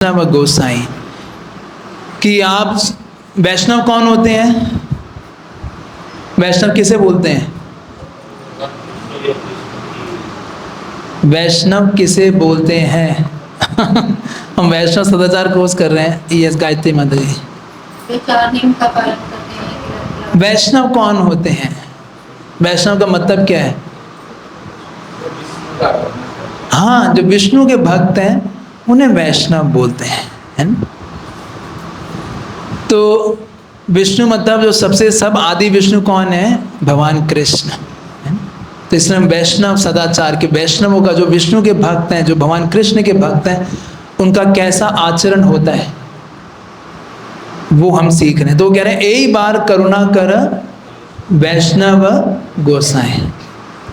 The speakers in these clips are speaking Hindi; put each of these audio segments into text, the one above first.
वैष्णव गोसाई कि आप वैष्णव कौन होते हैं? वैष्णव किसे बोलते हैं? वैष्णव किसे बोलते हैं? हम वैष्णव सदाचार कोर्स कर रहे हैं। यस गायत्री माता जी। चार नियम का पालन करते हैं। वैष्णव कौन होते हैं? वैष्णव का मतलब क्या है? हाँ, जो विष्णु के भक्त हैं उन्हें वैष्णव बोलते हैं, है ना? तो विष्णु मतलब जो सबसे सब आदि विष्णु कौन है? भगवान कृष्ण, है ना? तो इसलिए हम वैष्णव सदाचार के वैष्णवों का, जो विष्णु के भक्त हैं, जो भगवान कृष्ण के भक्त हैं, उनका कैसा आचरण होता है वो हम सीख रहे हैं। तो कह रहे हैं यही बार करुणा कर वैष्णव गोसाई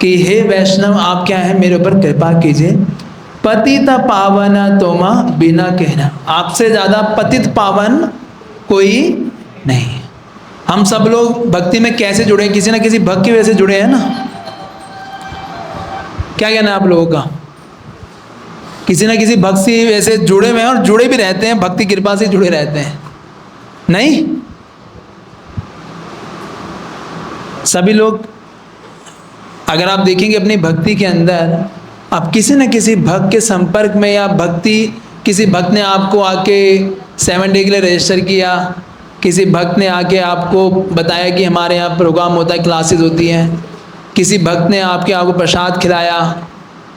कि हे वैष्णव आप क्या है, मेरे ऊपर कृपा कीजिए। पतित पावन तोमा बिना कहना, आपसे ज्यादा पतित पावन कोई नहीं। हम सब लोग भक्ति में कैसे जुड़े हैं? किसी ना किसी भक्त की वजह से जुड़े हैं ना? क्या कहना है आप लोगों का? किसी ना किसी भक्त से वैसे जुड़े हुए हैं और जुड़े भी रहते हैं, भक्ति कृपा से जुड़े रहते हैं, नहीं? सभी लोग अगर आप देखेंगे अपनी भक्ति के अंदर, आप किसी न किसी भक्त के संपर्क में, या भक्ति किसी भक्त ने आपको आके 7 डे के लिए रजिस्टर किया, किसी भक्त ने आके आपको बताया कि हमारे यहाँ प्रोग्राम होता है, क्लासेस होती हैं, किसी भक्त ने आपको प्रसाद खिलाया,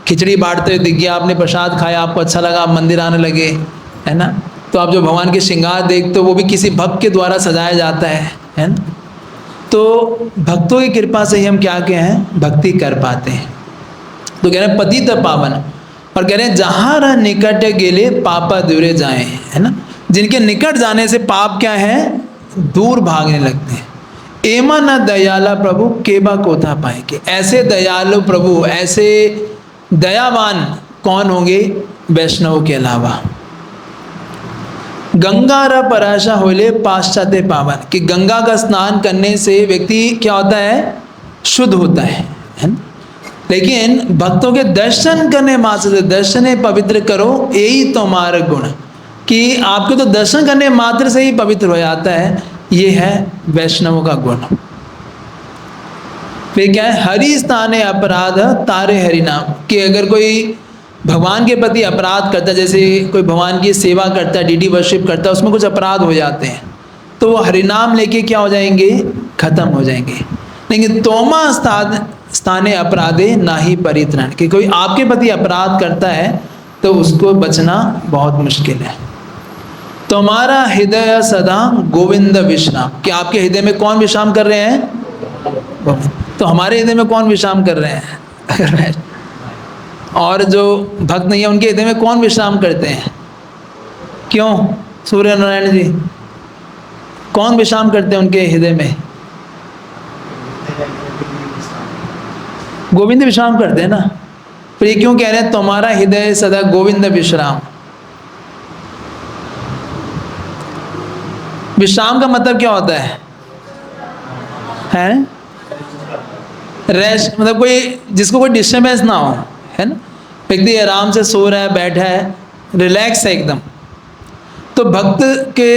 खिचड़ी बांटते हुए दिख गया, आपने प्रसाद खाया, आपको अच्छा लगा, आप मंदिर आने लगे, है ना? तो आप जो भगवान के श्रृंगार देखते हो वो भी किसी भक्त के द्वारा सजाया जाता है ना? तो भक्तों की कृपा से ही हम क्या हैं, भक्ति कर पाते हैं। तो कह रहे हैं पतित पावन, और कह रहे हैं जहाँ निकट गेले पापा दूरे जाए, है ना? जिनके निकट जाने से पाप क्या है, दूर भागने लगते हैं। एमा न दयाला प्रभु केबा कोथा पाए, कि ऐसे दयालु प्रभु, ऐसे दयावान कौन होंगे वैष्णव के अलावा। गंगा र पराशा होले पाश्चात्य पावन, कि गंगा का स्नान करने से व्यक्ति क्या होता है, शुद्ध होता है ना? लेकिन भक्तों के दर्शन करने मात्र से, दर्शने पवित्र करो यही तुम्हारा गुण, कि आपको तो दर्शन करने मात्र से ही पवित्र हो जाता है। ये है वैष्णवों का गुण। फिर क्या है, हरि स्थाने अपराध तारे हरि नाम, कि अगर कोई भगवान के प्रति अपराध करता है, जैसे कोई भगवान की सेवा करता है, डीडी वर्शिप करता है, उसमें कुछ अपराध हो जाते हैं, तो वो हरिनाम लेके क्या हो जाएंगे, खत्म हो जाएंगे। लेकिन तोमा स्थाने अपराधे ना ही परित्राण, कि कोई आपके प्रति अपराध करता है तो उसको बचना बहुत मुश्किल है। तुम्हारा हृदय सदा गोविंद विश्राम, कि आपके हृदय में कौन विश्राम कर रहे हैं? तो हमारे हृदय में कौन विश्राम कर रहे हैं? और जो भक्त नहीं है उनके हृदय में कौन विश्राम करते हैं? क्यों सूर्य नारायण जी, कौन विश्राम करते हैं उनके हृदय में? गोविंद विश्राम करते हैं ना। फिर ये क्यों कह रहे हैं तुम्हारा हृदय सदा गोविंद विश्राम? विश्राम का मतलब क्या होता है? हैं? रेस्ट, मतलब कोई जिसको कोई डिस्टर्बेंस ना हो, है ना? व्यक्ति आराम से सो रहा है, बैठा है, रिलैक्स है एकदम। तो भक्त के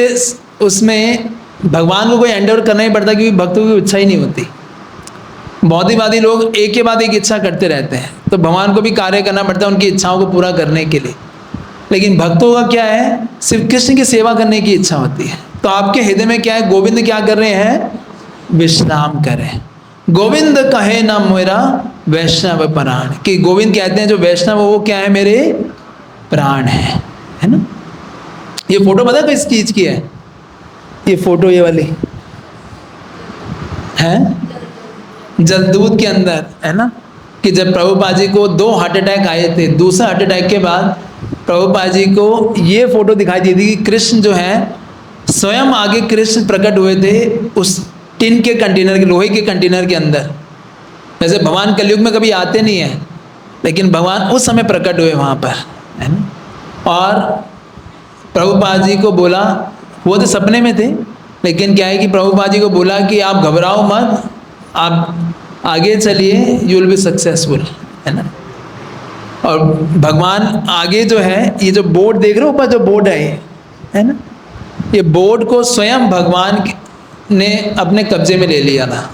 उसमें भगवान को कोई एंडोर करना ही पड़ता, क्योंकि भक्तों की इच्छा ही नहीं होती। बहुतीवादी लोग एक के बाद एक इच्छा करते रहते हैं, तो भगवान को भी कार्य करना पड़ता है उनकी इच्छाओं को पूरा करने के लिए। लेकिन भक्तों का क्या है, सिर्फ कृष्ण की सेवा करने की इच्छा होती है। तो आपके हृदय में क्या है, गोविंद क्या कर रहे हैं, विश्राम कर रहे हैं। गोविंद कहे ना मेरा वैष्णव प्राण, कि गोविंद कहते हैं जो वैष्णव वो क्या है, मेरे प्राण है ना? ये फोटो पता किस चीज की है? ये फोटो ये वाली है जलदूत के अंदर, है ना? कि जब प्रभुपाद जी को 2 हार्ट अटैक आए थे, दूसरा हार्ट अटैक के बाद प्रभुपाद जी को ये फोटो दिखाई दी थी कि कृष्ण जो है स्वयं आगे कृष्ण प्रकट हुए थे उस टिन के कंटेनर के, लोहे के कंटेनर के अंदर। वैसे भगवान कलयुग में कभी आते नहीं है, लेकिन भगवान उस समय प्रकट हुए वहाँ पर, है ना? और प्रभुपाद जी को बोला, वो तो सपने में थे, लेकिन क्या है कि प्रभुपाद जी को बोला कि आप घबराओ मत, आप आगे चलिए, यू विल बी सक्सेसफुल, है ना? और भगवान आगे जो है, ये जो बोर्ड देख रहे हो ऊपर जो बोर्ड है ना, ये बोर्ड को स्वयं भगवान ने अपने कब्जे में ले लिया था,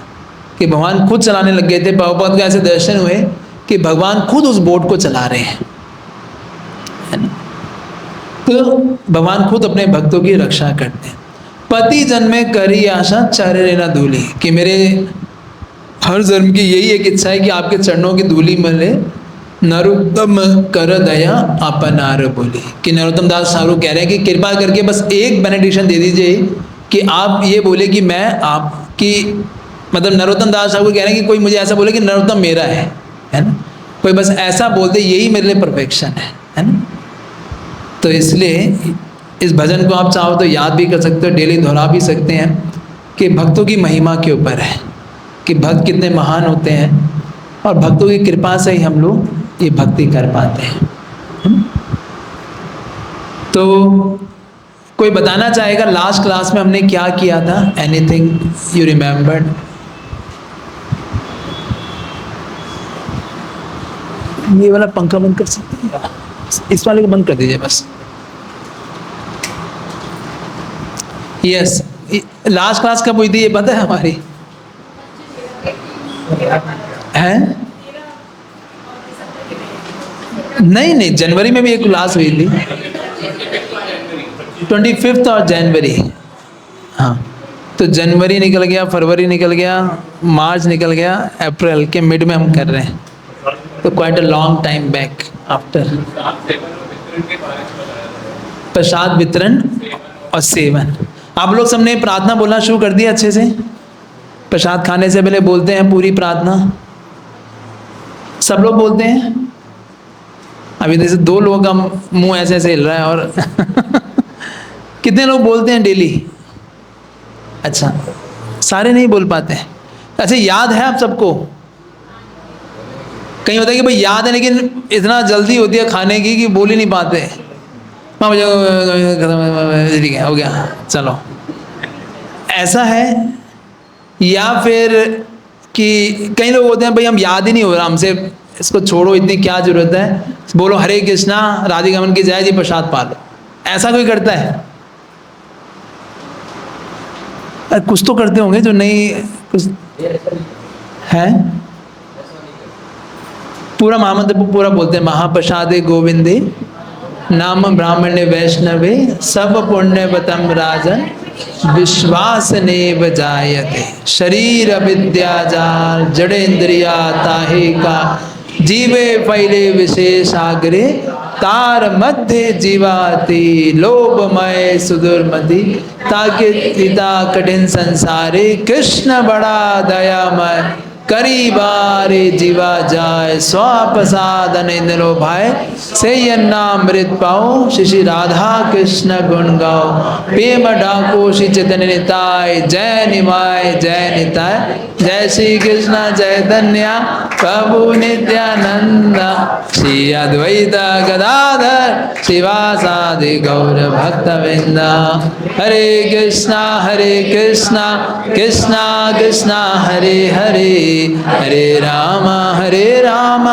कि भगवान खुद चलाने लग गए थे। प्रभुपाद को ऐसे दर्शन हुए कि भगवान खुद उस बोर्ड को चला रहे हैं, है ना। तो भगवान खुद अपने भक्तों की रक्षा करते हैं। पति जन्मे करी आशा चरण न धूली, कि मेरे हर जन्म की यही एक इच्छा है कि आपके चरणों की धूली मिले। नरोत्तम कर दया अपनार बोली, कि नरोत्तम दास ठाकुर कह रहे हैं कि कृपा करके बस एक बेनेडिक्शन दे दीजिए कि आप ये बोले कि मैं आपकी, मतलब नरोत्तम दास ठाकुर कह रहे हैं कि कोई मुझे ऐसा बोले कि नरोत्तम मेरा है ना। कोई बस ऐसा बोल दे, यही मेरे लिए परफेक्शन है ना। तो इसलिए इस भजन को आप चाहो तो याद भी कर सकते हो, डेली दोहरा भी सकते हैं, कि भक्तों की महिमा के ऊपर है कि भक्त कितने महान होते हैं, और भक्तों की कृपा से ही हम लोग ये भक्ति कर पाते हैं। तो कोई बताना चाहेगा लास्ट क्लास में हमने क्या किया था? Anything you remembered? ये वाला पंखा बंद कर सकते हैं, इस वाले को बंद कर दीजिए बस। यस, लास्ट क्लास कब हुई थी ये पता है हमारी? हैं? नहीं, जनवरी में भी एक क्लास हुई थी, 25 और जनवरी। हाँ, तो जनवरी निकल गया, फरवरी निकल गया, मार्च निकल गया, अप्रैल के मिड में हम कर रहे हैं। तो quite a long time back after. Prasad वितरण और सेवन। आप लोग सबने प्रार्थना बोलना शुरू कर दिया अच्छे से? प्रसाद खाने से पहले बोलते हैं पूरी प्रार्थना, सब लोग बोलते हैं? अभी जैसे 2 लोगों का मुंह ऐसे ऐसे हिल रहा है, और कितने लोग बोलते हैं डेली? अच्छा, सारे नहीं बोल पाते हैं। अच्छा, याद है आप सबको? कहीं होता है कि भाई याद है लेकिन इतना जल्दी होती है खाने की कि बोल ही नहीं पाते। ठीक है, हो गया, चलो। ऐसा है, या फिर कि कई लोग होते हैं भाई हम याद ही नहीं हो रहा हमसे, इसको छोड़ो, इतनी क्या जरूरत है, बोलो हरे कृष्णा राधे गमन की जय जी प्रसाद पालो। ऐसा कोई करता है? अरे कुछ तो करते होंगे जो नहीं कुछ है। पूरा महामंत्र पूरा बोलते हैं। महाप्रसादे गोविंदे नाम ब्राह्मण्य वैष्णवे सब पुण्य बतम राजन विश्वास नेव जायते शरीर विद्या जाल जड़ेन्द्रिया ताहे का जीवे पहले विशेष आग्रे तार मध्य जीवाति लोभमय सुदुर्मति ताकि पिता कठिन संसारे कृष्ण बड़ा दयामय करी बारे जीवा जाय स्वापसाद निंदलो भाई से नामृत पाओ श्री राधा कृष्ण गुण गाओ प्रेम डाको श्री चैतन्य निताय जय निमाय जय निताय जय श्री कृष्ण चैतन्य प्रभु नित्यानंद श्री अद्वैत गदाधर शिवासादि गौर भक्तवृंद Hare Krishna Krishna Krishna Hare Hare Hare Ram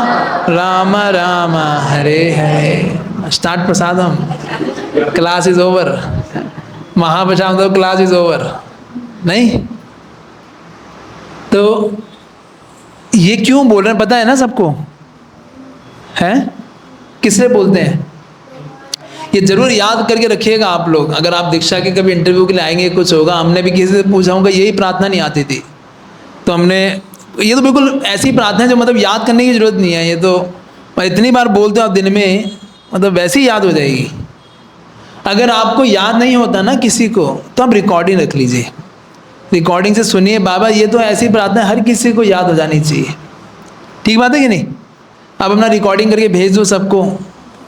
Ram Ram Hare Hare. Start prasadam, class is over. Mahaprasad तो क्लास इज ओवर नहीं। तो ये क्यों बोल रहे हैं पता है ना सबको? है किससे बोलते हैं? ये जरूर याद करके रखिएगा आप लोग। अगर आप दीक्षा के कभी इंटरव्यू के लिए आएंगे, कुछ होगा, हमने भी किसी से पूछा होगा यही प्रार्थना नहीं आती थी, तो हमने ये तो बिल्कुल ऐसी प्रार्थना है जो मतलब याद करने की जरूरत नहीं है। ये तो इतनी बार बोलते हो आप दिन में, मतलब वैसे ही याद हो जाएगी। अगर आपको याद नहीं होता ना किसी को, तो आप रिकॉर्डिंग रख लीजिए, रिकॉर्डिंग से सुनिए। बाबा ये तो ऐसी प्रार्थना हर किसी को याद हो जानी चाहिए। ठीक बात है कि नहीं? आप अपना रिकॉर्डिंग करके भेज दो सबको,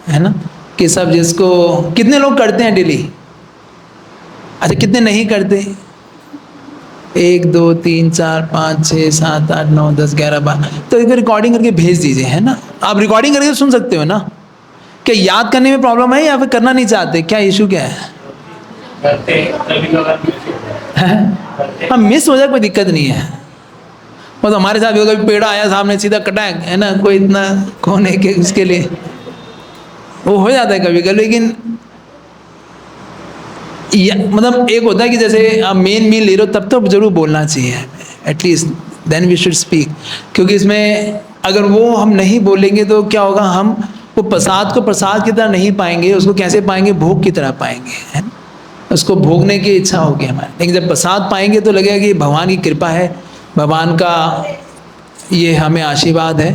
है ना, कि सब जिसको। कितने लोग करते हैं डेली? अच्छा, कितने नहीं करते? 1 2 3 4 5 6 7 8 9 10 11 12। तो एक रिकॉर्डिंग करके भेज दीजिए, है ना। आप रिकॉर्डिंग करके सुन सकते हो ना। क्या याद करने में प्रॉब्लम है या फिर करना नहीं चाहते? क्या इशू क्या है? हाँ, मिस हो जाए कोई दिक्कत नहीं है। वो तो हमारे साथ भी कभी पेड़ आया सामने सीधा कटाक, है ना, कोई इतना कौन है कि उसके लिए वो हो जाता है कभी कभी। लेकिन मतलब एक होता है कि जैसे आप मेन मील ले रहे हो तब तो जरूर बोलना चाहिए, at least then we should speak. क्योंकि इसमें अगर वो हम नहीं बोलेंगे तो क्या होगा, हम वो प्रसाद को प्रसाद की तरह नहीं पाएंगे, उसको कैसे पाएंगे, भोग की तरह पाएंगे, है ना, उसको भोगने की इच्छा होगी हमारी। लेकिन जब प्रसाद पाएंगे तो लगेगा कि भगवान की कृपा है, भगवान का ये हमें आशीर्वाद है,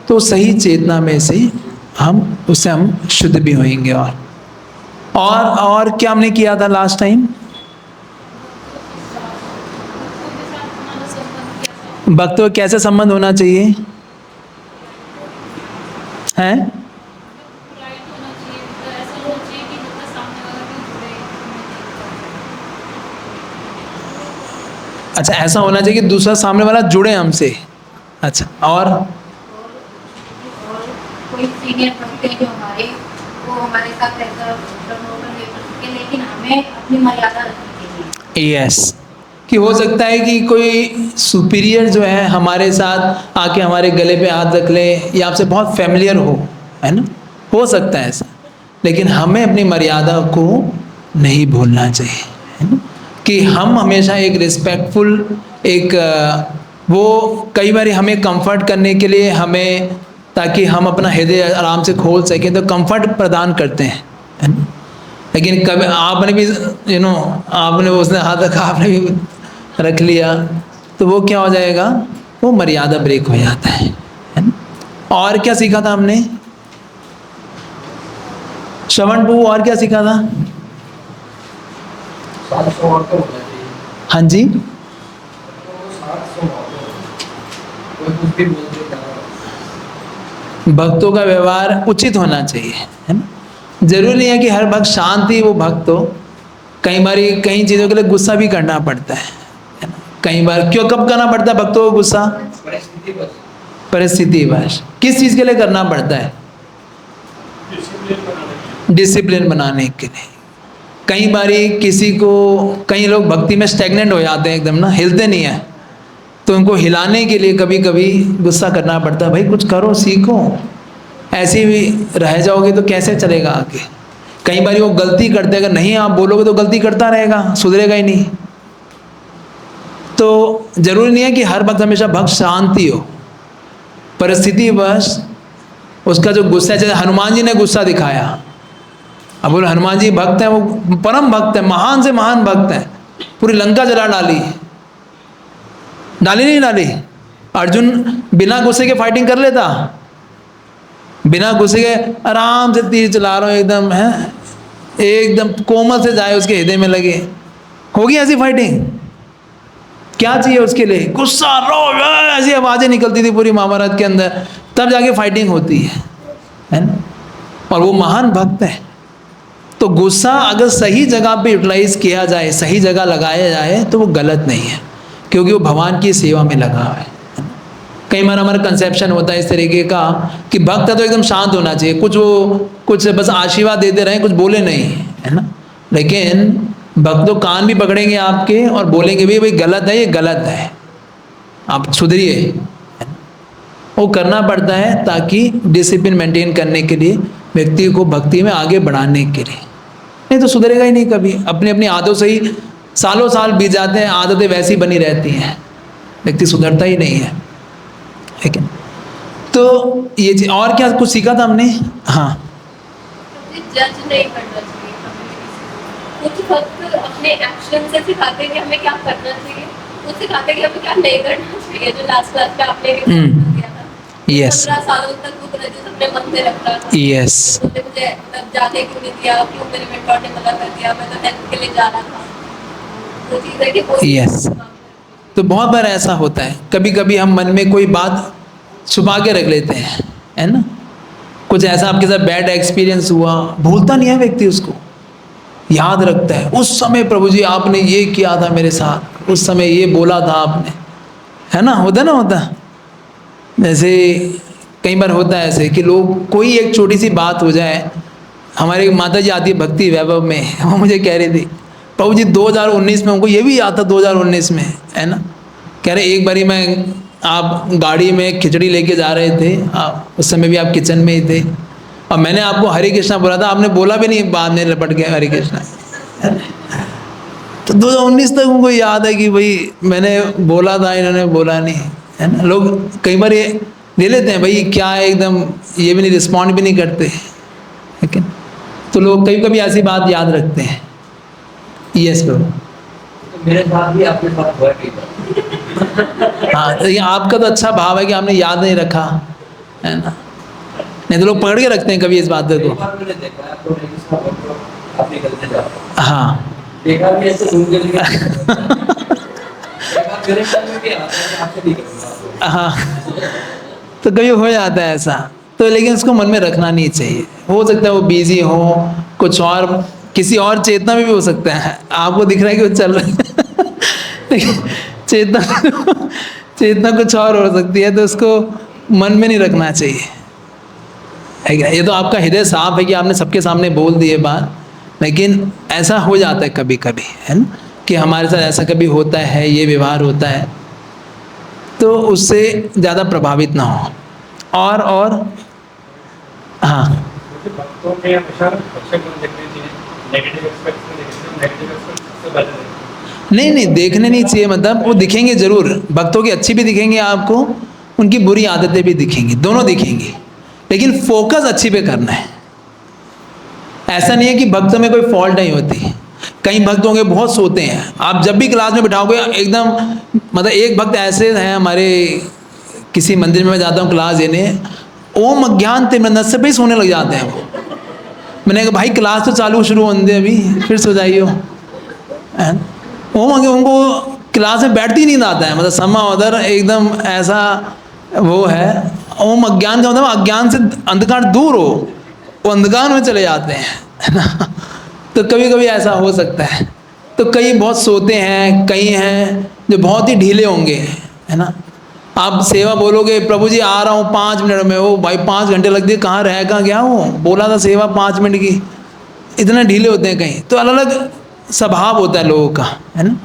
तो सही चेतना में से हम उससे हम शुद्ध भी होंगे। और क्या हमने किया था लास्ट टाइम, भक्तों कैसे संबंध होना चाहिए हैं? अच्छा, ऐसा होना चाहिए कि दूसरा सामने वाला जुड़े हमसे। अच्छा, और कोई सीनियर भक्त है जो हमारे, वो हमारे साथ रहकर प्रमोशन ले सके, लेकिन हमें अपनी मर्यादा रखनी चाहिए। यस, कि हो सकता है कि कोई सुपीरियर जो है हमारे साथ आके हमारे गले पे हाथ रख ले या आपसे बहुत फैमिलियर हो, है ना, हो सकता है ऐसा। लेकिन हमें अपनी मर्यादा को नहीं भूलना चाहिए, है ना, कि हम हमेशा एक रिस्पेक्टफुल, एक वो कई बार हमें कंफर्ट करने के लिए हमें, ताकि हम अपना हृदय आराम से खोल सकें, तो कंफर्ट प्रदान करते हैं, है ना। लेकिन कभी आपने भी आपने उसने हाथ रखा, आपने भी रख लिया, तो वो क्या हो जाएगा, वो मर्यादा ब्रेक हो जाता है ना। और क्या सीखा था हमने श्रवण बू, और क्या सीखा था? हाँ जी, भक्तों का व्यवहार उचित होना चाहिए, है ना। जरूरी नहीं है कि हर भक्त शांत ही वो भक्त हो, कई बार कई चीज़ों के लिए गुस्सा भी करना पड़ता है ना। कई बार क्यों, कब करना पड़ता है भक्तों को गुस्सा? परिस्थिति वश। किस चीज़ के लिए करना पड़ता है? डिसिप्लिन बनाने के लिए। कई बारी किसी को, कई लोग भक्ति में स्टेगनेंट हो जाते हैं एकदम ना, हिलते नहीं है, तो उनको हिलाने के लिए कभी कभी गुस्सा करना पड़ता है। भाई कुछ करो, सीखो, ऐसे भी रह जाओगे तो कैसे चलेगा आगे। कई बार वो गलती करते, अगर नहीं आप बोलोगे तो गलती करता रहेगा, सुधरेगा ही नहीं। तो जरूरी नहीं है कि हर वक्त हमेशा भक्त शांति हो, परिस्थिति बस उसका जो गुस्सा है, जैसे हनुमान जी ने गुस्सा दिखाया, अब बोले हनुमान जी भक्त हैं, वो परम भक्त है, महान से महान भक्त है, पूरी लंका जला डाली, नहीं डाली? अर्जुन बिना गुस्से के फाइटिंग कर लेता, बिना गुस्से के आराम से तीर चला रहा हूँ एकदम, है एकदम कोमल से जाए उसके हृदय में लगे, होगी ऐसी फाइटिंग? क्या चाहिए उसके लिए? गुस्सा, रोब, ऐसी आवाजें निकलती थी पूरी महाभारत के अंदर, तब जाके फाइटिंग होती है ना। और वो महान भक्त है। तो गुस्सा अगर सही जगह पे यूटिलाइज किया जाए, सही जगह लगाया जाए, तो वो गलत नहीं है, क्योंकि वो भगवान की सेवा में लगा है। कई बार हमारा कंसेप्शन होता है इस तरीके का कि भक्त है तो एकदम शांत होना चाहिए, कुछ बस आशीर्वाद देते रहें, कुछ बोले नहीं, है ना। लेकिन भक्त तो कान भी पकड़ेंगे आपके और बोलेंगे भी भाई गलत है, ये गलत है, आप सुधरिए। वो करना पड़ता है ताकि डिसिप्लिन मेंटेन करने के लिए, व्यक्ति को भक्ति में आगे बढ़ाने के लिए, नहीं तो सुधरेगा ही नहीं कभी। अपनी अपनी आदतों से ही सालों साल बीत जाते हैं, आदतें वैसी बनी रहती हैं, व्यक्ति सुधरता ही नहीं है, ठीक है। तो ये और क्या कुछ सीखा था हमने? हाँ, जज नहीं करना चाहिए हमें। कुछ वक्त अपने एक्शन से सिखाते हैं कि हमें क्या करना चाहिए, कुछ सिखाते हैं कि हमें क्या नहीं करना चाहिए। जो लास्ट क्लास में आपने किया था, यस 15 सालों तक वो ग्रजेस अपने मन में रख रहा था। यस, मुझे तब जाने क्यों नहीं दिया, क्यों मेरे मेंटोर ने मना कर दिया, मैं तो हेल्प के लिए जा रहा था। वो चीज़ है कि यस। तो बहुत बार ऐसा होता है, कभी कभी हम मन में कोई बात छुपा के रख लेते हैं, है ना। कुछ ऐसा आपके साथ बैड एक्सपीरियंस हुआ, भूलता नहीं है व्यक्ति, उसको याद रखता है, उस समय प्रभु जी आपने ये किया था मेरे साथ, उस समय ये बोला था आपने, है ना। होता जैसे कई बार होता है ऐसे कि लोग, कोई एक छोटी सी बात हो जाए, हमारी माता जी आती है भक्ति वैभव में, वो मुझे कह रही थी प्रभु जी 2019 में, उनको ये भी याद था 2019 में, है ना। कह रहे एक बारी मैं आप गाड़ी में खिचड़ी लेके जा रहे थे, उस समय भी आप किचन में ही थे, और मैंने आपको हरे कृष्णा बोला था, आपने बोला भी नहीं, बाद में लपट गया हरे कृष्णा। तो 2019 तक उनको याद है कि भाई मैंने बोला था, इन्होंने बोला नहीं, है ना। लोग कई बार ये ले लेते हैं भाई क्या है, एकदम ये भी नहीं, रिस्पॉन्ड भी नहीं करते, लेकिन तो लोग कभी कभी ऐसी बात याद रखते हैं। Yes bro. मेरे साथ भी आपके साथ हुआ कई बार। हाँ, तो ये आपका तो अच्छा भाव है कि आपने याद नहीं रखा, है ना। नहीं तो लोग पकड़ के रखते हैं कभी इस बात कई को। बार मैंने देखा है आपको नहीं किसका वक्त आप निकलते जाते हैं। हाँ देखा भी ऐसे घूम के लिए मेरे ख्याल में भी आता है कि आपसे निकलना। हाँ, तो कभी हो जाता है ऐसा, तो लेकिन उसको मन में रखना नहीं चाहिए। हो सकता है वो बिजी हो, कुछ और किसी और चेतना में भी हो सकता है, आपको दिख रहा है कि वो चल रहा है लेकिन चेतना चेतना कुछ और हो सकती है, तो उसको मन में नहीं रखना चाहिए, है क्या। ये तो आपका हृदय साफ है कि आपने सबके सामने बोल दिए बात, लेकिन ऐसा हो जाता है कभी कभी, है ना, कि हमारे साथ ऐसा कभी होता है, ये व्यवहार होता है, तो उससे ज़्यादा प्रभावित ना हो। और हाँ, भक्तों में हमेशा अच्छे गुण देखने चाहिए, नेगेटिव एस्पेक्ट्स में देखने, नेगेटिव एस्पेक्ट्स सबसे पहले देखने। नहीं देखने नहीं चाहिए, मतलब वो दिखेंगे जरूर, भक्तों की अच्छी भी दिखेंगे आपको, उनकी बुरी आदतें भी दिखेंगी, दोनों दिखेंगी, लेकिन फोकस अच्छी पे करना है। ऐसा नहीं है कि भक्तों में कोई फॉल्ट नहीं होती, कई भक्त होंगे बहुत सोते हैं, आप जब भी क्लास में बिठाओगे एकदम, मतलब एक भक्त ऐसे हैं हमारे, किसी मंदिर में मैं जाता हूँ क्लास देने, ओम अज्ञान तिमिरंधस्य से भी सोने लग जाते हैं वो। मैंने कहा भाई क्लास तो चालू शुरू होने दे, अभी फिर सो जाइए। ओम उनको क्लास में बैठती ही नींद आता है, मतलब समा उधर एकदम ऐसा वो है। ओम अज्ञान का मतलब अज्ञान से अंधकार दूर हो, वो अंधकार में चले जाते हैं, है ना। तो कभी कभी ऐसा हो सकता है। तो कई बहुत सोते हैं, कई हैं जो बहुत ही ढीले होंगे, है ना। आप सेवा बोलोगे प्रभु जी आ रहा हूँ 5 मिनट में, वो भाई 5 घंटे लग दिए, कहाँ रह कहाँ गया, वो बोला था सेवा 5 मिनट की, इतने ढीले होते हैं कहीं। तो अलग अलग स्वभाव होता है लोगों का, है ना।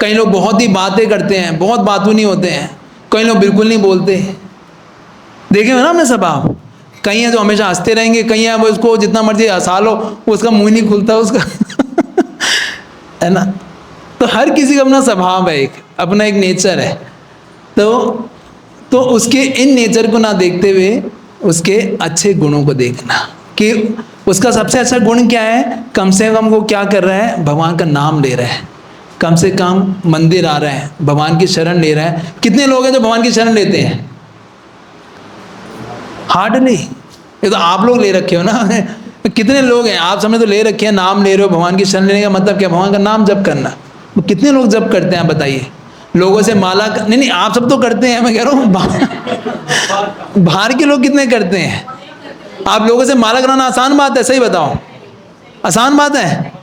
कई लोग बहुत ही बातें करते हैं, बहुत बातूनी होते हैं, कई लोग बिल्कुल नहीं बोलते, देखे हो ना अपने स्वभाव। कई हैं जो हमेशा हंसते रहेंगे, कई हैं वो उसको जितना मर्जी हंसा लो उसका मुंह नहीं खुलता उसका है ना। तो हर किसी का अपना स्वभाव है, एक अपना एक नेचर है। तो उसके इन नेचर को ना देखते हुए उसके अच्छे गुणों को देखना, कि उसका सबसे अच्छा गुण क्या है, कम से कम वो क्या कर रहा है, भगवान का नाम ले रहा है, कम से कम मंदिर आ रहा है, भगवान की शरण ले रहा है। कितने लोग हैं जो भगवान की शरण लेते हैं, हार्डली। ये तो आप लोग ले रखे हो ना कितने लोग हैं आप सबने तो ले रखे हैं, नाम ले रहे हो। भगवान की शरण लेने का मतलब क्या, भगवान का नाम जप करना। वो कितने लोग जप करते हैं बताइए, लोगों से माला नहीं आप सब तो करते हैं, मैं कह रहा हूँ बाहर के लोग कितने करते हैं। आप लोगों से माला कराना आसान बात है, सही बताओ, आसान बात है।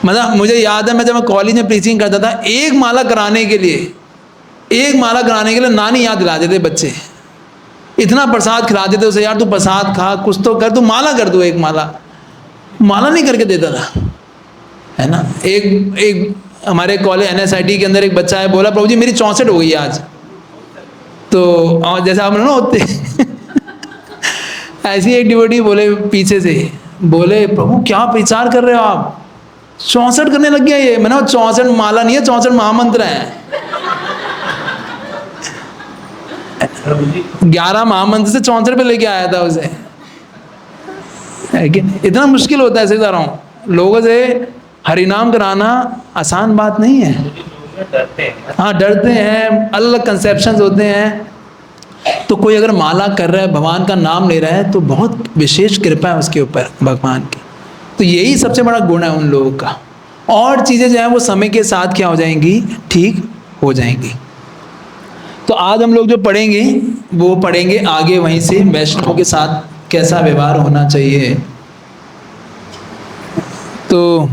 मतलब मुझे याद है मैं जब कॉलेज में प्रीचिंग करता था, एक माला कराने के लिए नानी याद दिला देते बच्चे, इतना प्रसाद खिला देते उसे, यार तू प्रसाद खा, कुछ तो कर, तू माला कर दो, एक माला नहीं करके देता था, है ना। एक हमारे कॉलेज NSIT के अंदर एक बच्चा है, बोला प्रभु जी मेरी 64 हो गई आज। तो जैसे आप ना होते ऐसी एक डिवोटी बोले पीछे से, बोले प्रभु क्या प्रचार कर रहे हो आप, 64 करने लग गया ये। मैंने 64 माला नहीं है, 64 महामंत्र है। 11 महामंत्र से 64 पे लेके आया था उसे, है कि इतना मुश्किल होता है। सही बता रहा हूँ, लोगों से हरिनाम कराना आसान बात नहीं है। डरते हैं। हाँ डरते हैं, अलग अलग कंसेप्शंस होते हैं। तो कोई अगर माला कर रहा है, भगवान का नाम ले रहा है, तो बहुत विशेष कृपा है उसके ऊपर भगवान की। तो यही सबसे बड़ा गुण है उन लोगों का। और चीज़ें जो है वो समय के साथ क्या हो जाएंगी, ठीक हो जाएंगी। तो आज हम लोग जो पढ़ेंगे वो पढ़ेंगे आगे वहीं से, वैष्णवों के साथ कैसा व्यवहार होना चाहिए। तो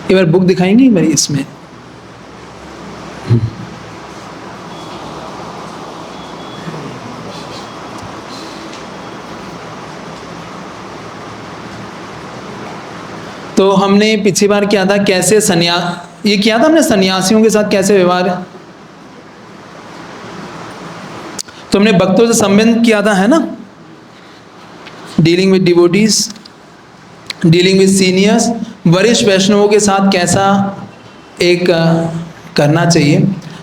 एक बार बुक दिखाएंगे मेरी इसमें। तो हमने पिछली बार किया था कैसे ये किया था हमने सन्यासियों के साथ कैसे व्यवहार है, तो हमने भक्तों से संबंध किया था, है ना, dealing with devotees, dealing with seniors, वरिष्ठ वैष्णवों के साथ कैसा एक करना चाहिए।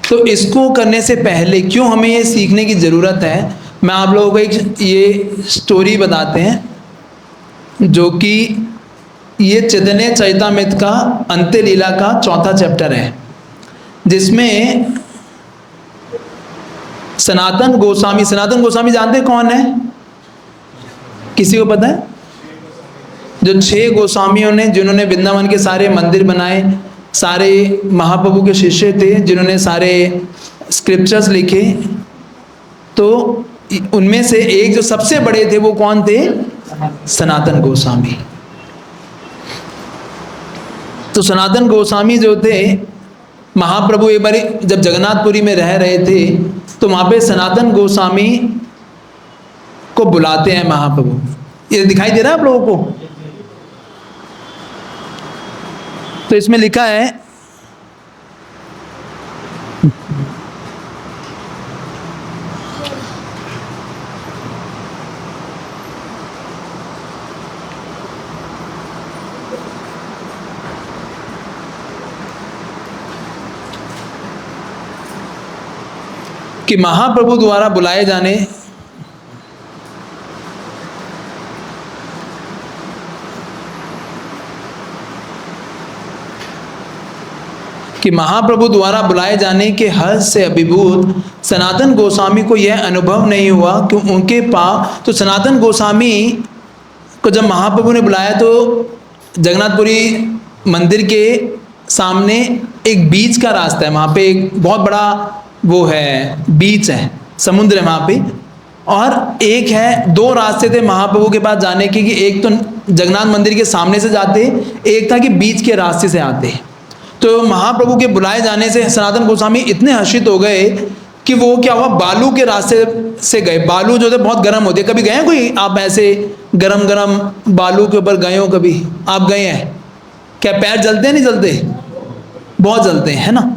तो इसको करने से पहले क्यों हमें ये सीखने की ज़रूरत है, मैं आप लोगों को एक ये स्टोरी बताते हैं जो कि ये चैतन्य चरितामृत का अंत्य लीला का 4था चैप्टर है, जिसमें सनातन गोस्वामी जानते हैं कौन है, किसी को पता है? जो 6 गोस्वामियों ने, जिन्होंने वृंदावन के सारे मंदिर बनाए, सारे महाप्रभु के शिष्य थे, जिन्होंने सारे स्क्रिप्चर्स लिखे, तो उनमें से एक जो सबसे बड़े थे वो कौन थे? सनातन गोस्वामी। तो सनातन गोस्वामी जो थे, महाप्रभु एक बार जब जगन्नाथपुरी में रह रहे थे तो वहाँ पे सनातन गोस्वामी को बुलाते हैं महाप्रभु। ये दिखाई दे रहा है आप लोगों को? तो इसमें लिखा है कि महाप्रभु द्वारा बुलाए जाने के हर्ष से अभिभूत सनातन गोस्वामी को यह अनुभव नहीं हुआ कि उनके पास, तो सनातन गोस्वामी को जब महाप्रभु ने बुलाया तो जगन्नाथपुरी मंदिर के सामने एक बीच का रास्ता है, वहाँ पे एक बहुत बड़ा वो है, बीच है, समुद्र है वहाँ पे, और एक है, 2 रास्ते थे महाप्रभु के पास जाने के, कि एक तो जगन्नाथ मंदिर के सामने से जाते, एक था कि बीच के रास्ते से आते। तो महाप्रभु के बुलाए जाने से सनातन गोस्वामी इतने हर्षित हो गए कि वो क्या हुआ, बालू के रास्ते से गए। बालू जो थे बहुत गर्म होते, कभी गए हैं कोई आप ऐसे गरम गरम बालू के ऊपर गए हो? कभी आप गए हैं क्या? पैर जलते हैं नहीं जलते? बहुत जलते हैं, है ना।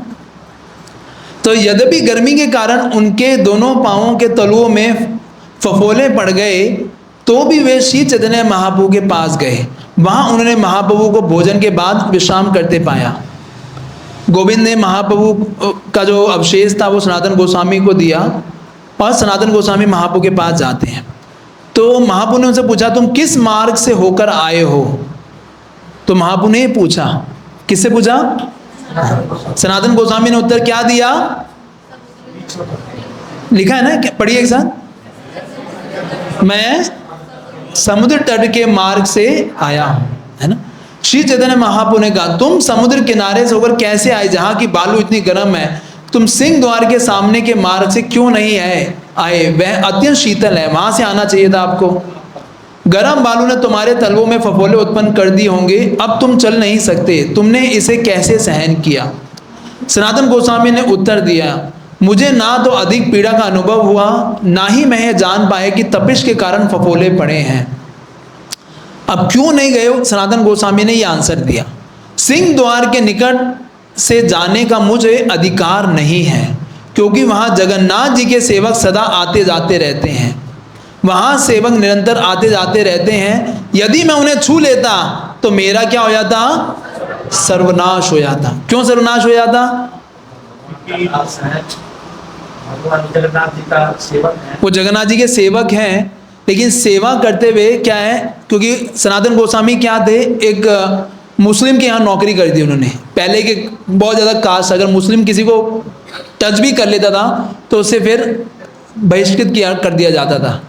तो यद्यपि गर्मी के कारण उनके दोनों पांवों के तलुओं में फफोले पड़ गए, तो भी वे श्री चैतन्य महाप्रभु के पास गए। वहां उन्होंने महाप्रभु को भोजन के बाद विश्राम करते पाया। गोविंद ने महाप्रभु का जो अवशेष था वो सनातन गोस्वामी को दिया, और सनातन गोस्वामी महाप्रभु के पास जाते हैं। तो महाप्रभु ने उनसे पूछा, तुम किस मार्ग से होकर आए हो? तो महाप्रभु ने पूछा, किससे पूछा? सनातन गोस्वामी ने उत्तर क्या दिया? लिखा है ना, पढ़िए एक साथ, मैं समुद्र तट के मार्ग से आया हूं, है ना। श्री चैतन्य महाप्रभु ने कहा, तुम समुद्र किनारे से होकर कैसे आए जहां की बालू इतनी गर्म है? तुम सिंह द्वार के सामने के मार्ग से क्यों नहीं आए? वह अत्यंत शीतल है, वहां से आना चाहिए था आपको। गर्म बालू ने तुम्हारे तलवों में फफोले उत्पन्न कर दिए होंगे, अब तुम चल नहीं सकते, तुमने इसे कैसे सहन किया? सनातन गोस्वामी ने उत्तर दिया, मुझे ना तो अधिक पीड़ा का अनुभव हुआ, ना ही मैं यह जान पाया कि तपिश के कारण फफोले पड़े हैं। अब क्यों नहीं गए? सनातन गोस्वामी ने यह आंसर दिया, सिंह द्वार के निकट से जाने का मुझे अधिकार नहीं है, क्योंकि वहां जगन्नाथ जी के सेवक सदा आते जाते रहते हैं। वहां सेवक निरंतर आते जाते रहते हैं, यदि मैं उन्हें छू लेता तो मेरा क्या हो जाता? सर्वनाश हो जाता। क्यों सर्वनाश हो जाता? भगवान जगन्नाथ जी का सेवक है, वो जगन्नाथ जी के सेवक हैं, लेकिन सेवा करते हुए क्या है, क्योंकि सनातन गोस्वामी क्या थे, एक मुस्लिम के यहाँ नौकरी कर दी उन्होंने। पहले के बहुत ज़्यादा कास्ट, अगर मुस्लिम किसी को टच भी कर लेता था तो उससे फिर बहिष्कृत कर दिया जाता था।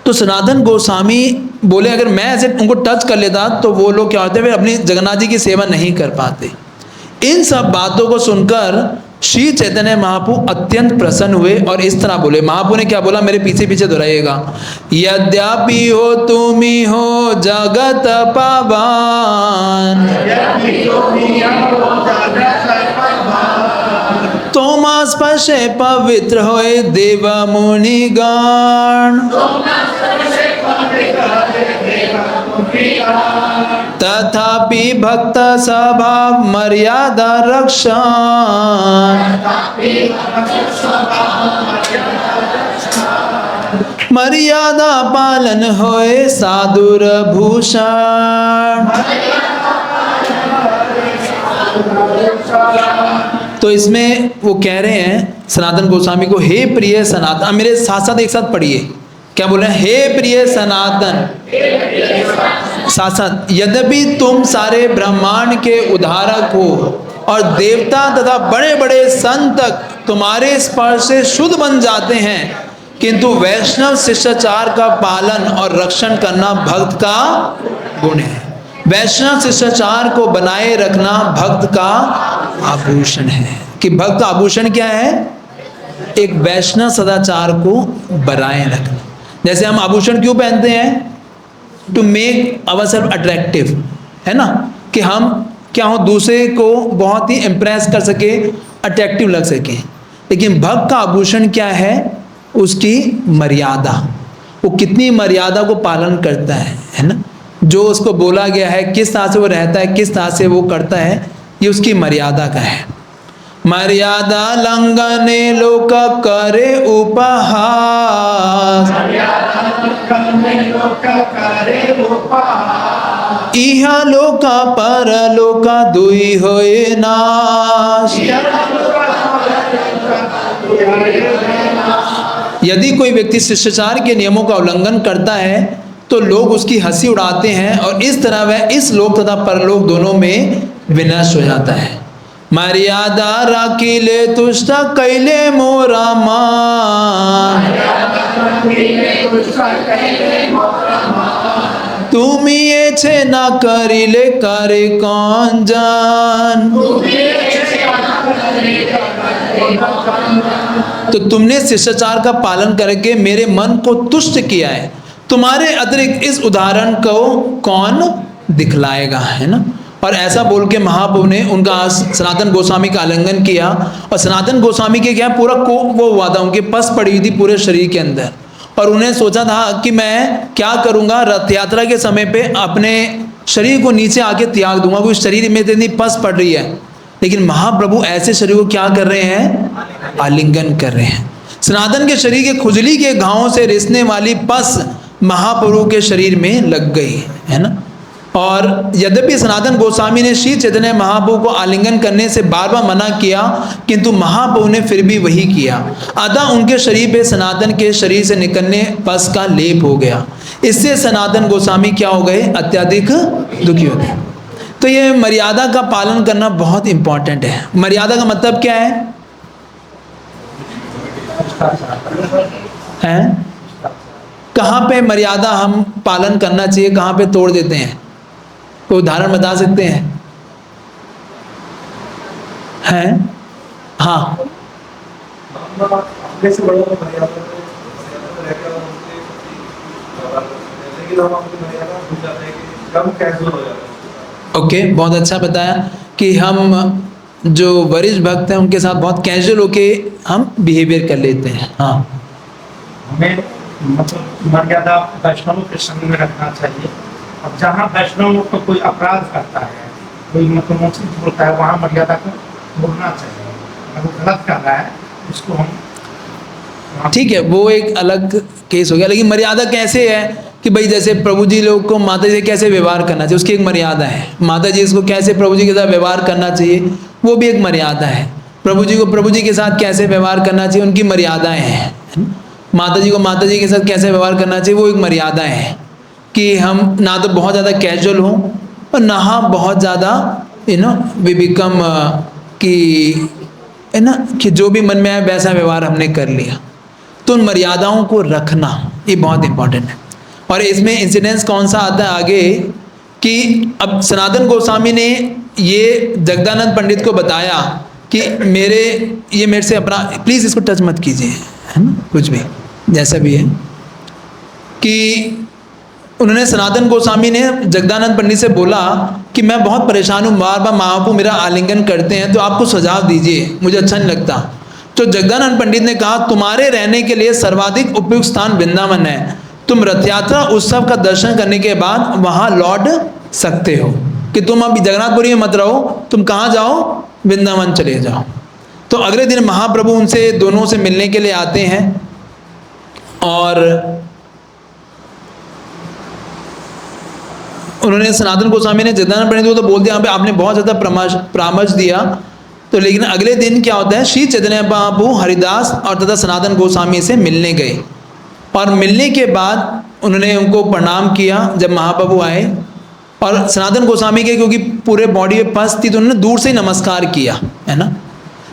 तो सनातन गोस्वामी बोले, अगर मैं ऐसे उनको टच कर लेता तो वो लोग क्या होते, फिर अपनी जगन्नाथ जी की सेवा नहीं कर पाते। इन सब बातों को सुनकर श्री चैतन्य महाप्रभु अत्यंत प्रसन्न हुए और इस तरह बोले। महाप्रभु ने क्या बोला, मेरे पीछे पीछे दोहराइएगा, यद्यपि हो तुम ही हो जगत पावन, तुम स्पर्शे पवित्र होए देव मुनिगण। तथापि भक्त स्वभाव मर्यादा रक्षण, मर्यादा पालन होए साधुर भूषण। तो इसमें वो कह रहे हैं सनातन गोस्वामी को, हे प्रिय सनातन, अब मेरे साथ साथ एक साथ पढ़िए, क्या बोल रहे हैं? हे प्रिय सनातन, साथ साथ, यद्यपि तुम सारे ब्रह्मांड के उद्धारक हो और देवता तथा बड़े बड़े संत तुम्हारे स्पर्श से शुद्ध बन जाते हैं, किंतु वैष्णव शिष्टाचार का पालन और रक्षण करना भक्त का गुण है। वैष्णव शिष्टाचार को बनाए रखना भक्त का आभूषण है। कि भक्त आभूषण क्या है? एक वैष्णव सदाचार को बनाए रखना। जैसे हम आभूषण क्यों पहनते हैं? टू मेक अवरसेल्फ अट्रैक्टिव, है ना, कि हम क्या हो, दूसरे को बहुत ही इम्प्रेस कर सके, अट्रैक्टिव लग सके। लेकिन भक्त का आभूषण क्या है? उसकी मर्यादा, वो कितनी मर्यादा को पालन करता है ना, जो उसको बोला गया है, किस तरह से वो रहता है, किस तरह से वो करता है, ये उसकी मर्यादा का है। मर्यादा लंघने लोक करे उपहास, इहा लोका पर लोका दुई होए नाश। यदि कोई व्यक्ति शिष्टाचार के नियमों का उल्लंघन करता है तो लोग उसकी हंसी उड़ाते हैं और इस तरह वह इस लोक तथा परलोक दोनों में विनष्ट हो जाता है। मर्यादा राखिले तुष्ट कैले मोरा मान, तुम ये छे ना करिले करे कौन जान। तो तुमने शिष्टाचार का पालन करके मेरे मन को तुष्ट किया है, तुम्हारे अतिरिक्त इस उदाहरण को कौन दिखलाएगा, है ना। और ऐसा बोल के महाप्रभु ने उनका सनातन गोस्वामी का आलिंगन किया, और सनातन गोस्वामी के क्या पूरा को वो हुआ था, उनके पस पड़ी हुई थी पूरे शरीर के अंदर, और उन्हें सोचा था कि मैं क्या करूँगा, रथ यात्रा के समय पे अपने शरीर को नीचे आके त्याग दूंगा, क्योंकि शरीर में इतनी पस पड़ रही है। लेकिन महाप्रभु ऐसे शरीर को क्या कर रहे हैं? आलिंगन कर रहे हैं। सनातन के शरीर के खुजली के घावों से रिसने वाली पस महाप्रभु के शरीर में लग गई, है ना। और यद्यपि सनातन गोस्वामी ने श्री चैतन्य महाप्रभु को आलिंगन करने से बार बार मना किया, किंतु महाप्रभु ने फिर भी वही किया। अतः उनके शरीर पे सनातन के शरीर से निकलने पस का लेप हो गया। इससे सनातन गोस्वामी क्या हो गए? अत्यधिक दुखी हो गए। तो ये मर्यादा का पालन करना बहुत इंपॉर्टेंट है। मर्यादा का मतलब क्या है? कहाँ पे मर्यादा हम पालन करना चाहिए, कहाँ पे तोड़ देते हैं? कोई उदाहरण बता सकते हैं? हाँ, ओके, बहुत अच्छा बताया कि हम जो वरिष्ठ भक्त हैं उनके साथ बहुत कैजुअल होके हम बिहेवियर कर लेते हैं। हाँ, हमें मतलब मर्यादा वैष्णव के संग में रखना चाहिए। अब जहाँ वैष्णव को कोई अपराध करता है, कोई मतलब मुझसे बोलता है, वहाँ मर्यादा को बोलना चाहिए। अगर वो गलत कर रहा है उसको हम, ठीक है, वो एक अलग केस हो गया। लेकिन मर्यादा कैसे है कि भाई जैसे प्रभु जी लोग को माता जी से कैसे व्यवहार करना चाहिए, उसकी एक मर्यादा है। माता जी इसको कैसे प्रभु जी के साथ व्यवहार करना चाहिए, वो भी एक मर्यादा है। प्रभु जी को प्रभु जी के साथ कैसे व्यवहार करना चाहिए, उनकी मर्यादाएं हैं। माता जी को माता जी के साथ कैसे व्यवहार करना चाहिए, वो एक मर्यादा है कि हम ना तो बहुत ज़्यादा कैजुअल हों और ना बहुत ज़्यादा वी बिकम कि है ना कि जो भी मन में आए वैसा व्यवहार हमने कर लिया। तो उन मर्यादाओं को रखना ये बहुत इंपॉर्टेंट है। और इसमें इंसिडेंस कौन सा आता है आगे कि अब सनातन गोस्वामी ने ये जगदानंद पंडित को बताया कि ये मेरे से अपना, प्लीज़ इसको टच मत कीजिए, है ना, कुछ भी जैसा भी है, कि उन्होंने सनातन गोस्वामी ने जगदानंद पंडित से बोला कि मैं बहुत परेशान हूँ, बार बार महाप्रभु मेरा आलिंगन करते हैं, तो आप कुछ सुझाव दीजिए, मुझे अच्छा नहीं लगता। तो जगदानंद पंडित ने कहा तुम्हारे रहने के लिए सर्वाधिक उपयुक्त स्थान वृंदावन है, तुम रथ यात्रा उत्सव का दर्शन करने के बाद वहां लौट सकते हो, कि तुम अभी जगन्नाथपुरी में मत रहो, तुम कहाँ जाओ, वृंदावन चले जाओ। तो अगले दिन महाप्रभु उनसे दोनों से मिलने के लिए आते हैं और उन्होंने सनातन गोस्वामी ने जगदानंद पंडित को तो बोल दिया, आपने बहुत ज़्यादा परामर्श दिया। तो लेकिन अगले दिन क्या होता है, श्री चैतन्य महाप्रभु हरिदास और तथा सनातन गोस्वामी से मिलने गए और मिलने के बाद उन्होंने उनको प्रणाम किया जब महाप्रभु आए। और सनातन गोस्वामी के क्योंकि पूरे बॉडी में पस थी तो उन्होंने दूर से ही नमस्कार किया, है ना।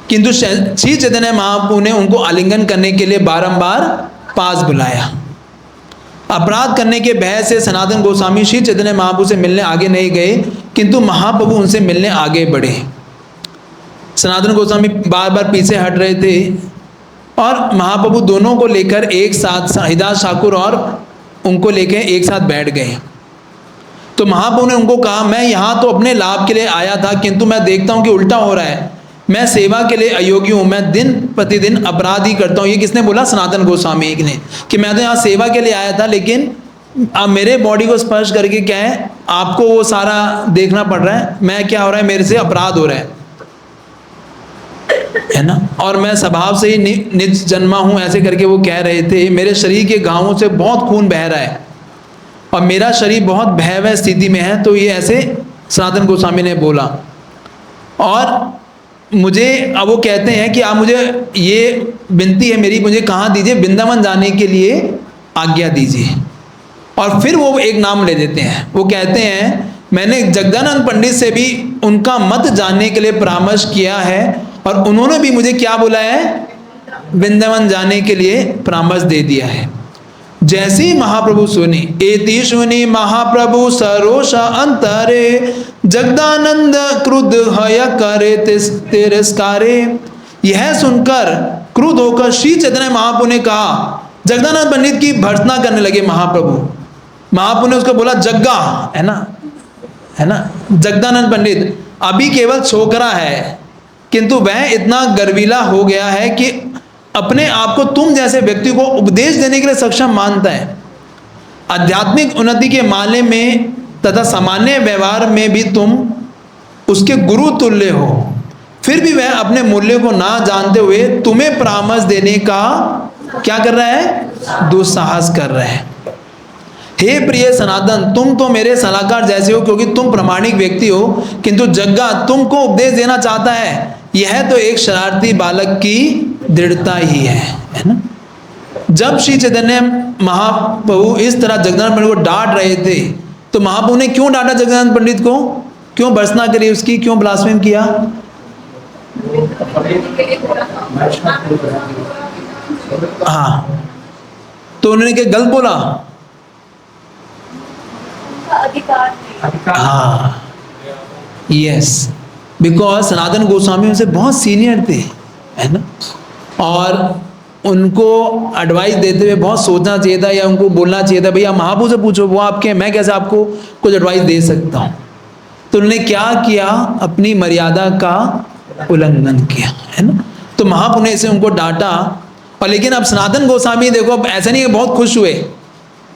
किंतु श्री चैतन्य महाप्रभु ने उनको आलिंगन करने के लिए बारंबार पास बुलाया। अपराध करने के भय से सनातन गोस्वामी श्री चैतन्य महाप्रभु से मिलने आगे नहीं गए, किंतु महाप्रभु उनसे मिलने आगे बढ़े। सनातन गोस्वामी बार बार पीछे हट रहे थे और महाप्रभु दोनों को लेकर एक साथ, हरिदास ठाकुर और उनको लेकर एक साथ बैठ गए। तो महाप्रभु ने उनको कहा, मैं यहाँ तो अपने लाभ के लिए आया था, किंतु मैं देखता हूँ कि उल्टा हो रहा है, मैं सेवा के लिए अयोग्य हूँ, मैं दिन प्रतिदिन अपराध ही करता हूँ। ये किसने बोला, सनातन गोस्वामी ने, कि मैं तो यहाँ सेवा के लिए आया था, लेकिन अब मेरे बॉडी को स्पर्श करके क्या है, आपको वो सारा देखना पड़ रहा है, मैं क्या हो रहा है, मेरे से अपराध हो रहा है ना। और मैं स्वभाव से ही निज जन्मा हूँ, ऐसे करके वो कह रहे थे। मेरे शरीर के घावों से बहुत खून बह रहा है और मेरा शरीर बहुत भयावह स्थिति में है। तो ये ऐसे सनातन गोस्वामी ने बोला। और मुझे अब वो कहते हैं कि आप मुझे, ये विनती है मेरी, मुझे कहाँ दीजिए, वृंदावन जाने के लिए आज्ञा दीजिए। और फिर वो एक नाम ले देते हैं, वो कहते हैं मैंने जगदानंद पंडित से भी उनका मत जानने के लिए परामर्श किया है और उन्होंने भी मुझे क्या बोला है, वृंदावन जाने के लिए परामर्श दे दिया है। जैसे ही महाप्रभु सुनी, एति सुनी महाप्रभु सरोष अंतरे, जगदानंद क्रुद्ध हय करे तिरस्कारे। यह सुनकर क्रुद्ध होकर श्री चैतन्य महाप्रभु ने कहा, जगदानंद पंडित की भर्त्सना करने लगे महाप्रभु। महाप्रभु ने उसको बोला, जग्गा, है ना, है ना, जगदानंद पंडित अभी केवल छोकरा है, किंतु वह इतना गर्वीला हो गया है कि अपने आप को तुम जैसे व्यक्ति को उपदेश देने के लिए सक्षम मानता है। आध्यात्मिक उन्नति के मामले में तथा सामान्य व्यवहार में भी तुम उसके गुरु तुल्य हो, फिर भी वह अपने मूल्य को ना जानते हुए तुम्हें परामर्श देने का क्या कर रहा है, दुस्साहस कर रहा है। हे प्रिय सनातन, तुम तो मेरे सलाहकार जैसे हो क्योंकि तुम प्रामाणिक व्यक्ति हो, किंतु जग्गा तुमको उपदेश देना चाहता है, यह तो एक शरारती बालक की दृढ़ता ही है ना। जब श्री चैतन्य महाप्रभु इस तरह जगदानंद पंडित को डांट रहे थे, तो महाप्रभु ने क्यों डांटा जगदानंद पंडित को, क्यों भर्त्सना करी उसकी, क्यों ब्लास्फेम किया? हाँ, तो उन्होंने क्या गलत बोला? अधिकार हाँ, यस, बिकॉज सनातन गोस्वामी उनसे बहुत सीनियर थे, है ना, और उनको एडवाइस देते हुए बहुत सोचना चाहिए था या उनको बोलना चाहिए था, भैया महाप्रभु से पूछो, वो आपके, मैं कैसे आपको कुछ एडवाइस दे सकता हूँ। तो उन्होंने क्या किया, अपनी मर्यादा का उल्लंघन किया, है ना। तो महाप्रभु ने इसे उनको डांटा। और लेकिन अब सनातन गोस्वामी देखो, अब ऐसा नहीं है, बहुत खुश हुए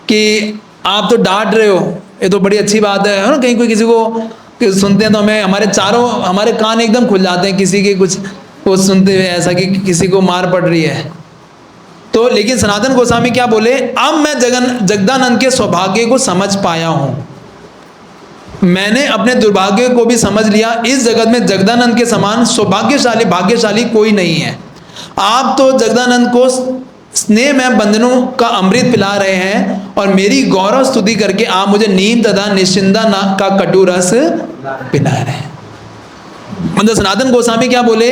कि आप तो डांट रहे हो, ये तो बड़ी अच्छी बात है ना। कहीं कोई किसी को सुनते हैं तो हमें, हमारे कान एकदम खुल जाते हैं किसी के कुछ वो सुनते हुए, ऐसा कि किसी को मार पड़ रही है। तो लेकिन सनातन गोस्वामी क्या बोले, अब मैं जगदानंद के सौभाग्य को समझ पाया हूँ, मैंने अपने दुर्भाग्य को भी समझ लिया। इस जगत में जगदानंद के समान सौभाग्यशाली भाग्यशाली कोई नहीं है। आप तो जगदानंद को स्नेह में बंधनों का अमृत पिला रहे हैं और मेरी गौरव स्तुति करके आप मुझे नीम तथा निश्चिंदा का कटु रस पिला रहे हैं। मतलब सनातन गोस्वामी क्या बोले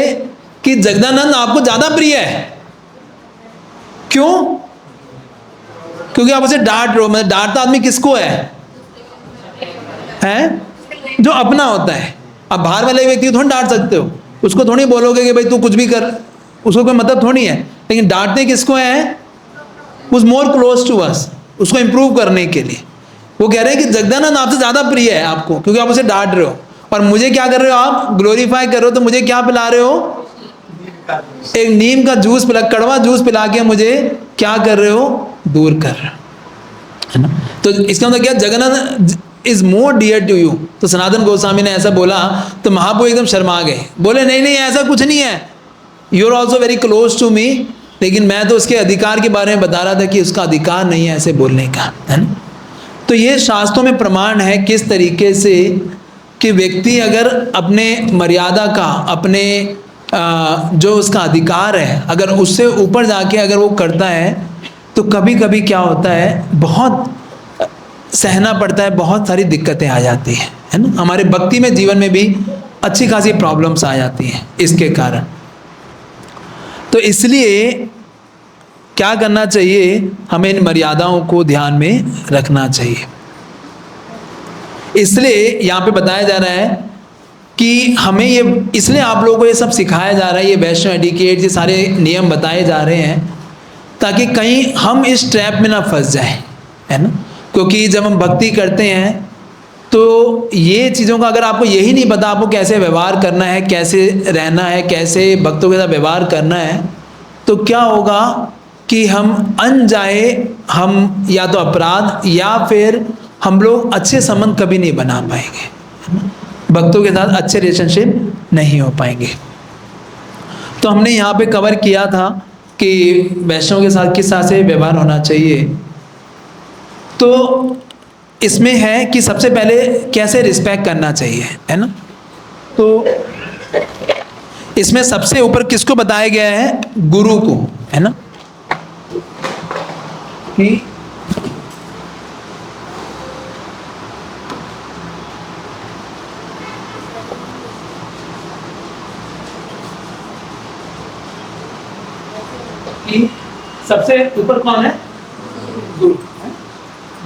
कि जगदानंद आपको ज्यादा प्रिय है। क्यों? क्योंकि आप उसे डांट रहे हो। मतलब डांटता आदमी किसको है? जो अपना होता है। अब बाहर वाले व्यक्ति को थोड़ी डांट सकते हो, उसको थोड़ी बोलोगे कि भाई तू कुछ भी कर, उसको कोई मतलब थोड़ी है। लेकिन डांटने किसको है? उस मोर क्लोज टू अस, उसको इंप्रूव करने के लिए। वो कह रहे हैं कि जगदानंद आपसे ज्यादा प्रिय है आपको, क्योंकि आप उसे डांट रहे हो। और मुझे क्या कर रहे हो आप? ग्लोरीफाई कर रहे हो। तो मुझे क्या पिला रहे हो? एक नीम का जूस पिला, कड़वा जूस पिला के मुझे क्या कर रहे हो? दूर कर रहे हो। है ना। तो इसका मतलब क्या, Jagannath is more dear to you. तो सनातन गोस्वामी ने ऐसा बोला तो महाप्रभु एकदम शर्मा गए, बोले नहीं नहीं ऐसा कुछ नहीं है, you are also very close to me, लेकिन मैं तो उसके अधिकार के बारे में बता रहा था कि उसका अधिकार नहीं है ऐसे बोलने का, है ना। तो ये शास्त्रों में प्रमाण है किस तरीके से कि व्यक्ति अगर अपने मर्यादा का, अपने जो उसका अधिकार है, अगर उससे ऊपर जाके अगर वो करता है तो कभी कभी क्या होता है, बहुत सहना पड़ता है, बहुत सारी दिक्कतें आ जाती हैं, है ना। हमारे भक्ति में जीवन में भी अच्छी खासी प्रॉब्लम्स आ जाती हैं इसके कारण। तो इसलिए क्या करना चाहिए, हमें इन मर्यादाओं को ध्यान में रखना चाहिए। इसलिए यहाँ पे बताया जा रहा है कि हमें ये, इसलिए आप लोगों को ये सब सिखाया जा रहा है, ये वैष्णव एडिकेट, ये सारे नियम बताए जा रहे हैं ताकि कहीं हम इस ट्रैप में ना फंस जाएं, है ना। क्योंकि जब हम भक्ति करते हैं तो ये चीज़ों का अगर आपको यही नहीं पता आपको कैसे व्यवहार करना है, कैसे रहना है, कैसे भक्तों के साथ व्यवहार करना है, तो क्या होगा कि हम अनजाए, हम या तो अपराध या फिर हम लोग अच्छे संबंध कभी नहीं बना पाएंगे, है ना। भक्तों के साथ अच्छे रिलेशनशिप नहीं हो पाएंगे। तो हमने यहाँ पे कवर किया था कि वैष्णव के साथ किस तरह से व्यवहार होना चाहिए। तो इसमें है कि सबसे पहले कैसे रिस्पेक्ट करना चाहिए, है ना। तो इसमें सबसे ऊपर किसको बताया गया है, गुरु को, है ना, कि सबसे ऊपर कौन है, गुरु।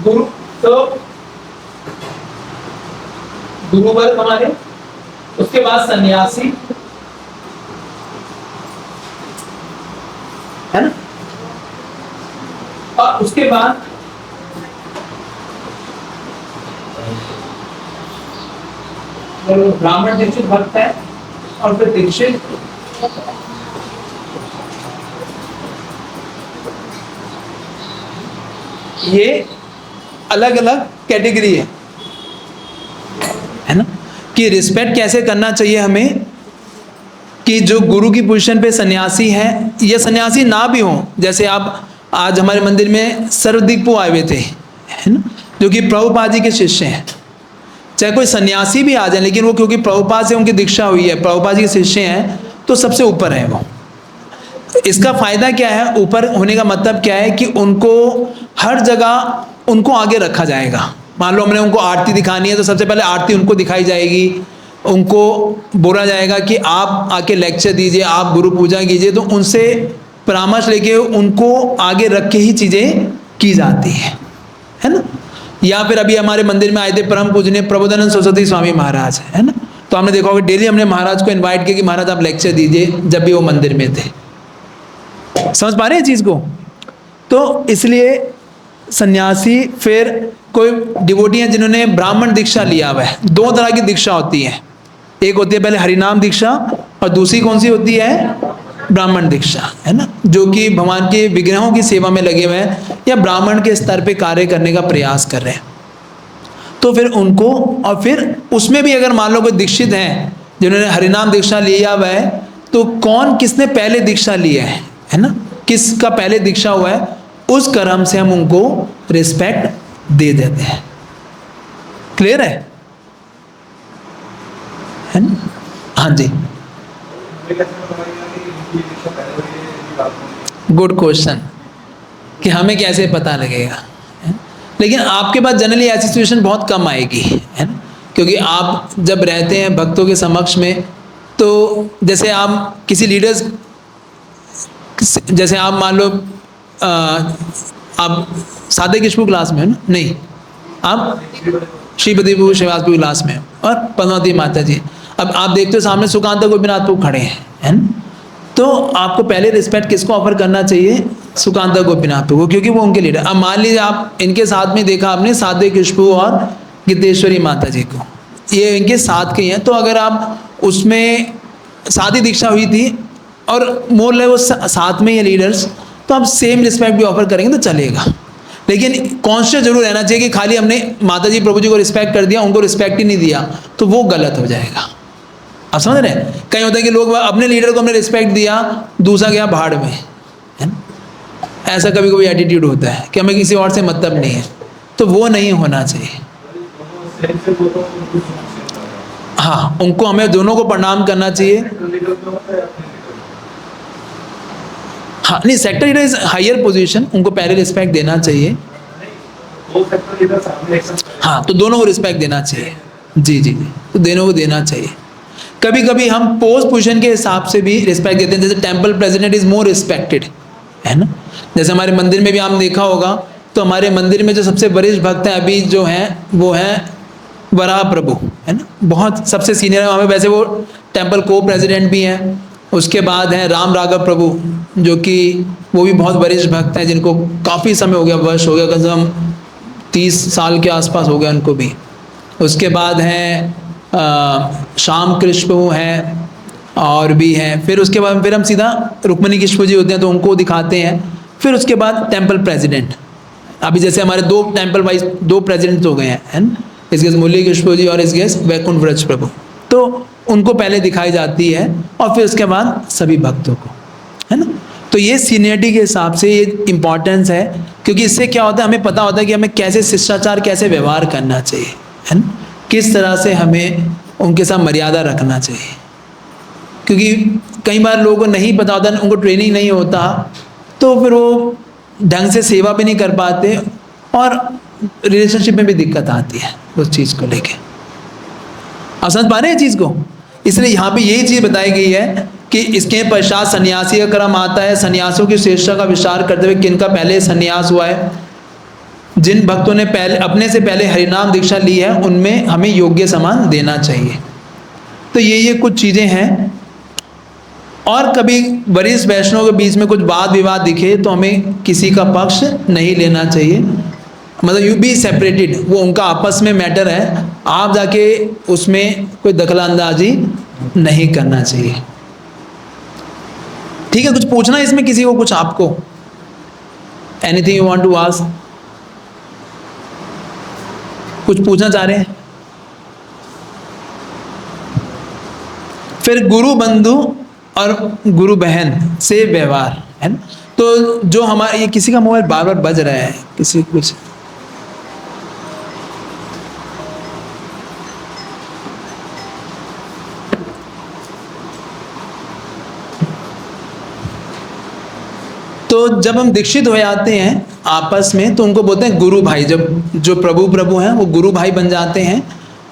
गुरु तो गुरु वर्ग हमारे, उसके बाद सन्यासी, है ना, और उसके बाद ब्राह्मण दीक्षित भक्त है, और फिर दीक्षित, ये अलग अलग कैटेगरी है ना, कि रिस्पेक्ट कैसे करना चाहिए हमें, कि जो गुरु की पोजीशन पे सन्यासी है या सन्यासी ना भी हो, जैसे आप आज हमारे मंदिर में सर्वदीपू आए हुए थे, है ना, जो कि प्रभुपाद जी के शिष्य हैं। चाहे कोई सन्यासी भी आ जाए, लेकिन वो क्योंकि प्रभुपाद से उनकी दीक्षा हुई है, प्रभुपाद जी के शिष्य हैं, तो सबसे ऊपर है वो। इसका फायदा क्या है, ऊपर होने का मतलब क्या है कि उनको हर जगह उनको आगे रखा जाएगा। मान लो हमने उनको आरती दिखानी है तो सबसे पहले आरती उनको दिखाई जाएगी, उनको बोला जाएगा कि आप आके लेक्चर दीजिए, आप गुरु पूजा कीजिए, तो उनसे परामर्श लेके उनको आगे रख के ही चीज़ें की जाती है ना। या फिर अभी हमारे मंदिर में आए थे परम पूजनीय प्रबोधानंद सरस्वती स्वामी महाराज, है ना, तो हमने देखा होगा डेली हमने महाराज को इन्वाइट किया कि महाराज आप लेक्चर दीजिए, जब भी वो मंदिर में थे। समझ पा रहे हैं चीज़ को। तो इसलिए सन्यासी, फिर कोई डिवोटी हैं जिन्होंने ब्राह्मण दीक्षा लिया हुआ है। दो तरह की दीक्षा होती है, एक होती है पहले हरिनाम दीक्षा, और दूसरी कौन सी होती है, ब्राह्मण दीक्षा, है ना, जो कि भगवान के विग्रहों की सेवा में लगे हुए हैं या ब्राह्मण के स्तर पे कार्य करने का प्रयास कर रहे हैं। तो फिर उनको, और फिर उसमें भी अगर मान लो कोई दीक्षित हैं जिन्होंने हरिनाम दीक्षा लिया हुआ है, तो कौन किसने पहले दीक्षा लिया है ना, किसका पहले दीक्षा हुआ है, उस क्रम से हम उनको रिस्पेक्ट दे देते हैं। क्लियर है ना। हाँ जी, गुड क्वेश्चन कि हमें कैसे पता लगेगा, है? लेकिन आपके पास जनरली ऐसी सिचुएशन बहुत कम आएगी, है ना, क्योंकि आप जब रहते हैं भक्तों के समक्ष में, तो जैसे आप किसी लीडर्स, जैसे आप मान लो आप सादे किशपू क्लास में हो ना, नहीं, आप श्रीपति श्रीवास्तव क्लास में हो और पद्मावती माता जी, अब आप देखते हो सामने सुकांत गोपीनाथ खड़े हैं, है ना, तो आपको पहले रिस्पेक्ट किसको ऑफर करना चाहिए, सुकांत गोपीनाथ को, क्योंकि वो उनके लीडर। अब मान लीजिए आप इनके साथ में देखा आपने सादे किशपू और गीतेश्वरी माता जी को, ये इनके साथ के हैं, तो अगर आप उसमें शादी दीक्षा हुई थी और मोर ले वो साथ में ये लीडर्स, तो आप सेम रिस्पेक्ट भी ऑफर करेंगे तो चलेगा। लेकिन कॉन्शियस जरूर रहना चाहिए कि खाली हमने माता जी प्रभु जी को रिस्पेक्ट कर दिया, उनको रिस्पेक्ट ही नहीं दिया, तो वो गलत हो जाएगा। आप समझ रहे हैं? कहीं होता है कि लोग अपने लीडर को हमने रिस्पेक्ट दिया, दूसरा गया भाड़ में, है ना? ऐसा कभी कभी एटीट्यूड होता है कि हमें किसी और से मतलब नहीं है, तो वो नहीं होना चाहिए। हाँ, उनको हमें दोनों को प्रणाम करना चाहिए। हाँ नहीं, sector leader is higher position, उनको पहले रिस्पेक्ट देना चाहिए। हाँ, तो दोनों को रिस्पेक्ट देना चाहिए। जी जी जी, तो दोनों को देना चाहिए। कभी कभी हम पोस्ट पोजीशन के हिसाब से भी रिस्पेक्ट देते हैं, जैसे temple president is more respected, है ना? जैसे हमारे मंदिर में भी आपने देखा होगा, तो हमारे मंदिर में जो सबसे वरिष्ठ भक्त हैं अभी जो हैं वो हैं वराह प्रभु, है ना? बहुत सबसे सीनियर है हमें, वैसे वो टेम्पल को प्रेसिडेंट भी हैं। उसके बाद हैं राम राघव प्रभु, जो कि वो भी बहुत वरिष्ठ भक्त हैं, जिनको काफ़ी समय हो गया, वर्ष हो गया, कम से कम 30 साल के आसपास हो गया उनको भी। उसके बाद हैं श्याम कृष्ण प्रभु हैं, और भी हैं। फिर उसके बाद फिर हम सीधा रुक्मणी कृष्ण जी होते हैं, तो उनको दिखाते हैं। फिर उसके बाद टेम्पल प्रेसिडेंट, अभी जैसे हमारे 2 टेम्पल वाइज 2 प्रेसिडेंट हो गए हैं, है ना? इस केस मुरली कृष्ण जी और इस केस वैकुंठ व्रज प्रभु, तो उनको पहले दिखाई जाती है और फिर उसके बाद सभी भक्तों को, है ना? तो ये सीनियरिटी के हिसाब से ये इम्पोर्टेंस है, क्योंकि इससे क्या होता है, हमें पता होता है कि हमें कैसे शिष्टाचार, कैसे व्यवहार करना चाहिए, है ना? किस तरह से हमें उनके साथ मर्यादा रखना चाहिए। क्योंकि कई बार लोगों को नहीं पता होता, उनको ट्रेनिंग नहीं होता, तो फिर वो ढंग से सेवा भी नहीं कर पाते और रिलेशनशिप में भी दिक्कत आती है उस चीज़ को लेके। आप समझ पा रहे हैं चीज़ को? इसलिए यहाँ पे यही चीज़ बताई गई है कि इसके पश्चात सन्यासी का क्रम आता है। सन्यासियों की श्रेष्ठता का विचार करते हुए किनका पहले सन्यास हुआ है, जिन भक्तों ने पहले अपने से पहले हरिनाम दीक्षा ली है, उनमें हमें योग्य सम्मान देना चाहिए। तो ये कुछ चीज़ें हैं। और कभी वरिष्ठ वैष्णव के बीच में कुछ वाद विवाद दिखे तो हमें किसी का पक्ष नहीं लेना चाहिए, मतलब यू बी सेपरेटेड, वो उनका आपस में मैटर है, आप जाके उसमें कोई दखलंदाजी नहीं करना चाहिए। ठीक है, कुछ पूछना है इसमें किसी को, कुछ आपको? Anything you want to ask? कुछ पूछना चाह रहे हैं? फिर गुरु बंधु और गुरु बहन से व्यवहार, है ना? तो जो हमारे, ये किसी का मोबाइल बार बार बज रहा है, किसी कुछ, तो जब हम दीक्षित हो जाते हैं आपस में, तो उनको बोलते हैं गुरु भाई। जब जो प्रभु हैं वो गुरु भाई बन जाते हैं,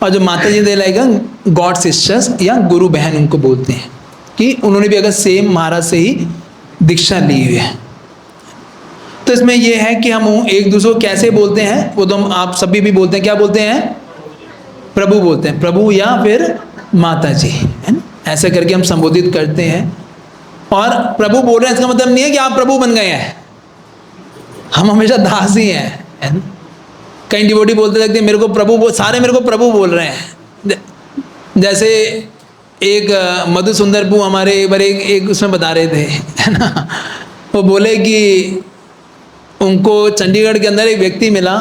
और जो माता जी दे लाएगा गॉड सिस्टर्स या गुरु बहन उनको बोलते हैं, कि उन्होंने भी अगर सेम महाराज से ही दीक्षा ली हुई है। तो इसमें यह है कि हम एक दूसरे को कैसे बोलते हैं, वो तो हम आप सभी भी बोलते हैं, क्या बोलते हैं? प्रभु बोलते हैं, प्रभु या फिर माता जी, है ना? ऐसे करके हम संबोधित करते हैं। और प्रभु बोल रहे हैं इसका मतलब नहीं है कि आप प्रभु बन गए हैं, हम हमेशा दास ही हैं, है ना? कई डिवोटी बोलते रहते हैं मेरे को प्रभु सारे मेरे को प्रभु बोल रहे हैं। जैसे एक मधु सुंदर पू हमारे एक बार एक उसमें बता रहे थे, है ना? वो बोले कि उनको चंडीगढ़ के अंदर एक व्यक्ति मिला,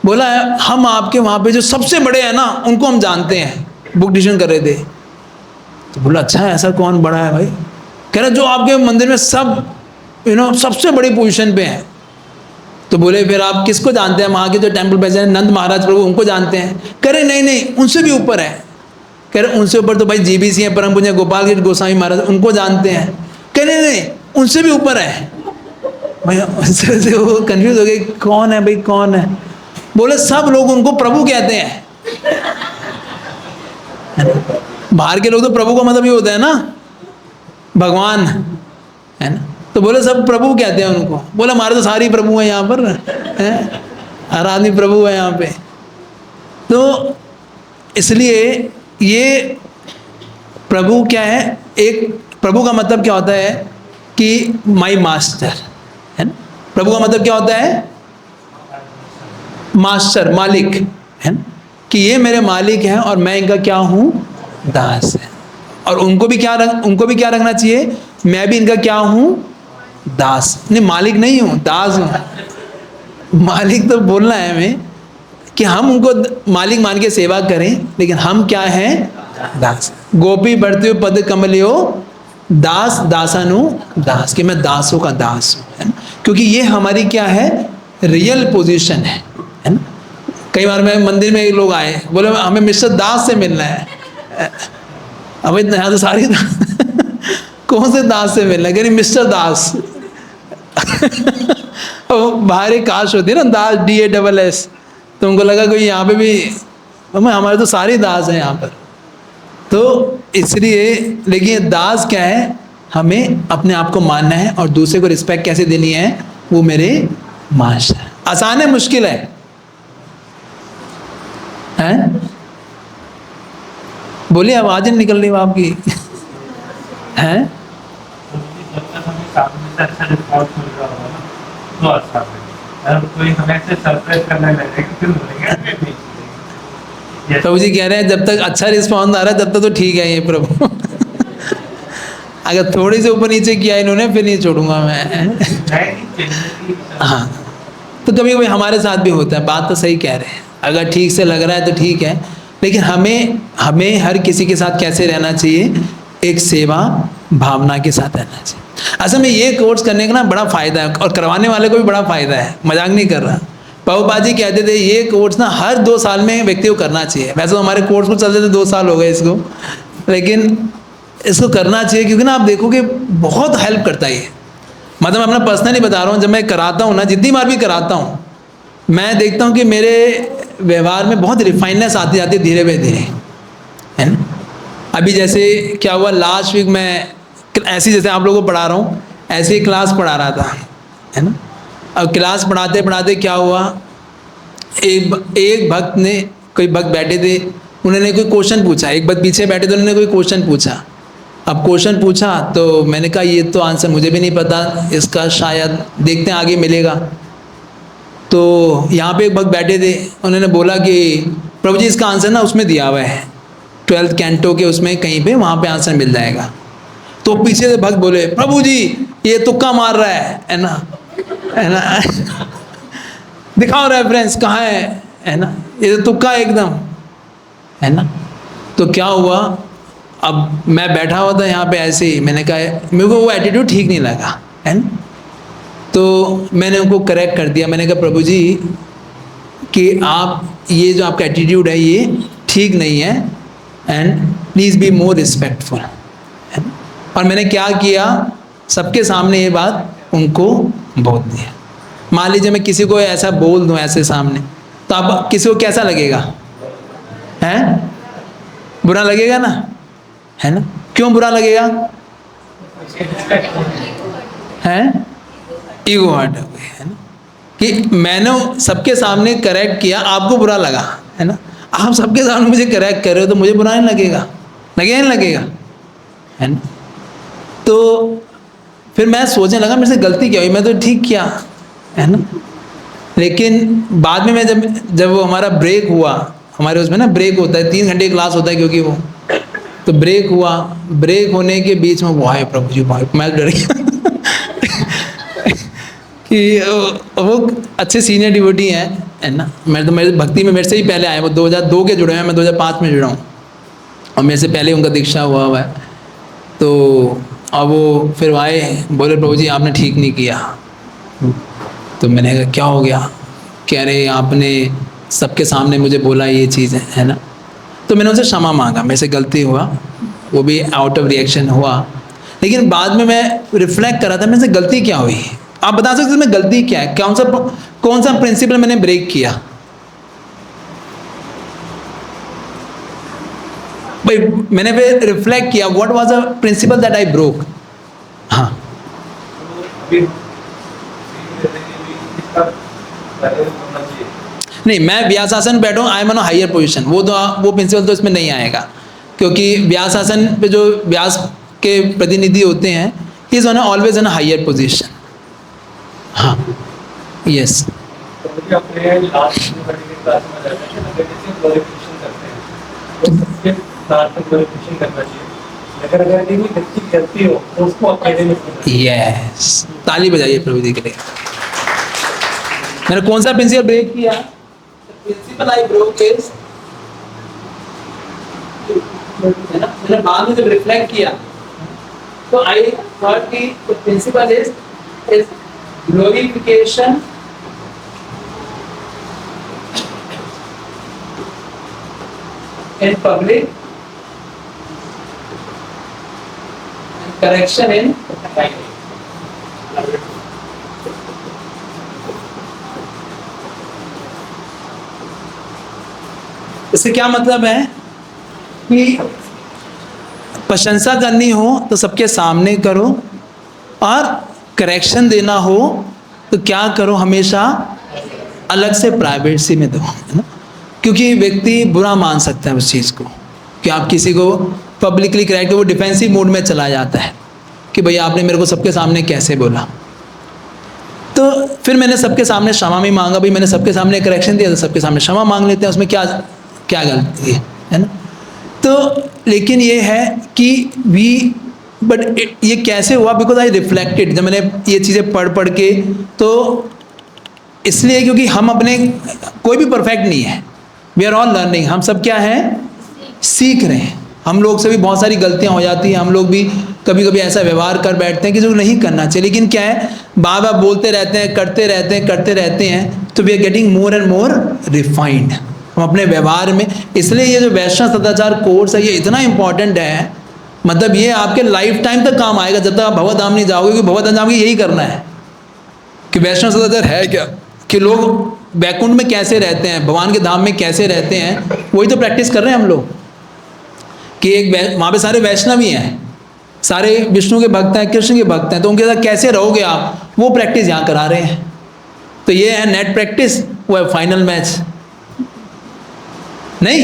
बोला हम आपके वहाँ पे जो सबसे बड़े हैं ना उनको हम जानते हैं, बुक डिसीजन कर रहे थे। तो बोला अच्छा है, ऐसा कौन बड़ा है भाई? कह रहा जो आपके मंदिर में सब सबसे बड़ी पोजीशन पे हैं। तो बोले फिर आप किसको जानते हैं? वहाँ के जो टेम्पल प्रेसिडेंट नंद महाराज प्रभु, उनको जानते हैं? कह रहे नहीं उनसे भी ऊपर है। कह रहे उनसे ऊपर तो भाई जीबीसी है, परम पूज्य गोपाल गिरी गोस्वामी महाराज, उनको जानते हैं? कह रहे नहीं उनसे भी ऊपर है। भाई उनसे वो कंफ्यूज हो गए, कौन है भाई, कौन है? बोले सब लोग उनको प्रभु कहते हैं। बाहर के लोग तो प्रभु का मतलब ये होता है ना भगवान, है ना? तो बोले सब प्रभु कहते हैं उनको। बोले हमारे तो सारे प्रभु हैं यहाँ पर, हैं? हर आदमी प्रभु है यहाँ पे। तो इसलिए ये प्रभु क्या है, एक प्रभु का मतलब क्या होता है कि माई मास्टर, है ना? प्रभु का मतलब क्या होता है? मास्टर, मालिक, है ना? कि ये मेरे मालिक हैं और मैं इनका क्या हूँ? दास है। और उनको भी क्या रखना चाहिए? मैं भी इनका क्या हूँ? दास। नहीं, मालिक नहीं हूँ, दास हूँ। मालिक तो बोलना है हमें कि हम उनको मालिक मान के सेवा करें, लेकिन हम क्या हैं? दास। गोपी बढ़ते हुए पद कमलियो दास दासानु दास, कि मैं दासों का दास हूँ, है ना। क्योंकि ये हमारी क्या है? रियल पोजीशन है ना। कई बार मैं मंदिर में लोग आए, बोले हमें मिस्टर दास से मिलना है। अब इतना यहाँ तो सारी कौन से दास से मिलना है? कह रही मिस्टर दास। बाहर एक कास्ट होती है ना, दास, DASS, तो उनको लगा कोई यहाँ पे भी, हमारे तो सारे दास हैं यहाँ पर। तो इसलिए, लेकिन दास क्या है? हमें अपने आप को मानना है और दूसरे को रिस्पेक्ट कैसे देनी है? वो मेरे मास्टर। आसान है, मुश्किल है? हैं? बोलिए, आवाज नहीं निकल रही वो आपकी। हैं? जब तक हमें सामने से अच्छा रिस्पॉन्स मिल रहा होगा ना, तो अच्छा है। अगर कोई हमें से सरप्राइज करने लगेगा, फिर बोलेंगे अरे नहीं। प्रभु जी कह रहे हैं जब तक अच्छा रिस्पॉन्स आ रहा है तब तक तो ठीक है ये प्रभु। अगर थोड़ी से ऊपर नीचे किया इन्होंने, फिर नहीं छोड़ूंगा मैं। हाँ, तो कभी कभी हमारे साथ भी होता है। बात तो सही कह रहे हैं, अगर ठीक से लग रहा है तो ठीक है, लेकिन हमें हर किसी के साथ कैसे रहना चाहिए? एक सेवा भावना के साथ रहना चाहिए। असल में ये कोर्स करने का ना बड़ा फ़ायदा है, और करवाने वाले को भी बड़ा फ़ायदा है, मजाक नहीं कर रहा। प्रभुपाद जी कहते थे ये कोर्स ना हर 2 साल में व्यक्ति को करना चाहिए। वैसे तो हमारे कोर्स को चलते थे 2 साल हो गए इसको, लेकिन इसको करना चाहिए, क्योंकि ना आप देखोगे बहुत हेल्प करता है ये। मतलब मैं अपना पर्सनली बता रहा हूँ, जब मैं कराता हूँ ना, जितनी बार भी कराता हूँ, मैं देखता हूँ कि मेरे व्यवहार में बहुत रिफाइननेस आती जाती है धीरे धीरे, है ना। अभी जैसे क्या हुआ, लास्ट वीक मैं ऐसी, जैसे आप लोगों को पढ़ा रहा हूँ, ऐसे ही क्लास पढ़ा रहा था, है ना। अब क्लास पढ़ाते पढ़ाते क्या हुआ, एक भक्त ने, कोई भक्त बैठे थे, उन्होंने कोई क्वेश्चन पूछा। एक भक्त पीछे बैठे थे, उन्होंने कोई क्वेश्चन पूछा। अब क्वेश्चन पूछा तो मैंने कहा ये तो आंसर मुझे भी नहीं पता इसका, शायद देखते हैं आगे मिलेगा। तो यहाँ पे एक भक्त बैठे थे, उन्होंने बोला कि प्रभु जी इसका आंसर ना उसमें दिया हुआ है, 12th कैंटो के उसमें कहीं पे, वहाँ पे आंसर मिल जाएगा। तो पीछे से भक्त बोले प्रभु जी ये तुक्का मार रहा है ना, है ना। दिखाओ रेफरेंस कहाँ है ना, ये तो तुक्का एकदम, है ना। तो क्या हुआ, अब मैं बैठा हुआ था यहाँ पे ऐसे ही, मैंने कहा मेरे को वो एटीट्यूड ठीक नहीं लगा, है ना। तो मैंने उनको करेक्ट कर दिया। मैंने कहा प्रभु जी कि आप ये जो आपका एटीट्यूड है ये ठीक नहीं है, and please be more respectful. और मैंने क्या किया, सबके सामने ये बात उनको बोल दिया। मान लीजिए मैं किसी को ऐसा बोल दूं ऐसे सामने, तो आप किसी को कैसा लगेगा? हैं? बुरा लगेगा ना, है ना। क्यों बुरा लगेगा? हैं? ईगो हर्ट हो गई, है ना, कि मैंने सबके सामने करेक्ट किया, आपको बुरा लगा, है ना। आप सबके सामने मुझे करेक्ट कर रहे हो तो मुझे बुरा नहीं लगेगा, लगेगा नहीं लगेगा, है ना। तो फिर मैं सोचने लगा मेरे से गलती क्या हुई, मैं तो ठीक किया, है ना। लेकिन बाद में मैं जब वो हमारा ब्रेक हुआ, हमारे उसमें ना ब्रेक होता है, 3 घंटे क्लास होता है क्योंकि वो, तो ब्रेक हुआ, ब्रेक होने के बीच में वो आए प्रभु जी, मैं डर गया कि वो अच्छे सीनियर डिवोटी हैं, है ना। मैं तो मेरे भक्ति में मेरे से ही पहले आए, वो 2002 के जुड़े हैं, मैं 2005 में जुड़ा हूँ, और मेरे से पहले उनका दीक्षा हुआ है। तो अब वो फिर आए, बोले प्रभु जी आपने ठीक नहीं किया। तो मैंने कहा क्या हो गया? कह रहे आपने सबके सामने मुझे बोला ये चीज़ है ना। तो मैंने उनसे क्षमा मांगा, मेरे से गलती हुआ, वो भी आउट ऑफ रिएक्शन हुआ। लेकिन बाद में मैं रिफ्लेक्ट कर रहा था मेरे से गलती क्या हुई। आप बता सकते हैं गलती क्या है, कौन सा प्रिंसिपल मैंने ब्रेक किया? भाई मैंने फिर रिफ्लेक्ट किया, what was a principle that I broke. हाँ, नहीं मैं व्यासासन बैठा हूँ, I am on higher position, वो प्रिंसिपल तो इसमें नहीं आएगा, क्योंकि व्यासासन पे जो व्यास के प्रतिनिधि होते हैं, he is on always on higher position. हाँ, यस। यस, ताली बजाइए प्रभु जी के लिए। मैंने कौन सा प्रिंसिपल ब्रेक किया? प्रिंसिपल आई ब्रोक इज, है ना, मैंने बाद में जब रिफ्लेक्ट किया तो आई थॉट कि the principle is glorification in public and correction in private. इससे क्या मतलब है कि प्रशंसा करनी हो तो सबके सामने करो, और करेक्शन देना हो तो क्या करो, हमेशा अलग से प्राइवेसी में दो, है ना। क्योंकि व्यक्ति बुरा मान सकता है उस चीज़ को कि आप किसी को पब्लिकली करेक्ट, वो डिफेंसिव मोड में चला जाता है कि भैया आपने मेरे को सबके सामने कैसे बोला। तो फिर मैंने सबके सामने क्षमा भी मांगा, भाई मैंने सबके सामने करेक्शन दिया तो सबके सामने क्षमा मांग लेते हैं, उसमें क्या क्या गलती है ना। तो लेकिन ये है कि बट ये कैसे हुआ, बिकॉज आई रिफ्लेक्टेड, जब मैंने ये चीज़ें पढ़ के, तो इसलिए क्योंकि हम अपने, कोई भी परफेक्ट नहीं है, वी आर ऑल लर्निंग, हम सब क्या हैं, सीख रहे हैं। हम लोग से भी बहुत सारी गलतियां हो जाती हैं, हम लोग भी कभी कभी ऐसा व्यवहार कर बैठते हैं कि जो नहीं करना चाहिए, लेकिन क्या है, बार बार बोलते रहते हैं, करते रहते हैं, तो we are getting more and more refined हम अपने व्यवहार में। इसलिए ये जो वैष्णव सदाचार कोर्स है, ये इतना इंपॉर्टेंट है, मतलब ये आपके लाइफ टाइम तक काम आएगा, जब तक आप भगवत धाम नहीं जाओगे, क्योंकि भगवत धाम यही करना है कि वैष्णव सदाचार है क्या, कि लोग वैकुंठ में कैसे रहते हैं, भगवान के धाम में कैसे रहते हैं, वही तो प्रैक्टिस कर रहे हैं हम लोग। कि एक वहाँ पे सारे वैष्णव ही हैं, सारे विष्णु के भक्त हैं, कृष्ण के भक्त हैं, तो उनके साथ कैसे रहोगे आप, वो प्रैक्टिस यहाँ करा रहे हैं। तो ये है नेट प्रैक्टिस, वो है फाइनल मैच नहीं।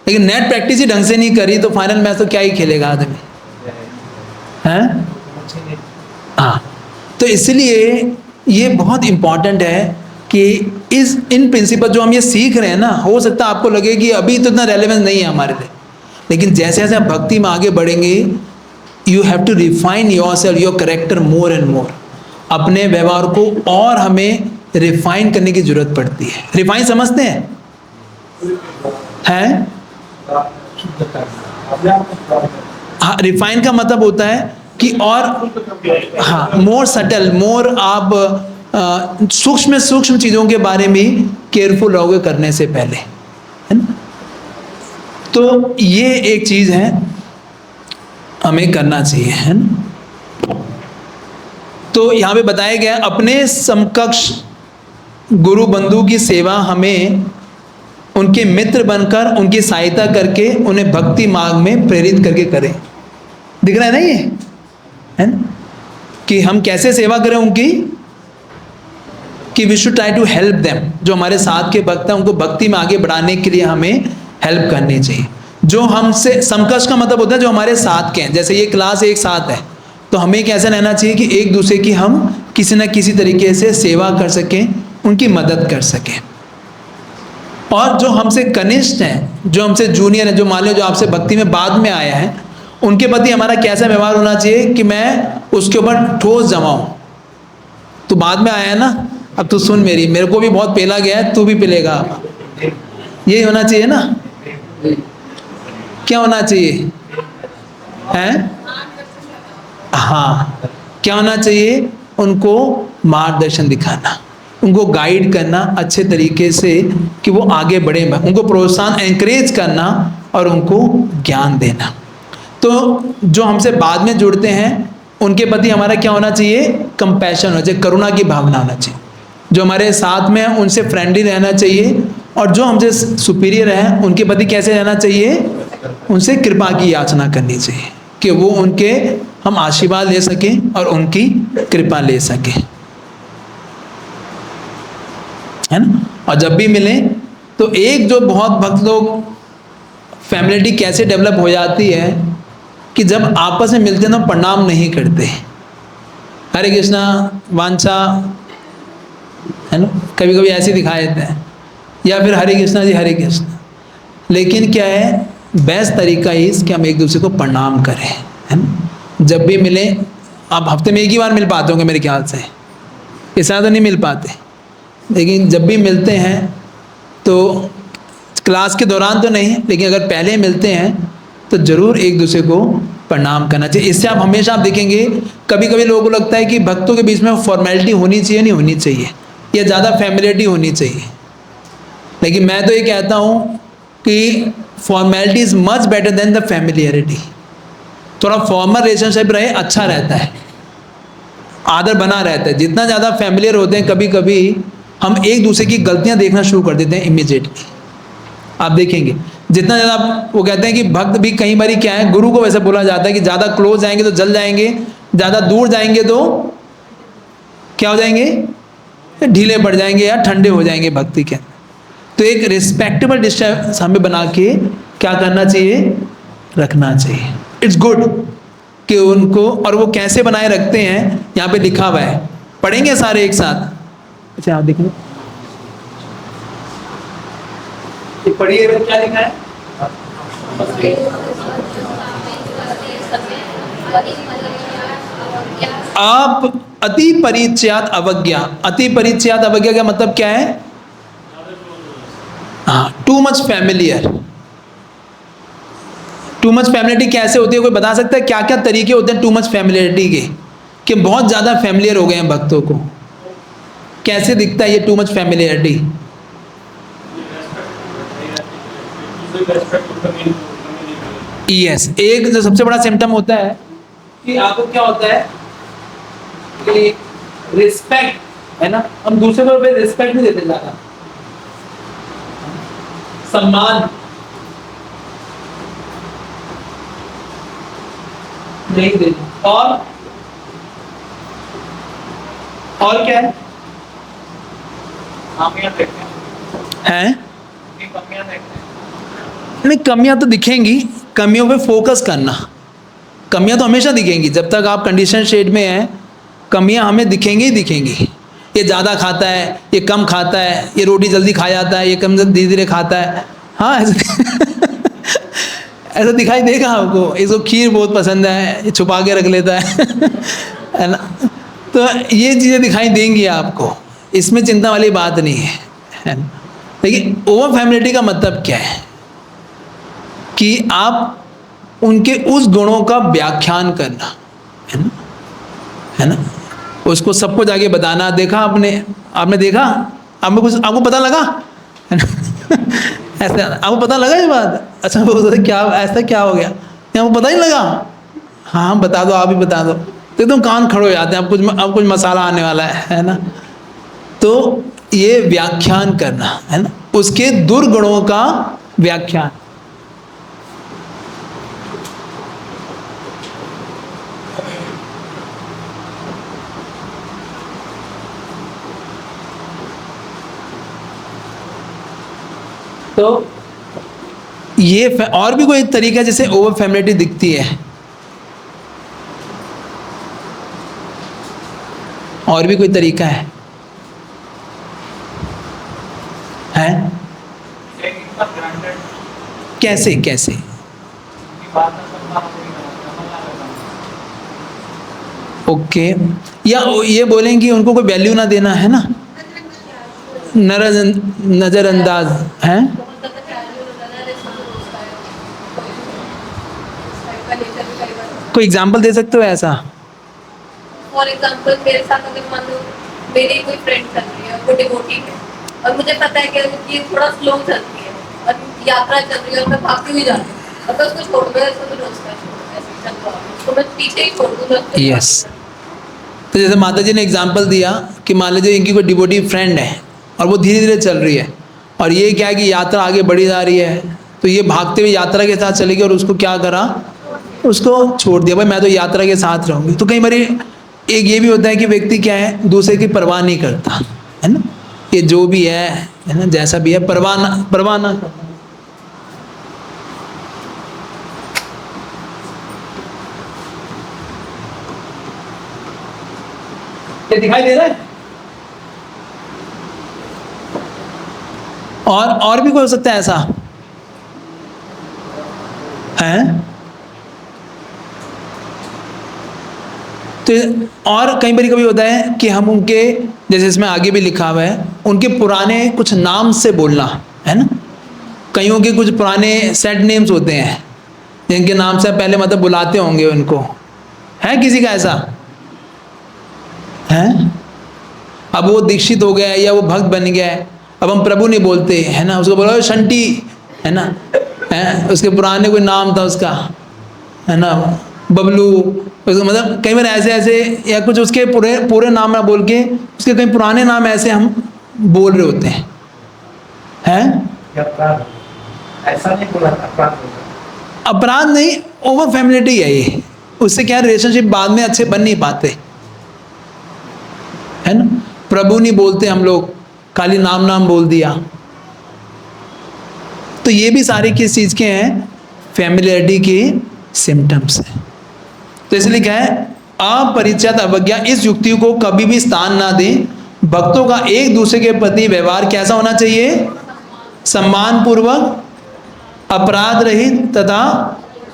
लेकिन नेट प्रैक्टिस ही ढंग से नहीं करी तो फाइनल मैच तो क्या ही खेलेगा आदमी, हैं? हाँ, तो इसलिए ये बहुत इम्पॉर्टेंट है कि इन प्रिंसिपल जो हम ये सीख रहे हैं ना, हो सकता है आपको लगे कि अभी तो इतना रेलेवेंस नहीं है हमारे लिए, लेकिन जैसे जैसे आप भक्ति में आगे बढ़ेंगे, you have to refine your self, your character more and more. अपने व्यवहार को और हमें रिफाइन करने की जरूरत पड़ती है। रिफाइन समझते हैं? हाँ, रिफाइन का मतलब होता है कि और, हाँ, मोर सटल, मोर आप सूक्ष्म चीज़ों के बारे में केयरफुल रहोगे करने से पहले, है ना। तो ये एक चीज़ है हमें करना चाहिए, है ना। तो यहाँ पे बताया गया, अपने समकक्ष गुरु बंधु की सेवा हमें उनके मित्र बनकर, उनकी सहायता करके, उन्हें भक्ति मार्ग में प्रेरित करके करें। दिख रहा है ना ये, है ना, कि हम कैसे सेवा करें उनकी, कि we should try to help them. जो हमारे साथ के भक्त हैं उनको भक्ति में आगे बढ़ाने के लिए हमें हेल्प करनी चाहिए। जो हमसे समकक्ष का मतलब होता है जो हमारे साथ के हैं, जैसे ये क्लास एक साथ है, तो हमें कैसे रहना चाहिए कि एक दूसरे की हम किसी न किसी तरीके से सेवा कर सकें, उनकी मदद कर सकें। और जो हमसे कनिष्ठ हैं, जो हमसे जूनियर हैं, जो मान लो जो आपसे भक्ति में बाद में आया है, उनके प्रति हमारा कैसा व्यवहार होना चाहिए कि मैं उसके ऊपर ठोस जमाऊं। तो बाद में आया है ना, अब तू सुन मेरे को भी बहुत पेला गया है, तू भी पिलेगा। यही होना चाहिए ना, क्या होना चाहिए, हैं? हाँ, क्या होना चाहिए, उनको मार्गदर्शन दिखाना, उनको गाइड करना अच्छे तरीके से कि वो आगे बढ़े, उनको प्रोत्साहन, एनकरेज करना और उनको ज्ञान देना। तो जो हमसे बाद में जुड़ते हैं उनके प्रति हमारा क्या होना चाहिए, कंपैशन होना चाहिए, करुणा की भावना होना चाहिए। जो हमारे साथ में हैं उनसे फ्रेंडली रहना चाहिए, और जो हमसे सुपीरियर हैं उनके प्रति कैसे रहना चाहिए, उनसे कृपा की याचना करनी चाहिए कि वो उनके हम आशीर्वाद ले सकें और उनकी कृपा ले सकें, है ना। और जब भी मिले तो एक जो बहुत भक्त लोग फैमिलिटी कैसे डेवलप हो जाती है कि जब आपस में मिलते हैं तो प्रणाम नहीं करते, हरे कृष्णा वांछा, है ना, कभी कभी ऐसे दिखा देते हैं, या फिर हरे कृष्णा जी हरे कृष्णा। लेकिन क्या है, बेस्ट तरीका इस कि हम एक दूसरे को प्रणाम करें, है ना। जब भी मिलें, आप हफ्ते में एक ही बार मिल पाते होंगे मेरे ख्याल से, इस तरह तो नहीं मिल पाते, लेकिन जब भी मिलते हैं तो क्लास के दौरान तो नहीं, लेकिन अगर पहले मिलते हैं तो ज़रूर एक दूसरे को प्रणाम करना चाहिए। इससे आप हमेशा आप देखेंगे, कभी कभी लोगों को लगता है कि भक्तों के बीच में फॉर्मेलिटी होनी चाहिए, नहीं होनी चाहिए, या ज़्यादा फैमिलियरिटी होनी चाहिए। लेकिन मैं तो ये कहता हूँ कि formality is much better than the familiarity. थोड़ा फॉर्मल रिलेशनशिप रहे, अच्छा रहता है, आदर बना रहता है। जितना ज़्यादा फैमिलियर होते हैं, कभी कभी हम एक दूसरे की गलतियां देखना शुरू कर देते हैं इमीडिएटली। आप देखेंगे जितना ज़्यादा वो कहते हैं कि भक्त भी कई बार क्या है, गुरु को वैसे बोला जाता है कि ज़्यादा क्लोज जाएंगे तो जल जाएंगे, ज़्यादा दूर जाएंगे तो क्या हो जाएंगे, ढीले पड़ जाएंगे या ठंडे हो जाएंगे भक्ति के। तो एक रिस्पेक्टेबल डिस्टेंस हमें बना के क्या करना चाहिए, रखना चाहिए। इट्स गुड कि उनको, और वो कैसे बनाए रखते हैं यहाँ पे लिखा हुआ है, पढ़ेंगे सारे एक साथ। अच्छा आप देखिए, पढ़िए क्या लिखा है। आप अति परिचयात अवज्ञा, अति परिचयात अवज्ञा का मतलब क्या है, हाँ, too much familiar. Too much familiarity कैसे होती है, कोई बता सकता है क्या क्या तरीके होते हैं टू मच फैमिलियरिटी के, कि बहुत ज़्यादा फैमिलियर हो गए हैं भक्तों को, कैसे दिखता है ये टू मच फैमिलियरिटी। यस, एक जो सबसे बड़ा सिम्टम होता है कि आपको क्या होता है कि रिस्पेक्ट है ना, हम दूसरे को रिस्पेक्ट नहीं देते, ज़्यादा सम्मान नहीं देते। और क्या है, हैं नहीं, कमियां तो दिखेंगी, कमियों पे फोकस करना। कमियां तो हमेशा दिखेंगी, जब तक आप कंडीशन स्टेट में हैं कमियां हमें दिखेंगी ही दिखेंगी। ये ज़्यादा खाता है, ये कम खाता है, ये रोटी जल्दी खा जाता है, ये कम धीरे धीरे खाता है, हाँ ऐसा दिखाई देगा आपको। इसको खीर बहुत पसंद है, ये छुपा के रख लेता है ना। तो ये चीज़ें दिखाई देंगी आपको, इसमें चिंता वाली बात नहीं है ना। लेकिन ओवर फैमिलिटी का मतलब क्या है कि आप उनके उस गुणों का व्याख्यान करना, है ना, उसको सबको जाके बताना। देखा आपने देखा, आपने कुछ, आपको पता लगा है ना ऐसा आपको पता लगा ये बात, अच्छा वो क्या, ऐसा क्या हो गया, आपको पता ही लगा, हाँ बता दो, आप ही बता दो, तो एकदम कान खड़े हो जाते हैं, अब कुछ मसाला आने वाला है ना। तो ये व्याख्यान करना है ना, उसके दुर्गुणों का व्याख्यान। तो ये और भी कोई तरीका जैसे ओवर फैमिलिटी दिखती है, और भी कोई तरीका है? कैसे कैसे? ओके, या ये बोलें कि उनको कोई वैल्यू ना देना, है ना, नजरअंदाज है। कोई एग्जांपल दे सकते हो ऐसा? फॉर एग्जांपल मेरे साथ अगर मान लो मेरी कोई फ्रेंड चल रही है, वो डिवोटी है, और मुझे पता है कि ये थोड़ा स्लो चलती है और यात्रा चल रही है और मैं भागती हुई जाती हूँ, और मैं उसको छोड़ दूँ, ऐसा तो रोज का उसको मैं पीछे ही छोड़ दूँ। यस, तो जैसे माता जी ने एग्जांपल दिया कि मान लीजिए इनकी कोई डिवोटी फ्रेंड है और वो धीरे धीरे चल रही है, और ये क्या है कि यात्रा आगे बढ़ी जा रही है, तो ये भागते हुए यात्रा के साथ चलेगी और उसको क्या करा, उसको छोड़ दिया, भाई मैं तो यात्रा के साथ रहूँगी। तो कई बार एक ये भी होता है कि व्यक्ति क्या है, दूसरे की परवाह नहीं करता, है ना, ये जो भी है ना, जैसा भी है, परवाह ना करता। ये दिखाई दे रहा है? और भी कोई हो सकता है ऐसा, है? तो और कई बार कभी होता है कि हम उनके, जैसे इसमें आगे भी लिखा हुआ है, उनके पुराने कुछ नाम से बोलना, है ना। कईयों के कुछ पुराने सेट नेम्स होते हैं जिनके नाम से आप पहले मतलब बुलाते होंगे उनको, है किसी का ऐसा है? अब वो दीक्षित हो गया है या वो भक्त बन गया है, अब हम प्रभु नहीं बोलते, है ना, उसको बोला शंटी, है ना, है उसके पुराने कोई नाम था उसका, है ना, बबलू, उसका मतलब कई बार ऐसे ऐसे या कुछ उसके पूरे पूरे नाम ना बोल के उसके कई पुराने नाम ऐसे हम बोल रहे होते हैं, हैं? क्या अपराध होगा? ऐसा नहीं बोला अपराध होगा। अपराध नहीं, ओवर फैमिलिटी है ये, उससे क्या रिलेशनशिप बाद में अच्छे बन नहीं पाते, है ना। प्रभु नहीं बोलते हम लोग, खाली नाम नाम बोल दिया। तो ये भी सारी किस चीज के हैं? फैमिलियरिटी के सिम्टम्स हैं। तो इसलिए क्या है, अपरिचित अवज्ञा, इस युक्ति को कभी भी स्थान ना दें। भक्तों का एक दूसरे के प्रति व्यवहार कैसा होना चाहिए? सम्मान पूर्वक, अपराध रहित तथा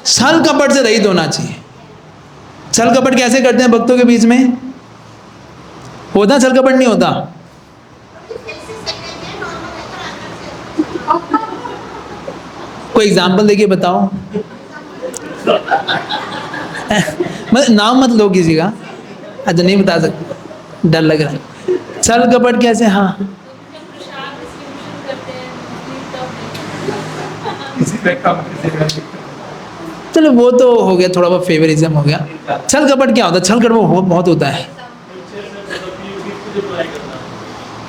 छल कपट से रहित होना चाहिए। छल कपट कैसे करते हैं भक्तों के बीच में? होता छल कपट? नहीं होता। कोई एग्जाम्पल देके बताओ। मतलब नाम मत लो किसी का, अच्छा नहीं बता सकते, डर लग रहा है। छल कपट कैसे? हाँ, किसी पे कम किसी पे चलो वो तो हो गया, थोड़ा बहुत फेवरिज्म हो गया। छल कपट क्या होता है? छल कपट वो बहुत होता है।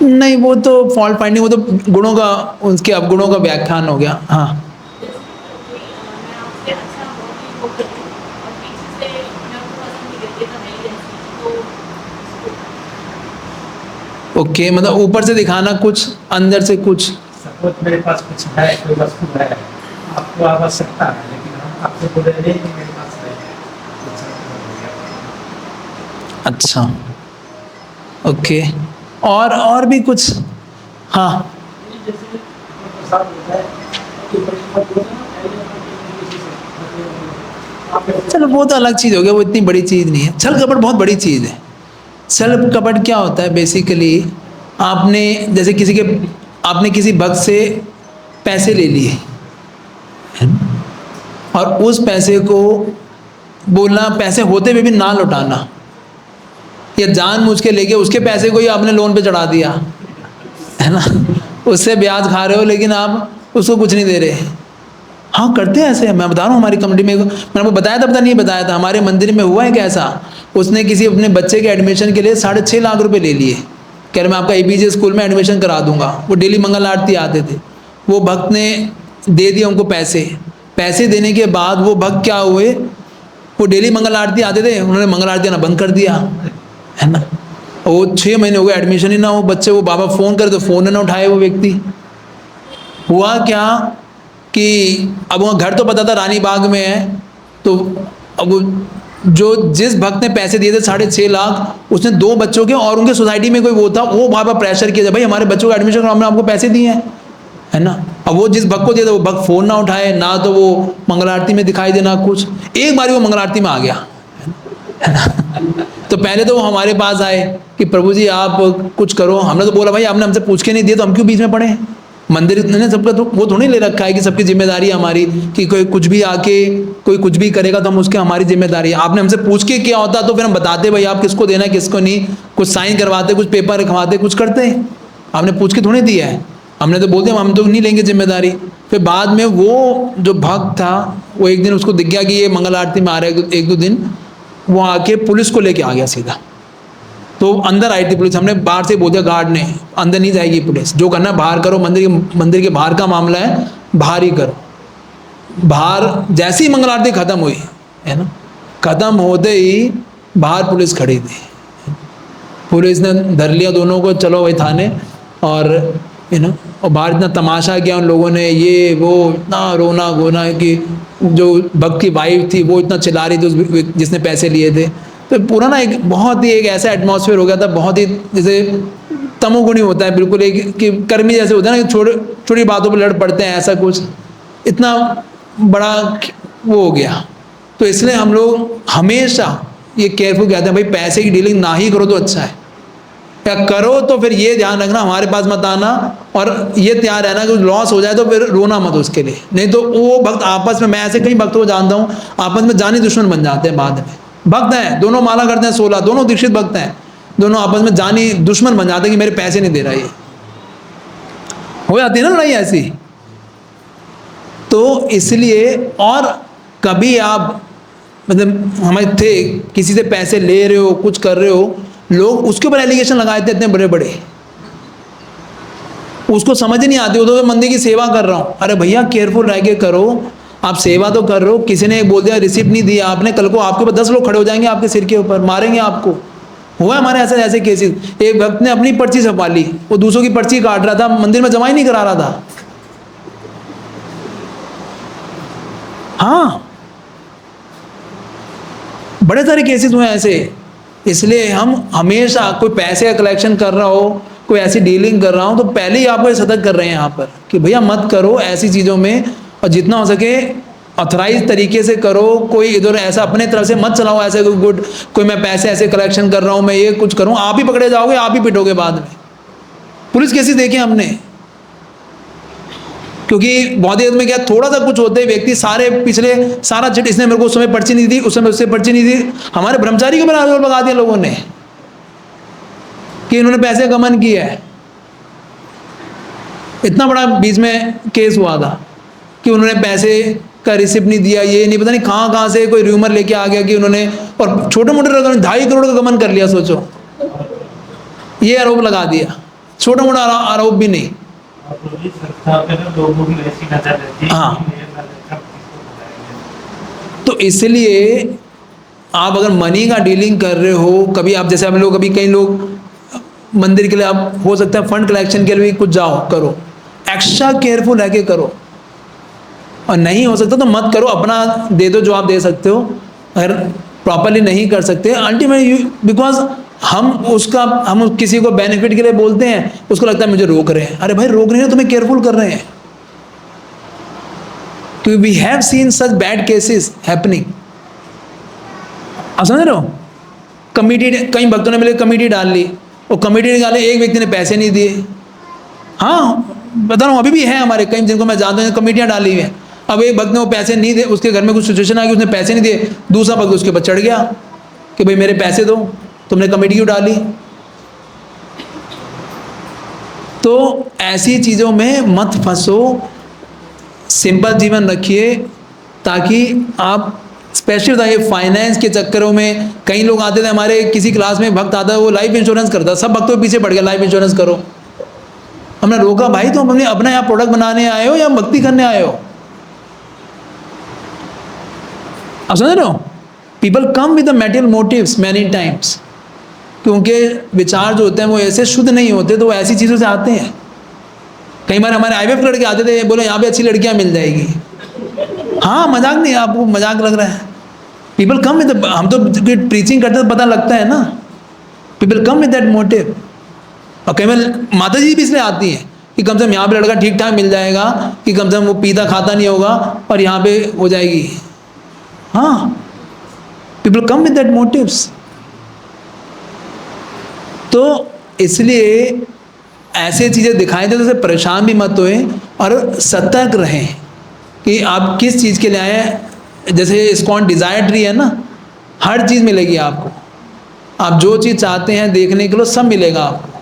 नहीं, वो तो फॉल्ट फाइंडिंग, वो तो गुणों का, उनके अवगुणों का व्याख्यान हो गया। हाँ, ओके, मतलब ऊपर से दिखाना कुछ, अंदर से कुछ। सपोज मेरे पास कुछ है, कोई वस्तु है, आपको आवश्यकता है, लेकिन हम आपसे बोले नहीं कि मेरे पास है, अच्छा, ओके, और भी कुछ? हाँ, चलो वो तो अलग चीज़ हो गया, वो इतनी बड़ी चीज़ नहीं है। छल कपट बहुत बड़ी चीज़ है। छल कपट क्या होता है? बेसिकली आपने जैसे आपने किसी भक्त से पैसे ले लिए, है ना? और उस पैसे को बोलना, पैसे होते हुए भी ना लौटाना, या जानबूझ के लेके उसके पैसे को ही आपने लोन पे चढ़ा दिया, है ना, उससे ब्याज खा रहे हो लेकिन आप उसको कुछ नहीं दे रहे। हाँ, करते हैं ऐसे। मैं बता रहा हूँ, हमारी कम्युनिटी में, मैंने आपको बताया था, पता नहीं बताया था, हमारे मंदिर में हुआ है क्या ऐसा। उसने किसी अपने बच्चे के एडमिशन के लिए 6.5 लाख रुपए ले लिए, कह रहे मैं आपका APJ स्कूल में एडमिशन करा दूंगा। वो डेली मंगल आरती आते थे, वो भक्त ने दे दिया उनको पैसे देने के बाद वो भक्त क्या हुए, वो डेली मंगल आरती आते थे, उन्होंने मंगल आरती आना बंद कर दिया, है ना। वो 6 महीने हो गए, एडमिशन ही ना हो बच्चे, वो बाबा फ़ोन करे तो फ़ोन ना उठाए वो व्यक्ति। हुआ क्या कि अब वहाँ घर तो पता था रानी बाग में है, तो अब जिस भक्त ने पैसे दिए थे 6.5 लाख, उसने 2 बच्चों के, और उनके सोसाइटी में कोई वो था, वो बाबा प्रेशर किया, भाई हमारे बच्चों का एडमिशन हमने आपको पैसे दिए हैं, है ना। अब वो जिस भक्त को दिया था वो भक्त फ़ोन ना उठाए, ना तो वो मंगल आरती में दिखाई देना कुछ। एक बार वो मंगल आरती में आ गया, है ना। तो पहले तो वो हमारे पास आए कि प्रभु जी आप कुछ करो। हमने तो बोला भाई आपने हमसे पूछ के नहीं दिया तो हम क्यों बीच में पड़े? मंदिर ने सबका तो वो थोड़ी ले रखा है कि सबकी जिम्मेदारी है हमारी, कि कोई कुछ भी आके कोई कुछ भी करेगा तो हम उसके, हमारी जिम्मेदारी है। आपने हमसे पूछ के क्या होता तो फिर हम बताते भाई आप किसको देना है किसको नहीं, कुछ साइन करवाते, कुछ पेपर लिखवाते, कुछ करते। आपने पूछ के थोड़ी दिया है, हमने तो बोल दिया हम तो नहीं लेंगे जिम्मेदारी। फिर बाद में वो जो भक्त था वो एक दिन उसको दिख गया कि ये मंगल आरती में आ रहा है, 1-2 दिन वो आके पुलिस को लेके आ गया सीधा। तो अंदर आई थी पुलिस, हमने बाहर से बोल दिया गार्ड ने, अंदर नहीं जाएगी पुलिस, जो करना है बाहर करो, मंदिर के बाहर का मामला है, बाहर ही करो। बाहर जैसे ही मंगल आरती खत्म हुई, है ना, खत्म होते ही बाहर पुलिस खड़ी थी। पुलिस ने धर लिया दोनों को, चलो भाई थाने, और और बाहर इतना तमाशा किया उन लोगों ने, ये वो इतना रोना गोना कि जो भक्त की वाइफ थी वो इतना चिल्ला रही थी जिसने पैसे लिए थे। तो पूरा ना एक बहुत ही एक ऐसा एटमॉस्फेयर हो गया था, बहुत ही जैसे तमोगुणी होता है बिल्कुल, एक कि कर्मी जैसे होता है ना, छोटी बातों पर लड़ पड़ते हैं, ऐसा कुछ इतना बड़ा वो हो गया। तो इसलिए हम लोग हमेशा ये केयरफुल कहते हैं भाई पैसे की डीलिंग ना ही करो तो अच्छा है, या करो तो फिर ये ध्यान रखना हमारे पास मत आना, और ये तैयार रहना कि लॉस हो जाए तो फिर रोना मत उसके लिए। नहीं तो वो भक्त आपस में, मैं ऐसे कई भक्तों को जानता हूँ, आपस में जानी दुश्मन बन जाते हैं बाद में। भक्त हैं दोनों, माला करते हैं 16, दोनों दीक्षित भक्त हैं, दोनों आपस में जानी दुश्मन बन जाते हैं कि मेरे पैसे नहीं दे रहा, ये हो जाती है ना लड़ाई ऐसी। तो इसलिए, और कभी आप मतलब हमें थे किसी से पैसे ले रहे हो, कुछ कर रहे हो, लोग उसके ऊपर एलिगेशन लगाए थे इतने बड़े बड़े, उसको समझ ही नहीं आती, वो तो मैं मंदिर की सेवा कर रहा हूँ। अरे भैया केयरफुल रह के करो, आप सेवा तो कर रहे हो, किसी ने बोल दिया रिसिप्ट नहीं दिया आपने, कल को आपके ऊपर 10 लोग खड़े हो जाएंगे आपके सिर के ऊपर, मारेंगे आपको। हुआ हमारे ऐसे ऐसे केसेस। एक भक्त ने अपनी पर्ची छपवा ली, वो दूसरों की पर्ची काट रहा था, मंदिर में जमा ही नहीं करा रहा था। हाँ, बड़े सारे केसेस हुए ऐसे। इसलिए हम हमेशा, कोई पैसे का कलेक्शन कर रहा हो, कोई ऐसी डीलिंग कर रहा हो, तो पहले ही आपको सतर्क कर रहे हैं यहाँ पर कि भैया मत करो ऐसी चीज़ों में, और जितना हो सके ऑथराइज तरीके से करो। कोई इधर ऐसा अपने तरफ से मत चलाओ ऐसे कोई गुड, कोई मैं पैसे ऐसे कलेक्शन कर रहा हूँ, मैं ये कुछ करूँ, आप ही पकड़े जाओगे, आप ही पिटोगे बाद में। पुलिस केसेस देखे हमने, क्योंकि बौद्धिक में क्या, थोड़ा सा कुछ होते व्यक्ति सारे पिछले सारा चिट, इसने मेरे को उस समय पर्ची नहीं दी, उस समय उससे पर्ची नहीं दी, हमारे ब्रह्मचारी के ऊपर आरोप लगा दिया लोगों ने कि इन्होंने पैसे गमन किया है। इतना बड़ा बीच में केस हुआ था कि उन्होंने पैसे का रिसिप्ट नहीं दिया, ये नहीं, पता नहीं कहाँ से कोई र्यूमर लेके आ गया कि उन्होंने, और छोटे मोटे रकम 2.5 करोड़ का गमन कर लिया, सोचो, ये आरोप लगा दिया, छोटा मोटा आरोप भी नहीं। हाँ, तो इसलिए आप अगर मनी का डीलिंग कर रहे हो, कभी आप जैसे हम लोग, कभी कई लोग मंदिर के लिए, आप हो सकता है फंड कलेक्शन के लिए कुछ जाओ करो, एक्स्ट्रा केयरफुल रह के करो, और नहीं हो सकता तो मत करो, अपना दे दो जो आप दे सकते हो। अगर प्रॉपरली नहीं कर सकते, अल्टीमेटली बिकॉज हम किसी को बेनिफिट के लिए बोलते हैं, उसको लगता है मुझे रोक रहे हैं। अरे भाई रोक रहे हैं, तुम्हें केयरफुल कर रहे हैं, क्योंकि we have seen such bad cases happening. आप समझ रहे हो, कमिटी, कई भक्तों ने मिले कमिटी डाल ली, वो कमिटी निकाले, एक व्यक्ति ने पैसे नहीं दिए। हाँ बता रहा हूँ, अभी भी है हमारे कई जिनको मैं जानता हूँ, कमिटियाँ डाली हुई हैं। अब एक भक्त ने वो पैसे नहीं दिए, उसके घर में कुछ सिचुएशन आ गई, उसने पैसे नहीं दिए, दूसरा भक्त उसके ऊपर चढ़ गया कि भाई मेरे पैसे दो, तुमने कमेटी क्यों डाली। तो ऐसी चीज़ों में मत फंसो, सिंपल जीवन रखिए, ताकि आप स्पेशल था ये फाइनेंस के चक्करों में। कई लोग आते थे, हमारे किसी क्लास में भक्त आता है, वो लाइफ इंश्योरेंस करता, सब भक्तों के पीछे पड़ गया लाइफ इंश्योरेंस करो। हमने रोका, भाई तुम अपने यहाँ प्रोडक्ट बनाने आए हो या भक्ति करने आए हो? आप समझ रहे हो, people come with the material motives many times, क्योंकि विचार जो होते हैं वो ऐसे शुद्ध नहीं होते, तो वो ऐसी चीज़ों से आते हैं। कई बार हमारे आईवीएफ लड़के आते थे, बोले यहाँ पे अच्छी लड़कियाँ मिल जाएगी। हाँ मजाक नहीं, आपको मजाक लग रहा है। पीपल कम विद, हम तो प्रीचिंग करते तो पता लगता है ना, people come with that motive. और कई बार माता जी भी इसलिए आती हैं कि कम से कम यहाँ पे लड़का ठीक ठाक मिल जाएगा, कि कम से कम वो पीता खाता नहीं होगा और यहाँ पे हो जाएगी। हाँ, people come with that motives. तो इसलिए ऐसे चीज़ें दिखाई दे तो उसे परेशान भी मत होए, और सतर्क रहें कि आप किस चीज़ के लिए आए हैं। जैसे इस्कॉन डिज़ायर ट्री है ना, हर चीज़ मिलेगी आपको, आप जो चीज़ चाहते हैं देखने के लिए सब मिलेगा आपको।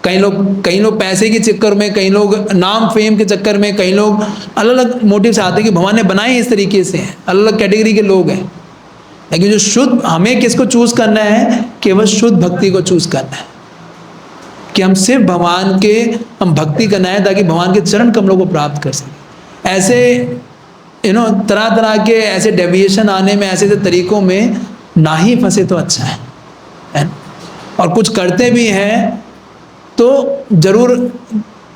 कई लोग पैसे के चक्कर में, कई लोग नाम फेम के चक्कर में, कई लोग अलग अलग मोटिव से आते हैं कि भगवान ने बनाए इस तरीके से हैं, अलग अलग कैटेगरी के लोग हैं। लेकिन जो शुद्ध, हमें किसको चूज़ करना है, केवल शुद्ध भक्ति को चूज़ करना है, कि हम सिर्फ भगवान के हम भक्ति करना है, ताकि भगवान के चरण कमलों को प्राप्त कर सकें। ऐसे तरह तरह के ऐसे डेविएशन आने में, ऐसे तरीकों में ना ही फंसे तो अच्छा है। और कुछ करते भी हैं तो ज़रूर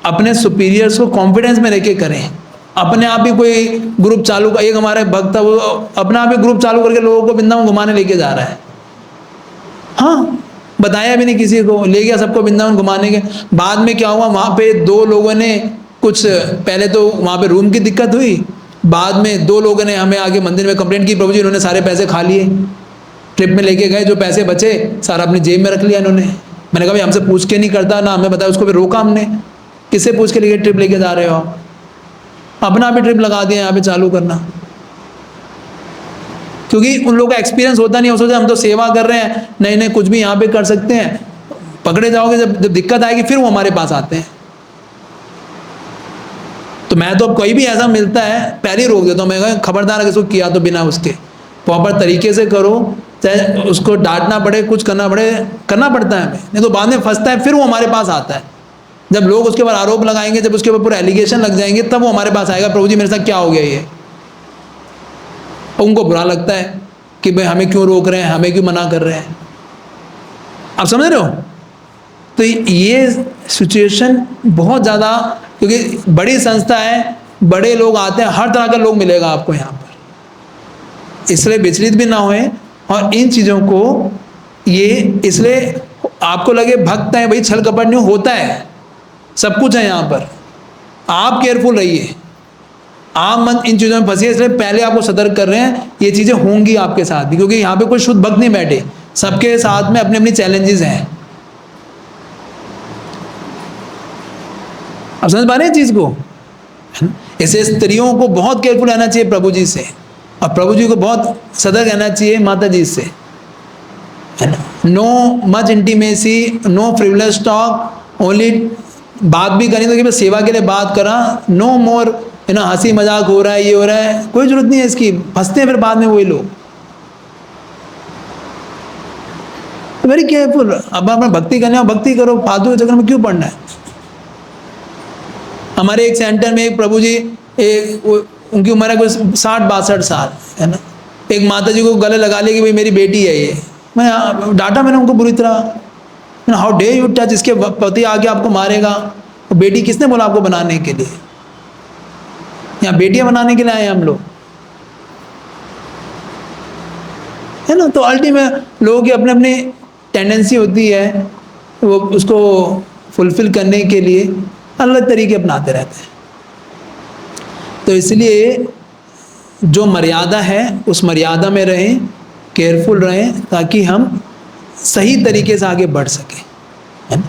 अपने सुपीरियर्स को कॉन्फिडेंस में लेके करें। अपने आप ही कोई ग्रुप चालू, एक हमारे भक्त था, वो अपना आप ही ग्रुप चालू करके लोगों को वृंदावन घुमाने लेके जा रहा है। हाँ, बताया भी नहीं किसी को, ले गया सबको वृंदावन घुमाने के। बाद में क्या हुआ, वहाँ पे 2 लोगों ने कुछ, पहले तो वहाँ पे रूम की दिक्कत हुई, बाद में 2 लोगों ने हमें आगे मंदिर में कंप्लेंट की, प्रभु जी इन्होंने सारे पैसे खा लिए। ट्रिप में लेके गए, जो पैसे बचे सारा अपनी जेब में रख लिया इन्होंने। मैंने कहा भाई हमसे पूछ के नहीं करता ना, हमें बताया, उसको भी रोका हमने, किससे पूछ के लेके ट्रिप लेके जा रहे हो आप? अपना भी ट्रिप लगा दिया यहाँ पे चालू करना, क्योंकि उन लोगों का एक्सपीरियंस होता नहीं। हो सोचा हम तो सेवा कर रहे हैं, नहीं नहीं कुछ भी यहाँ पे कर सकते हैं। पकड़े जाओगे, जब जब दिक्कत आएगी फिर वो हमारे पास आते हैं। तो मैं तो अब कोई भी ऐसा मिलता है पहले ही रोक देता हूँ। मैं कहा खबरदार अगर इसको किया तो बिना उसके प्रॉपर तरीके से करो, चाहे उसको डांटना पड़े, कुछ करना पड़े, करना पड़ता है हमें, नहीं तो बाद में फंसता है, फिर वो हमारे पास आता है। जब लोग उसके ऊपर आरोप लगाएंगे, जब उसके ऊपर पूरा एलिगेशन लग जाएंगे, तब वो हमारे पास आएगा, प्रभु जी मेरे साथ क्या हो गया ये। उनको बुरा लगता है कि भाई हमें क्यों रोक रहे हैं, हमें क्यों मना कर रहे हैं। आप समझ रहे हो? तो ये सिचुएशन बहुत ज़्यादा, क्योंकि बड़ी संस्था है, बड़े लोग आते हैं, हर तरह का लोग मिलेगा आपको यहाँ पर, इसलिए विचलित भी ना होए। और इन चीज़ों को ये इसलिए आपको लगे भक्त है भाई, छल कपट नहीं होता है, सब कुछ है यहाँ पर। आप केयरफुल रहिए, आप मत इन चीज़ों में फंसिए। इसलिए पहले आपको सतर्क कर रहे हैं, ये चीज़ें होंगी आपके साथ भी, क्योंकि यहाँ पे कोई शुद्ध भक्त नहीं बैठे, सबके साथ में अपनी अपनी चैलेंजेस हैं। आप समझ पा रहे हैं चीज़ को? ऐसे स्त्रियों को बहुत केयरफुल रहना चाहिए प्रभु जी से, और प्रभु जी को बहुत सतर्क रहना चाहिए माता जी से, है ना। No much intimacy, no frivolous talk, only बात भी करनी तो कि बस सेवा के लिए बात करा, नो मोर हंसी मजाक हो रहा है, ये हो रहा है, कोई जरूरत नहीं है इसकी। फंसते हैं फिर बाद में वही लोग। Very careful. अब अपना भक्ति करने, भक्ति करो, फालतू के चक्कर में क्यों पड़ना है। हमारे एक सेंटर में एक प्रभु जी, उनकी उम्र है कुछ 60-62 साल, है ना। एक माता जी को गले लगा लिया कि भाई मेरी बेटी है ये। मैं डांटा मैंने उनको बुरी तरह, हाउ डे यू टच, इसके पति आके आपको मारेगा। तो बेटी किसने बोला आपको बनाने के लिए? यहाँ बेटियां बनाने के लिए आए हम लोग, है ना। तो अल्टीमेट लोगों की अपनी अपनी टेंडेंसी होती है, वो उसको फुलफिल करने के लिए अलग तरीके अपनाते रहते हैं। तो इसलिए जो मर्यादा है उस मर्यादा में रहें, केयरफुल रहें, ताकि हम सही तरीके से आगे बढ़ सकें, है ना।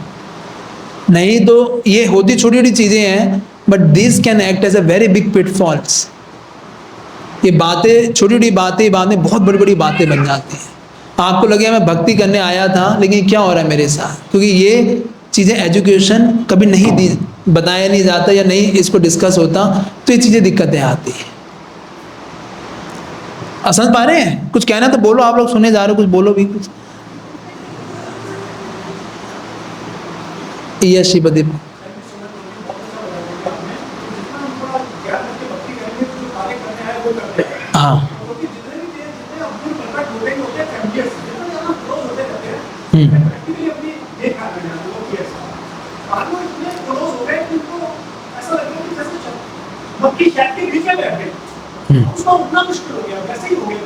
नहीं तो ये होती छोटी छोटी चीज़ें हैं, but this can act as a very big pitfalls. ये बातें, छोटी छोटी बातें बाद में बहुत बड़ी बड़ी बातें बन जाती हैं। आपको लगे मैं भक्ति करने आया था, लेकिन क्या हो रहा है मेरे साथ, क्योंकि ये चीज़ें एजुकेशन कभी नहीं दी, बताया नहीं जाता या नहीं इसको डिस्कस होता, तो ये चीज़ें दिक्कतें आती हैं। आप समझ पा रहे हैं? कुछ कहना तो बोलो, आप लोग सुने जा रहे हो, कुछ बोलो भी कुछ। यस श्रीपति। हाँ। उसका उतना मुश्किल हो गया, वैसे ही हो गया,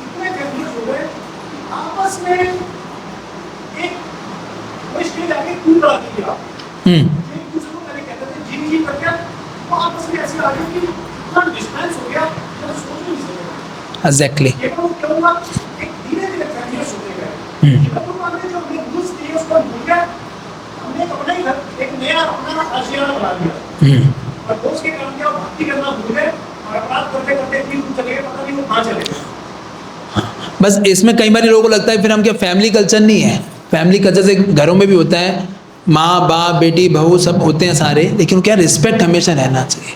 इतने कंफ्यूज हो गए आपस में। एक कोई स्टेज आगे क्यों लड़ा दिया, एक दूसरे को पहले कहते थे जी जी करके, वो आपस में ऐसे आ गए कि इतना डिस्टेंस हो गया, मैं सोच नहीं सकता। एग्जैक्टली। ये तो क्या हुआ, एक धीरे धीरे कंफ्यूज होते गए। तो हमने जो अपने रूल्स दिए उसको भूल गए, हमने अपना ही एक नया अपना आशियाना बना दिया, और दोस्त के काम क्या भक्ति करना भूल गए, और अपराध करते करते भी चले गए, पता नहीं वो कहाँ चले गए। बस इसमें कई बार लोगों को लगता है फिर हम क्या, फैमिली कल्चर नहीं है। फैमिली कल्चर से घरों में भी होता है, माँ बाप बेटी बहू सब होते हैं सारे, लेकिन क्या रिस्पेक्ट हमेशा रहना चाहिए।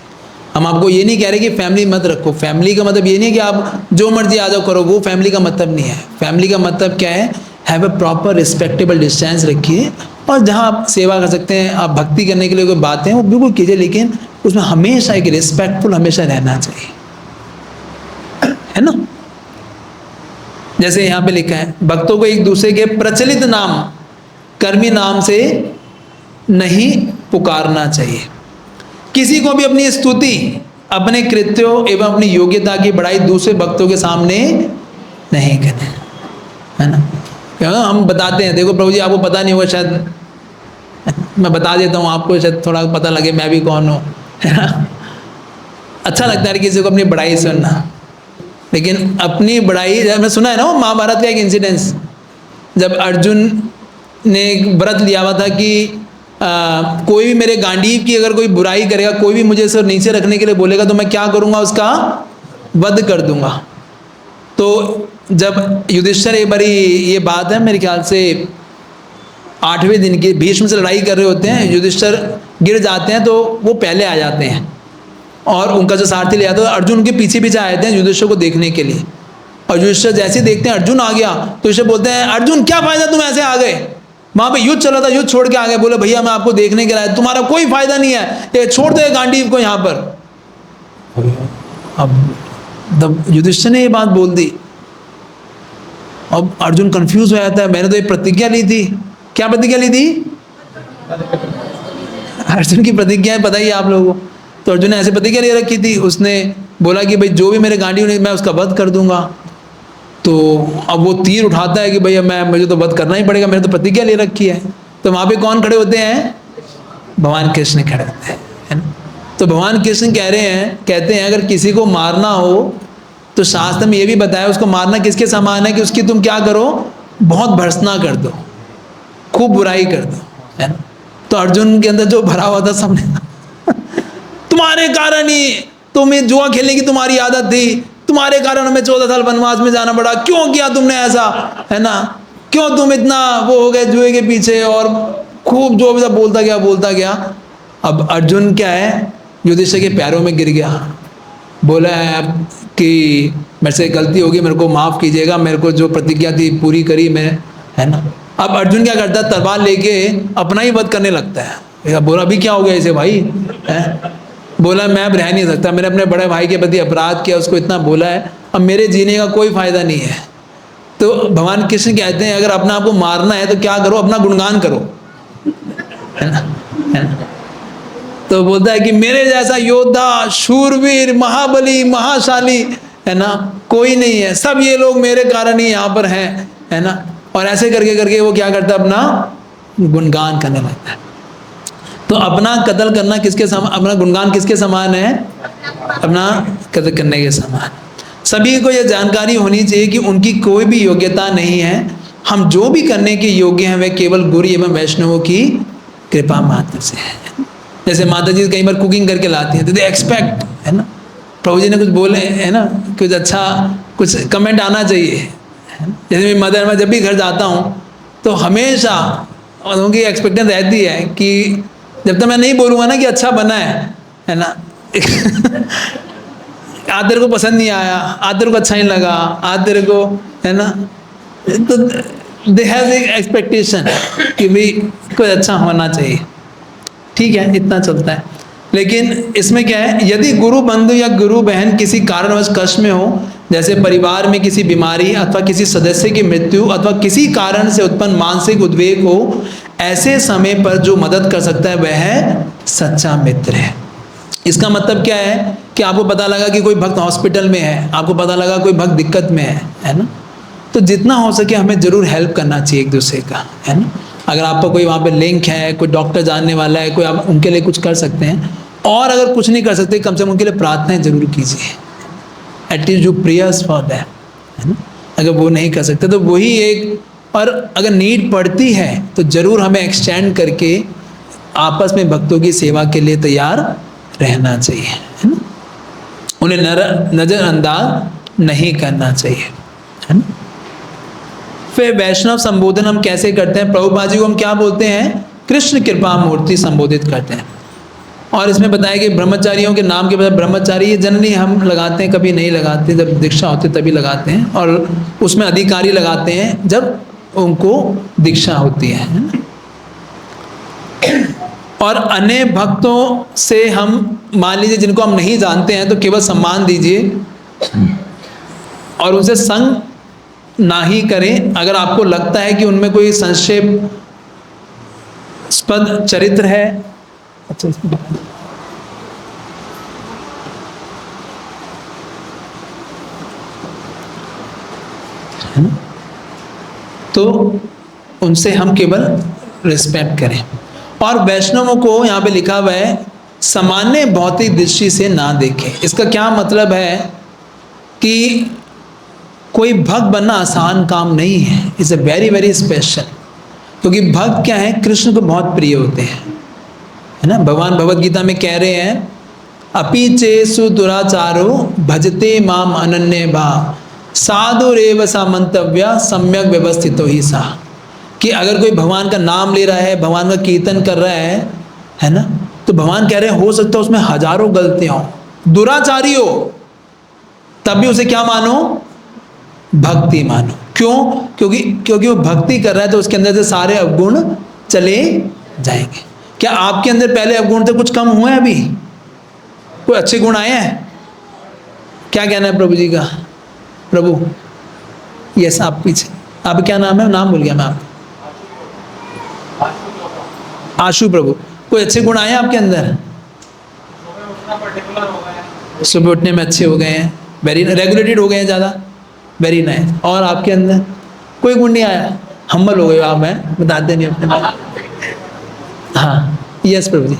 हम आपको ये नहीं कह रहे कि फैमिली मत रखो, फैमिली का मतलब ये नहीं कि आप जो मर्जी आ जाओ करो, वो फैमिली का मतलब नहीं है। फैमिली का मतलब क्या है, have a proper respectable distance रखिए, और जहाँ आप सेवा कर सकते हैं, आप भक्ति करने के लिए कोई बातें वो बिल्कुल कीजिए, लेकिन उसमें हमेशा एक रिस्पेक्टफुल हमेशा रहना चाहिए, है ना। जैसे यहाँ पे लिखा है, भक्तों को एक दूसरे के प्रचलित नाम, कर्मी नाम से नहीं पुकारना चाहिए। किसी को भी अपनी स्तुति, अपने कृत्यों एवं अपनी योग्यता की बड़ाई दूसरे भक्तों के सामने नहीं करें, है ना। क्योंकि हम बताते हैं, देखो प्रभु जी आपको पता नहीं होगा शायद, मैं बता देता हूँ आपको, शायद थोड़ा पता लगे मैं भी कौन हूँ, है ना। अच्छा लगता है किसी को अपनी बड़ाई सुनना, लेकिन अपनी बड़ाई, मैं सुना है ना वो महाभारत का एक इंसिडेंस, जब अर्जुन ने एक व्रत लिया हुआ था कि कोई भी मेरे गांडीव की अगर कोई बुराई करेगा, कोई भी मुझे सिर नीचे रखने के लिए बोलेगा, तो मैं क्या करूँगा, उसका वध कर दूंगा। तो जब युधिष्ठिर, एक बारी ये बात है मेरे ख्याल से 8वें दिन की, भीष्म से लड़ाई कर रहे होते हैं, युधिष्ठिर गिर जाते हैं तो वो पहले आ जाते हैं और उनका जो सारथी ले जाता है, अर्जुन उनके पीछे पीछे आए थे युधिष्ठिर को देखने के लिए। और युधिष्ठिर जैसे ही देखते हैं अर्जुन आ गया तो युधिष्ठिर बोलते हैं, अर्जुन क्या फायदा तुम ऐसे आ गए, वहां पे युद्ध चला था, युद्ध छोड़ के आ गए। बोले भैया मैं आपको देखने के लिए, तुम्हारा कोई फायदा नहीं है, ये छोड़ दे गांडीव को यहाँ पर। अब युधिष्ठिर ने ये बात बोल दी। अब अर्जुन कंफ्यूज हो जाता है, मैंने तो ये प्रतिज्ञा ली थी। क्या प्रतिज्ञा ली थी? अर्जुन की प्रतिज्ञा है, पता ही है आप लोगों को। तो अर्जुन ने ऐसे प्रतिज्ञा ले रखी थी, उसने बोला कि भाई जो भी मेरे गांडीव ने, मैं उसका वध कर दूंगा। तो अब वो तीर उठाता है कि भैया मुझे तो वध करना ही पड़ेगा, मैंने तो प्रतिज्ञा ले रखी है। तो वहाँ पे कौन खड़े होते हैं? भगवान कृष्ण खड़े होते हैं, है ना। तो भगवान कृष्ण कहते हैं अगर किसी को मारना हो तो शास्त्र में ये भी बताया उसको मारना किसके समान है कि उसकी तुम क्या करो, बहुत भर्त्सना कर दो, खूब बुराई कर दो, है ना। तो अर्जुन के अंदर जो भरा हुआ था सबने तुम्हारे कारण ही तुम्हें जुआ खेलने की तुम्हारी आदत थी, तुम्हारे कारण हमें 14 साल वनवास में जाना पड़ा, क्यों किया तुमने ऐसा, है ना, क्यों तुम इतना वो हो गए जुए के पीछे, और खूब जो भी सब बोलता गया। अब अर्जुन क्या है, युधिष्ठिर के पैरों में गिर गया, बोला है कि मेरे से गलती होगी, मेरे को माफ़ कीजिएगा, मेरे को जो प्रतिज्ञा थी पूरी करी मैं, है ना। अब अर्जुन क्या करता है, तलवार लेके अपना ही वध करने लगता है। बोला अभी क्या हो गया इसे भाई, है, बोला मैं अब रह नहीं सकता, मैंने अपने बड़े भाई के प्रति अपराध किया, उसको इतना बोला है, अब मेरे जीने का कोई फायदा नहीं है। तो भगवान कृष्ण कहते हैं अगर अपना आपको मारना है तो क्या करो, अपना गुणगान करो, है ना, है ना। तो बोलता है कि मेरे जैसा योद्धा, शूरवीर, महाबली, महाशाली, है ना, कोई नहीं है, सब ये लोग मेरे कारण ही यहाँ पर हैं, है ना। और ऐसे करके करके वो क्या करता है, अपना गुणगान करने लगता है। तो अपना कत्ल करना किसके समान, अपना गुणगान किसके समान है, अपना कत्ल करने के समान। सभी को यह जानकारी होनी चाहिए कि उनकी कोई भी योग्यता नहीं है, हम जो भी करने के योग्य हैं वह केवल गुरु एवं वैष्णवों की कृपा मात्र से है। जैसे माता जी कई बार कुकिंग करके लाती हैं तो दे एक्सपेक्ट, है ना, प्रभु जी ने कुछ बोले, है ना, कुछ अच्छा कुछ कमेंट आना चाहिए, है ना। जैसे मेरी मदर, मैं जब भी घर जाता हूँ तो हमेशा उनकी एक्सपेक्टेंस रहती है कि जब तक मैं नहीं बोलूँगा ना कि अच्छा बना है ना आज तेरे को पसंद नहीं आया, आज तेरे को अच्छा नहीं लगा, आज तेरे को, है ना, तो दे हैव एक एक्सपेक्टेशन कि भाई कुछ अच्छा होना चाहिए, ठीक है, इतना चलता है। लेकिन इसमें क्या है, यदि गुरु बंधु या गुरु बहन किसी कारणवश कष्ट में हो, जैसे परिवार में किसी बीमारी अथवा किसी सदस्य की मृत्यु अथवा किसी कारण से उत्पन्न मानसिक उद्वेग हो, ऐसे समय पर जो मदद कर सकता है वह है सच्चा मित्र है। इसका मतलब क्या है कि आपको पता लगा कि कोई भक्त हॉस्पिटल में है, आपको पता लगा कोई भक्त दिक्कत में है ना, तो जितना हो सके हमें जरूर हेल्प करना चाहिए एक दूसरे का, है ना। अगर आपका कोई वहाँ पे लिंक है, कोई डॉक्टर जानने वाला है, कोई, आप उनके लिए कुछ कर सकते हैं। और अगर कुछ नहीं कर सकते कम से कम उनके लिए प्रार्थनाएं जरूर कीजिए, at least you prayers for them, है ना। अगर वो नहीं कर सकते तो वही एक, और अगर नीड पड़ती है तो जरूर हमें एक्सटेंड करके आपस में भक्तों की सेवा के लिए तैयार रहना चाहिए, है ना। उन्हें नज़रअंदाज नहीं करना चाहिए, है ना। फिर वैष्णव संबोधन हम कैसे करते हैं, प्रभुपाद जी को हम क्या बोलते हैं, कृष्ण कृपा मूर्ति संबोधित करते हैं। और इसमें बताया कि ब्रह्मचारियों के नाम के बाद ब्रह्मचारी ये जनरली हम लगाते हैं, कभी नहीं लगाते, जब दीक्षा होती तभी लगाते हैं, और उसमें अधिकारी लगाते हैं जब उनको दीक्षा होती है ना। और अन्य भक्तों से हम मान लीजिए जिनको हम नहीं जानते हैं तो केवल सम्मान दीजिए और उनसे संग ना ही करें। अगर आपको लगता है कि उनमें कोई संक्षेपास्पद चरित्र है, अच्छा है ना, तो उनसे हम केवल रिस्पेक्ट करें। और वैष्णवों को यहाँ पे लिखा हुआ है सामान्य भौतिक दृष्टि से ना देखें। इसका क्या मतलब है कि कोई भक्त बनना आसान काम नहीं है, it's a very very special. क्योंकि भक्त क्या है, कृष्ण को बहुत प्रिय होते हैं, है ना। भगवान भगवत गीता में कह रहे हैं, अपि चेसु दुराचारो भजते माम अनन्य भाव साधुरेव सा मंतव्य सम्यक व्यवस्थितो ही सा। कि अगर कोई भगवान का नाम ले रहा है, भगवान का कीर्तन कर रहा है ना, तो भगवान कह रहे हैं हो सकता है उसमें हजारों गलतियां हो, दुराचारी हो, तब भी उसे क्या मानो, भक्ति मानो। क्यों? क्योंकि वो भक्ति कर रहा है तो उसके अंदर से सारे अवगुण चले जाएंगे। क्या आपके अंदर पहले अवगुण थे, कुछ कम हुए अभी, कोई अच्छे गुण आए हैं? क्या कहना है प्रभु जी का? प्रभु यस, आप पीछे, आप क्या नाम है, नाम भूल गया मैं आप। आशु प्रभु, कोई अच्छे गुण आए हैं आपके अंदर? सुबह उठने में अच्छे हो गए हैं, वेरी रेगुलेटेड हो गए हैं ज़्यादा, वेरी नाइस। और आपके अंदर कोई गुण नहीं आया, हम्बल हो गए आप, हैं बताते नहीं अपने बारे में। हाँ यस प्रभु जी।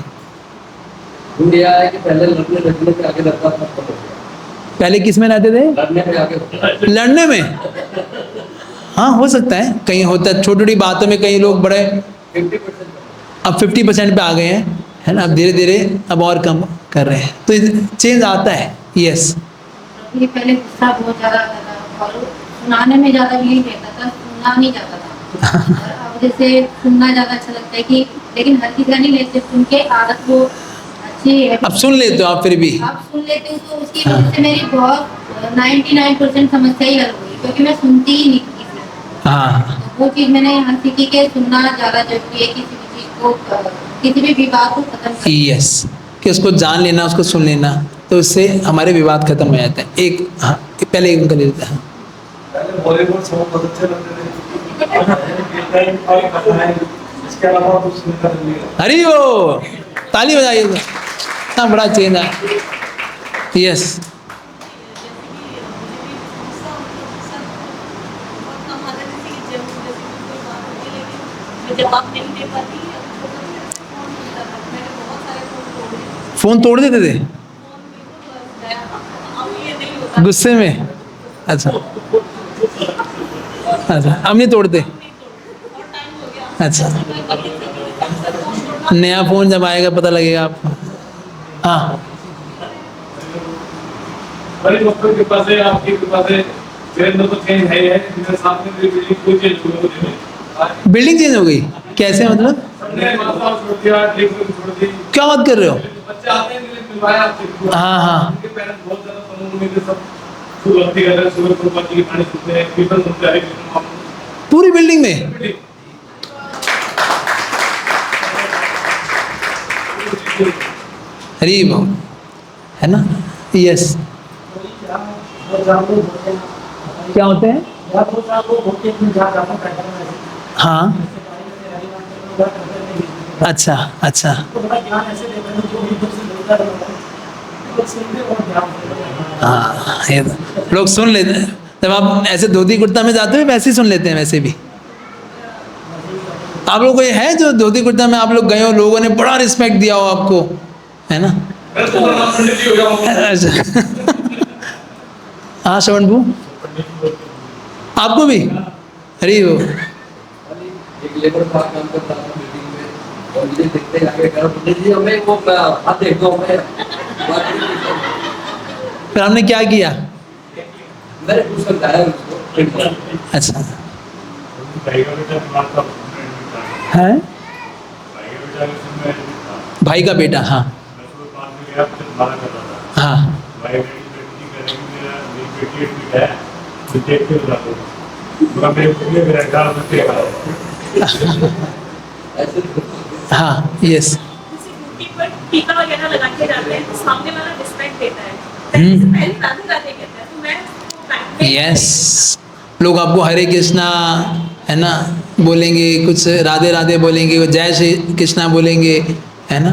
इंडिया है कि पहले लड़ने पे आगे लड़ता था, पहले किस में रहते थे? लड़ने पे आगे, लड़ने में? हाँ हो सकता है, कहीं होता है छोटी छोटी बातों में, कई लोग बड़े 50%। अब 50% पे आ गए हैं, है ना। अब धीरे धीरे अब और कम कर रहे हैं, तो चेंज आता है। यस, ये पहले गुस्सा बहुत ज़्यादा आता था और सुनाने में ज़्यादा बिलीव रहता था, सुनना नहीं जाता था। और अब जैसे सुनना ज़्यादा अच्छा लगता है कि, लेकिन हर किसी का नहीं लेते, सुन के आदत वो अच्छी है। अब सुन लेते हो आप फिर भी? आप सुन लेते हो तो उसकी वजह से मेरी बहुत 99% समस्या ही हल हो गई, क्योंकि मैं सुनती ही नहीं किसी को। हाँ तो वो चीज़ मैंने यहाँ सीखी कि सुनना ज़्यादा जरूरी है, किसी भी चीज़ को, किसी भी विवाद को खत्म करना। यस, कि उसको जान लेना, उसको सुन लेना, तो उससे हमारे विवाद खत्म हो जाते हैं। एक हाँ, पहले एक उनका ले लेते हैं। पहले बॉलीवुड सॉन्ग बहुत अच्छे लगते थे, इसके अलावा कुछ सुनता नहीं है। हरी हो, ताली बजाइए, इतना बड़ा चेंज है। यस, जवाब नहीं दे पाती, फोन तोड़ देते थे गुस्से में? अच्छा अच्छा, अब नहीं तोड़ते? अच्छा, नया फोन जब आएगा पता लगेगा आपको। हाँ बड़ी डॉक्टर के पास है, आपके पास है, मेरे अंदर तो चेंज है ही है, मेरे सामने मेरी बिल्डिंग कोई चेंज हो गई है। बिल्डिंग चेंज हो गई कैसे, मतलब? हमने माता छोड़ दिया, ट्रीटमेंट छोड़ दी, क्या बात कर रहे हो? बच्चे आते हैं मेरे मिलवाया आपसे। हाँ हाँ, उनके पेरेंट्स बहुत ज्यादा कानून में सब सुबह भक्ति कर रहे हैं, सुबह को पानी की पानी सुनते हैं, कीर्तन सुनते हैं, पूरी बिल्डिंग में? हरी बोल, है ना। यस, क्या होते हैं? हाँ अच्छा अच्छा, हाँ ये तो लोग सुन लेते हैं, जब आप ऐसे धोती कुर्ता में जाते हो वैसे ही सुन लेते हैं। वैसे भी आप लोग को ये है जो धोती कुर्ता में आप लोग गए हो, लोगों ने बड़ा रिस्पेक्ट दिया हो आपको, है ना? अच्छा हाँ श्रवण भू, आपको भी? अरे वो एक लेबर का काम करता था बिल्डिंग में, और मुझे देखते आगे कहा पंडित जी हमें वो हाथ देख दो, हमें फिर हमने क्या किया? मैंने कुछ समझाया उसको। अच्छा है, भाई का बेटा, हाँ हाँ हाँ यस, टीका वगैरह लगा के जाते हैं तो सामने वाला रिस्पेक्ट देता है, पहले राधे राधे कहता है, तो मैं यस। लोग आपको हरे कृष्णा, है ना, बोलेंगे, कुछ राधे राधे बोलेंगे, जय श्री कृष्णा बोलेंगे, है ना,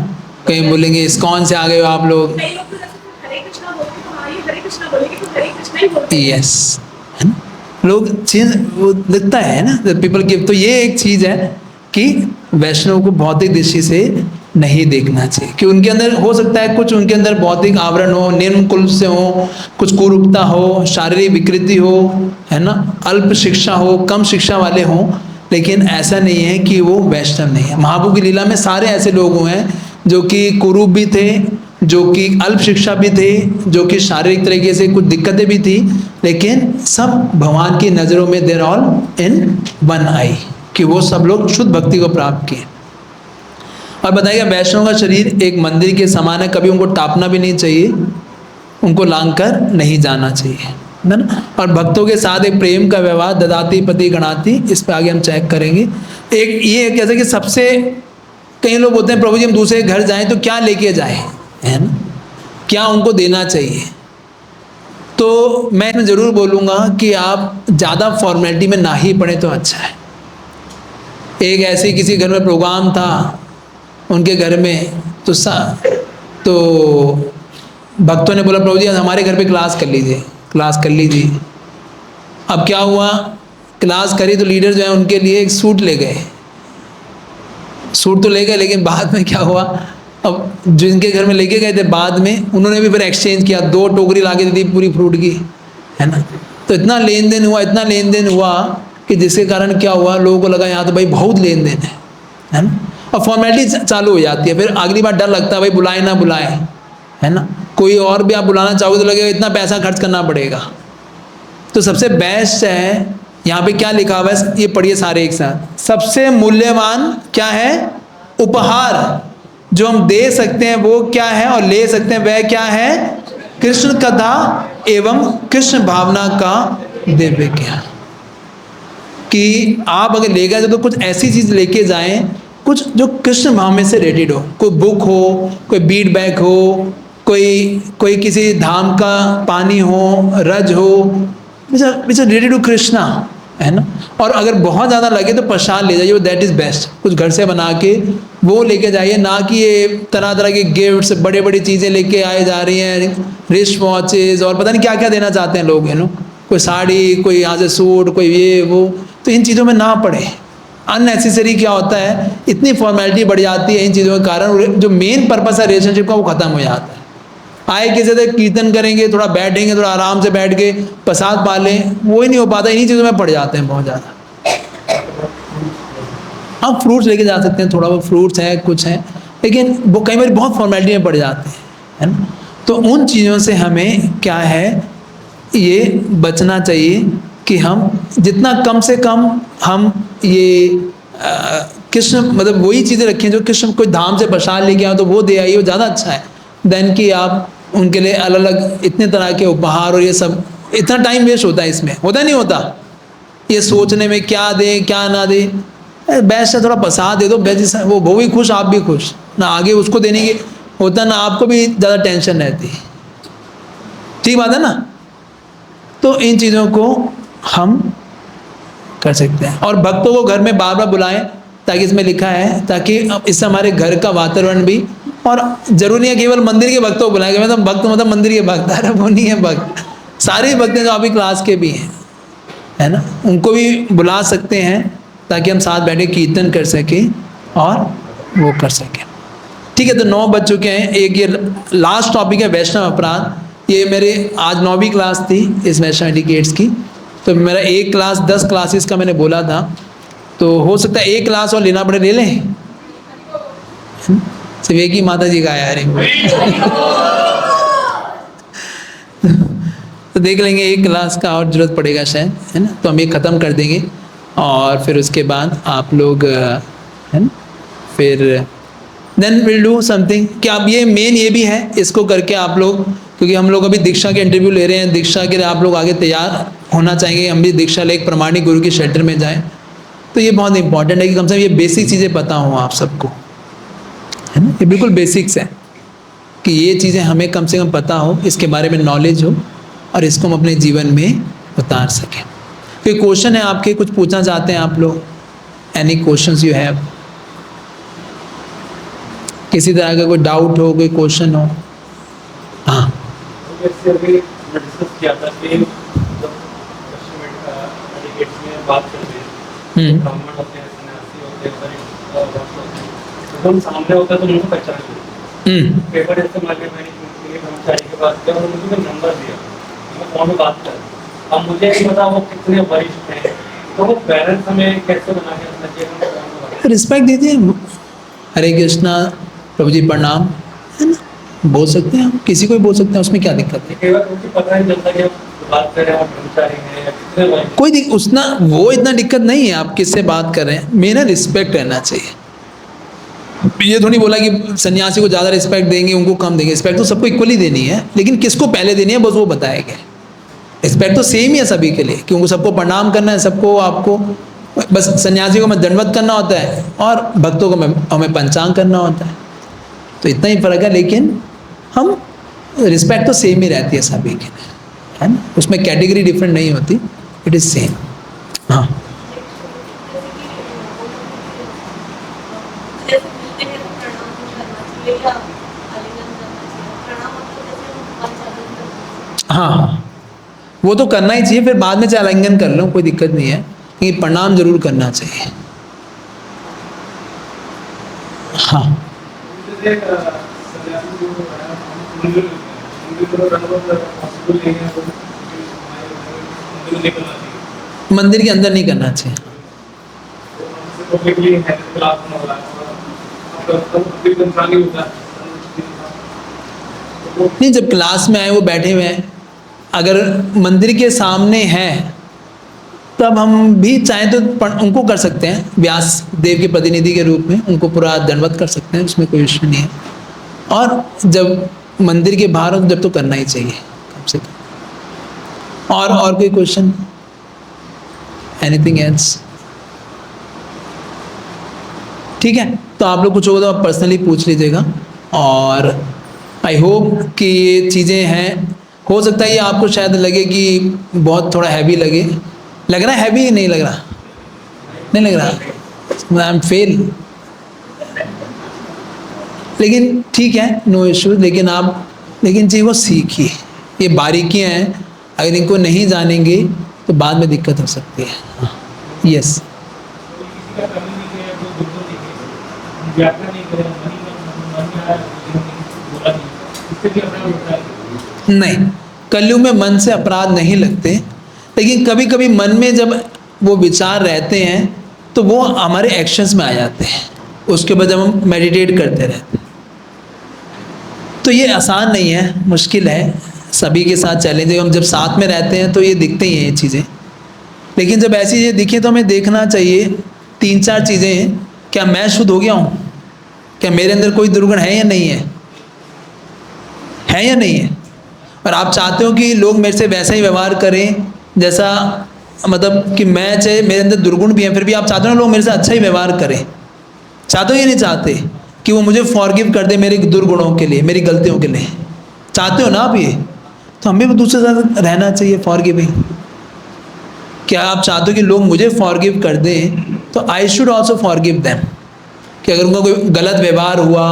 कहीं बोलेंगे इस्कॉन से आ गए हो आप लोग। कई लोग तो हरे कृष्णा बोलते हैं, हमारी हरे कृष्णा बोलेंगे तो हरे कृष्णा ही बोलते हैं। यस, है ना, लोग चीज वो दिखता है ना, पीपल गिव। तो ये एक चीज है कि वैष्णव को भौतिक दृष्टि से नहीं देखना चाहिए। कि उनके अंदर हो सकता है कुछ उनके अंदर भौतिक आवरण हो, निम्न कुल से हो, कुछ कुरूपता हो, शारीरिक विकृति हो, है ना, अल्प शिक्षा हो, कम शिक्षा वाले हों, लेकिन ऐसा नहीं है कि वो वैष्णव नहीं है। महाप्रभु की लीला में सारे ऐसे लोग हुए हैं जो कि कुरूप भी थे, जो कि अल्प शिक्षा भी थे, जो कि शारीरिक तरीके से कुछ दिक्कतें भी थी, लेकिन सब भगवान की नज़रों में देर ऑल इन वन आई, कि वो सब लोग शुद्ध भक्ति को प्राप्त किए। और बताइएगा वैष्णव का शरीर एक मंदिर के समान है, कभी उनको टापना भी नहीं चाहिए, उनको लांग कर नहीं जाना चाहिए, है ना। और भक्तों के साथ एक प्रेम का व्यवहार, ददाती पति गणाती, इस पे आगे हम चेक करेंगे। एक ये कैसे कि सबसे, कई लोग बोलते हैं प्रभु जी हम दूसरे घर जाएं तो क्या लेके जाएं, है ना, क्या उनको देना चाहिए। तो मैं इसमें ज़रूर बोलूँगा कि आप ज़्यादा फॉर्मेलिटी में ना ही पड़े तो अच्छा है। एक ऐसे किसी घर में प्रोग्राम था उनके घर में, तो भक्तों ने बोला प्रभु जी हमारे घर पे क्लास कर लीजिए, क्लास कर लीजिए। अब क्या हुआ, क्लास करी तो लीडर जो है उनके लिए एक सूट ले गए, सूट तो ले गए, लेकिन बाद में क्या हुआ, अब जिनके घर में लेके गए थे बाद में उन्होंने भी फिर एक्सचेंज किया, 2 टोकरी ला के दी पूरी फ्रूट की, है ना। तो इतना लेन देन हुआ, इतना लेन देन हुआ कि जिसके कारण क्या हुआ, लोगों को लगा यहाँ तो भाई बहुत लेन देन है ना। और फॉर्मेलिटी चालू हो जाती है, फिर अगली बार डर लगता है भाई बुलाए ना बुलाए, है ना। कोई और भी आप बुलाना चाहोगे तो लगेगा इतना पैसा खर्च करना पड़ेगा। तो सबसे बेस्ट है, यहाँ पे क्या लिखा हुआ है, ये पढ़िए सारे एक साथ। सबसे मूल्यवान क्या है, उपहार जो हम दे सकते हैं वो क्या है, और ले सकते हैं वह क्या है, कृष्ण कथा एवं कृष्ण भावना का दिव्य ज्ञान। कि आप अगर ले गए तो कुछ ऐसी चीज लेके जाएं, कुछ जो कृष्ण भाव में से रिलेटेड हो, कोई बुक हो, कोई बीट बैग हो, कोई किसी धाम का पानी हो, रज हो, विच रिलेटेड टू कृष्णा, है ना। और अगर बहुत ज़्यादा लगे तो प्रसाद ले जाइए, दैट इज़ बेस्ट। कुछ घर से बना के वो लेके जाइए, ना कि ये तरह तरह के गिफ्ट्स, बड़े बड़ी चीज़ें लेके आए जा रही हैं, रिस्ट वॉचेस और पता नहीं क्या क्या देना चाहते हैं लोग, है ना। कोई साड़ी, कोई यहाँ से सूट, कोई ये वो, तो इन चीज़ों में ना पड़े। अननेसेसरी क्या होता है, इतनी फॉर्मेलिटी बढ़ जाती है इन चीज़ों के कारण, जो मेन पर्पस है रिलेशनशिप का वो ख़त्म हो जाता है। आए किसी से कीर्तन करेंगे, थोड़ा बैठेंगे, थोड़ा आराम से बैठ के प्रसाद पा लें, वो ही नहीं हो पाता, इन्हीं चीज़ों में पड़ जाते हैं बहुत ज़्यादा। आप फ्रूट्स लेके जा सकते हैं, थोड़ा बहुत फ्रूट्स है, कुछ है, लेकिन वो कई बार बहुत फॉर्मेलिटी में पड़ जाते हैं, है ना। तो उन चीज़ों से हमें क्या है, ये बचना चाहिए कि हम जितना कम से कम हम ये कृष्ण, मतलब वही चीज़ें रखें जो कृष्ण, कोई धाम से प्रसाद लेके आओ तो वो दे आइए, वो ज़्यादा अच्छा है देन कि आप उनके लिए अलग अलग इतने तरह के उपहार और ये सब। इतना टाइम वेस्ट होता है इसमें, होता नहीं होता, ये सोचने में क्या दे क्या ना दे। बेस्ट है थोड़ा प्रसाद दे दो, बेस्ट, वो भी खुश, आप भी खुश ना, आगे उसको देने की होता ना, आपको भी ज़्यादा टेंशन रहती है। ठीक बात है ना। तो इन चीज़ों को हम कर सकते हैं, और भक्तों को घर में बार बार बुलाएं, ताकि इसमें लिखा है, ताकि इससे हमारे घर का वातावरण भी, और जरूरी है केवल मंदिर के भक्तों को बुलाएंगे, मतलब भक्त मतलब मंदिर के भक्त, अरे वो नहीं है भक्त, सारे भक्त हैं जो अभी क्लास के भी हैं, है ना, उनको भी बुला सकते हैं ताकि हम साथ बैठे कीर्तन कर सकें और वो कर सकें। ठीक है, तो 9 बज चुके हैं। एक ये लास्ट टॉपिक है वैष्णव अपराध। ये मेरे आज 9वीं क्लास थी इस वैष्णव एटिकेट्स की, तो मेरा एक क्लास 10 क्लासेस का मैंने बोला था, तो हो सकता है एक क्लास और लेना पड़े, ले लें, सिर्फ एक ही माता जी का आया है तो देख लेंगे, एक क्लास का और जरूरत पड़ेगा शायद, है ना। तो हम ये ख़त्म कर देंगे और फिर उसके बाद आप लोग, है ना, फिर देन विल डू समथिंग कि आप ये मेन ये भी है, इसको करके आप लोग, क्योंकि हम लोग अभी दीक्षा के इंटरव्यू ले रहे हैं, दीक्षा के लिए आप लोग आगे तैयार होना चाहेंगे, हम भी दीक्षा ले एक प्रमाणिक गुरु के शेल्टर में जाएं, तो ये बहुत इंपॉर्टेंट है कि कम से कम ये बेसिक चीज़ें पता हों आप सबको, है ना। ये बिल्कुल बेसिक्स है कि ये चीज़ें हमें कम से कम पता हो, इसके बारे में नॉलेज हो और इसको हम अपने जीवन में उतार सकें। कोई क्वेश्चन है आपके, कुछ पूछना चाहते हैं आप लोग, एनी क्वेश्चंस यू हैव, किसी तरह का कोई डाउट हो, कोई क्वेश्चन हो? हाँ, जैसे अभी डिस्कस किया था कि बात कर रहे हैं, ब्राह्मण होते हैं, सन्यासी होते हैं, भक्त होते हैं, तो कोई सामने होता है तो उनको पहचान लिया। हम्म, पेपर इस्तेमाल के मैंने कर्मचारी के पास गया और मुझे नंबर दिया, मैं फोन में बात कर। अब मुझे नहीं पता वो कितने वरिष्ठ हैं, तो वो बैलेंस हमें कैसे बना के रखना चाहिए, हम फोन में बात रिस्पेक्ट दीजिए। हरे कृष्णा, प्रभु जी प्रणाम, है ना, बोल सकते हैं हम, किसी को भी बोल सकते हैं, उसमें क्या दिक्कत है? कई बार क्योंकि पता नहीं चलता कि हम बात कर रहे हैं, वो कर्मचारी हैं या कितने वरिष्ठ। कोई उतना वो इतना दिक्कत नहीं है, आप किससे बात कर रहे हैं, मेरा रिस्पेक्ट रहना चाहिए। ये थोड़ी बोला कि सन्यासी को ज़्यादा रिस्पेक्ट देंगे, उनको कम देंगे। रिस्पेक्ट तो सबको इक्वली देनी है, लेकिन किसको पहले देनी है बस वो बताया गया। रिस्पेक्ट तो सेम ही है सभी के लिए, क्योंकि सबको प्रणाम करना है, सबको आपको बस सन्यासी को मैं दंडवत करना होता है और भक्तों को हमें पंचांग करना होता है, तो इतना ही फर्क है। लेकिन हम रिस्पेक्ट तो सेम ही रहती है सभी के लिए, है ना, उसमें कैटेगरी डिफरेंट नहीं होती, इट इज़ सेम। हाँ, जैसे मिलते हैं तो प्रणाम करना चाहिए या आलिंगन करना चाहिए? प्रणाम मतलब जैसे हम हाथ चादर करते हैं। हाँ, हाँ, वो तो करना ही चाहिए, फिर बाद में चाहे आलिंगन कर लो, कोई दिक्कत नहीं है, लेकिन प्रणाम जरूर करना चाहिए। हाँ, जैसे सन्यासी जो है, हम मंदिर में रहना पॉसिबल नहीं है, तो मंदिर में निकलना चाहिए, मंदिर के अंदर नहीं करना चाहिए। तो पब्लिकली है क्लास में हो रहा है, और आपका पब्लिक इंसान ही होता है, तो वो नहीं, जब क्लास में आए वो बैठे हुए हैं, अगर मंदिर के सामने हैं तब हम भी चाहें तो उनको कर सकते हैं, व्यास देव के प्रतिनिधि के रूप में उनको पूरा दंडवत कर सकते हैं, उसमें कोई इश्यू नहीं है। और जब मंदिर के बाहर हो जब तो करना ही चाहिए कम से कम। और कोई क्वेश्चन, एनीथिंग एल्स? ठीक है, तो आप लोग कुछ होगा तो आप पर्सनली पूछ लीजिएगा। और आई होप कि ये चीज़ें हैं, हो सकता है ये आपको शायद लगे कि बहुत थोड़ा हैवी लगे, लग रहा है हैवी, नहीं लग रहा, नहीं लग रहा, आई एम फेल, लेकिन ठीक है, नो इशू। लेकिन चीज़ वो सीखिए, ये बारीकियाँ हैं, अगर इनको नहीं जानेंगे तो बाद में दिक्कत हो सकती है। यस, किसी का कमी नहीं है, कोई दुख नहीं है, व्याख्या नहीं करें, मन में आया बोला नहीं, इससे भी अपराध होता है। नहीं, कलयुग में मन से अपराध नहीं लगते, लेकिन कभी कभी मन में जब वो विचार रहते हैं तो वो हमारे एक्शंस में आ जाते हैं, उसके बाद जब हम मेडिटेट करते रहते हैं। तो ये आसान नहीं है, मुश्किल है, सभी के साथ चैलेंज है। हम जब साथ में रहते हैं तो ये दिखते ही हैं ये चीज़ें, लेकिन जब ऐसी चीज़ें दिखे तो हमें देखना चाहिए 3-4 चीज़ें, क्या मैं शुद्ध हो गया हूँ, क्या मेरे अंदर कोई दुर्गुण है या नहीं है, है या नहीं है। और आप चाहते हो कि लोग मेरे से वैसा ही व्यवहार करें जैसा, मतलब कि मैं चाहे मेरे अंदर दुर्गुण भी हैं फिर भी आप चाहते हो ना लोग मेरे से अच्छा ही व्यवहार करें, चाहते हो या नहीं चाहते कि वो मुझे फॉरगिव कर दे मेरे दुर्गुणों के लिए, मेरी गलतियों के लिए, चाहते हो ना आप ये? तो हमें भी दूसरे साथ रहना चाहिए फॉरगिविंग। क्या आप चाहते हो कि लोग मुझे फॉरगिव कर दें तो I should also forgive them, कि अगर उनका कोई गलत व्यवहार हुआ,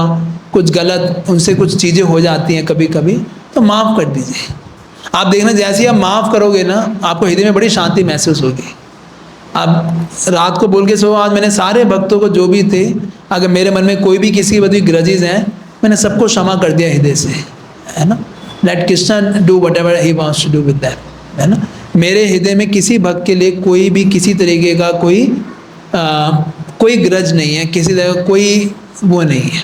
कुछ गलत उनसे कुछ चीज़ें हो जाती हैं कभी कभी, तो माफ़ कर दीजिए। आप देखना जैसे ही आप माफ़ करोगे ना, आपको हृदय में बड़ी शांति महसूस होगी। आप रात को बोल के सो, आज मैंने सारे भक्तों को जो भी थे, अगर मेरे मन में कोई भी किसी के प्रति ग्रजेस हैं, मैंने सबको क्षमा कर दिया हृदय से, है ना। Let Krishna do whatever he wants to do with that, है ना। मेरे हृदय में किसी भक्त के लिए कोई भी किसी तरीके का कोई ग्रज नहीं है, किसी तरह का कोई वो नहीं है,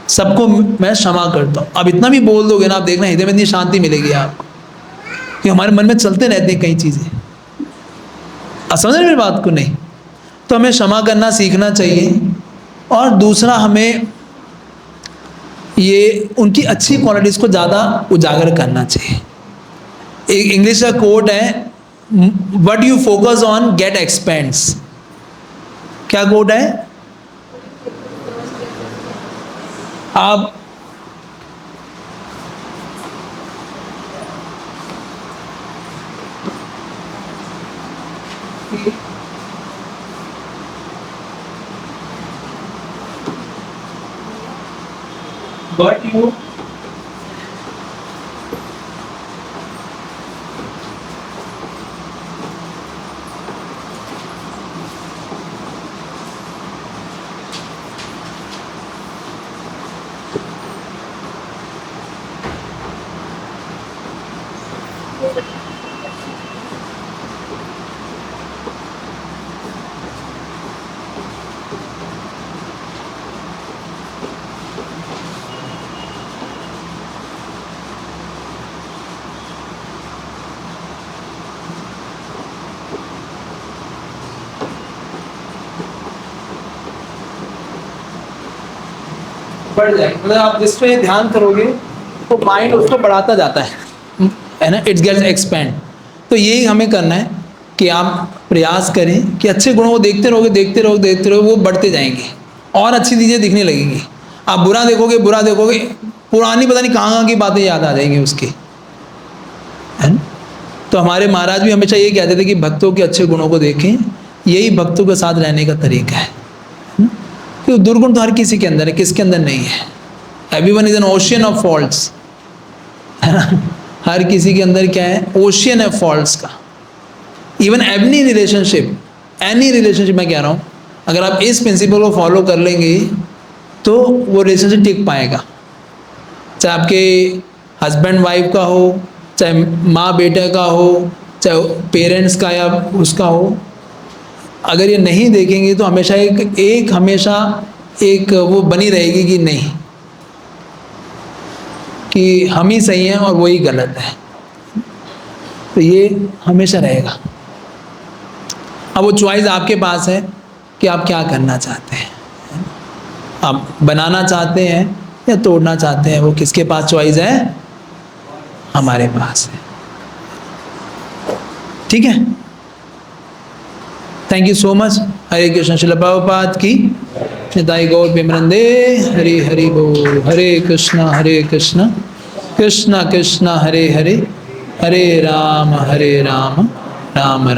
सबको मैं क्षमा करता हूँ। अब इतना भी बोल दोगे ना, आप देखना हृदय में इतनी शांति मिलेगी आपको, कि हमारे मन में चलते रहते हैं कई चीज़ें। आप समझ रहे मेरी बात को? नहीं, तो हमें क्षमा करना सीखना चाहिए। और दूसरा, हमें ये उनकी अच्छी क्वालिटीज़ को ज़्यादा उजागर करना चाहिए। एक इंग्लिश का कोट है, what you focus on get expands. क्या कोट है? आप But you बढ़ जाएगी। मतलब आप जिस पे ध्यान करोगे तो माइंड उसको बढ़ाता जाता है ना, इट्स गेट्स एक्सपेंड। तो यही हमें करना है कि आप प्रयास करें कि अच्छे गुणों को देखते रहोगे, देखते रहोगे, देखते रहोगे, वो बढ़ते जाएंगे और अच्छी चीज़ें दिखने लगेंगी। आप बुरा देखोगे, बुरा देखोगे, पुरानी पता नहीं कहाँ की बातें याद आ जाएंगी उसकी, है ना। तो हमारे महाराज भी हमेशा ये कहते थे कि भक्तों के अच्छे गुणों को देखें, यही भक्तों के साथ रहने का तरीका है। क्योंकि दुर्गुण तो हर किसी के अंदर है, किसके अंदर नहीं है। Everyone is an ocean of faults, है ना। हर किसी के अंदर क्या है, ओशियन है फॉल्ट्स का। इवन एनी रिलेशनशिप मैं कह रहा हूँ, अगर आप इस प्रिंसिपल को फॉलो कर लेंगे तो वो रिलेशनशिप टिक पाएगा। चाहे आपके हस्बैंड वाइफ का हो, चाहे माँ बेटे का हो, चाहे पेरेंट्स का या उसका हो, अगर ये नहीं देखेंगे तो हमेशा हमेशा एक वो बनी रहेगी कि नहीं, कि हम ही सही हैं और वही गलत है। तो ये हमेशा रहेगा। अब वो चॉइस आपके पास है कि आप क्या करना चाहते हैं। आप बनाना चाहते हैं या तोड़ना चाहते हैं, वो किसके पास चॉइस है? हमारे पास है। ठीक है, थैंक यू सो मच। हरे कृष्ण। श्रील प्रभुपाद की निताई गौर प्रेमानंदे। हरि हरि बोल। हरे कृष्ण कृष्ण कृष्ण हरे हरे, हरे राम राम राम।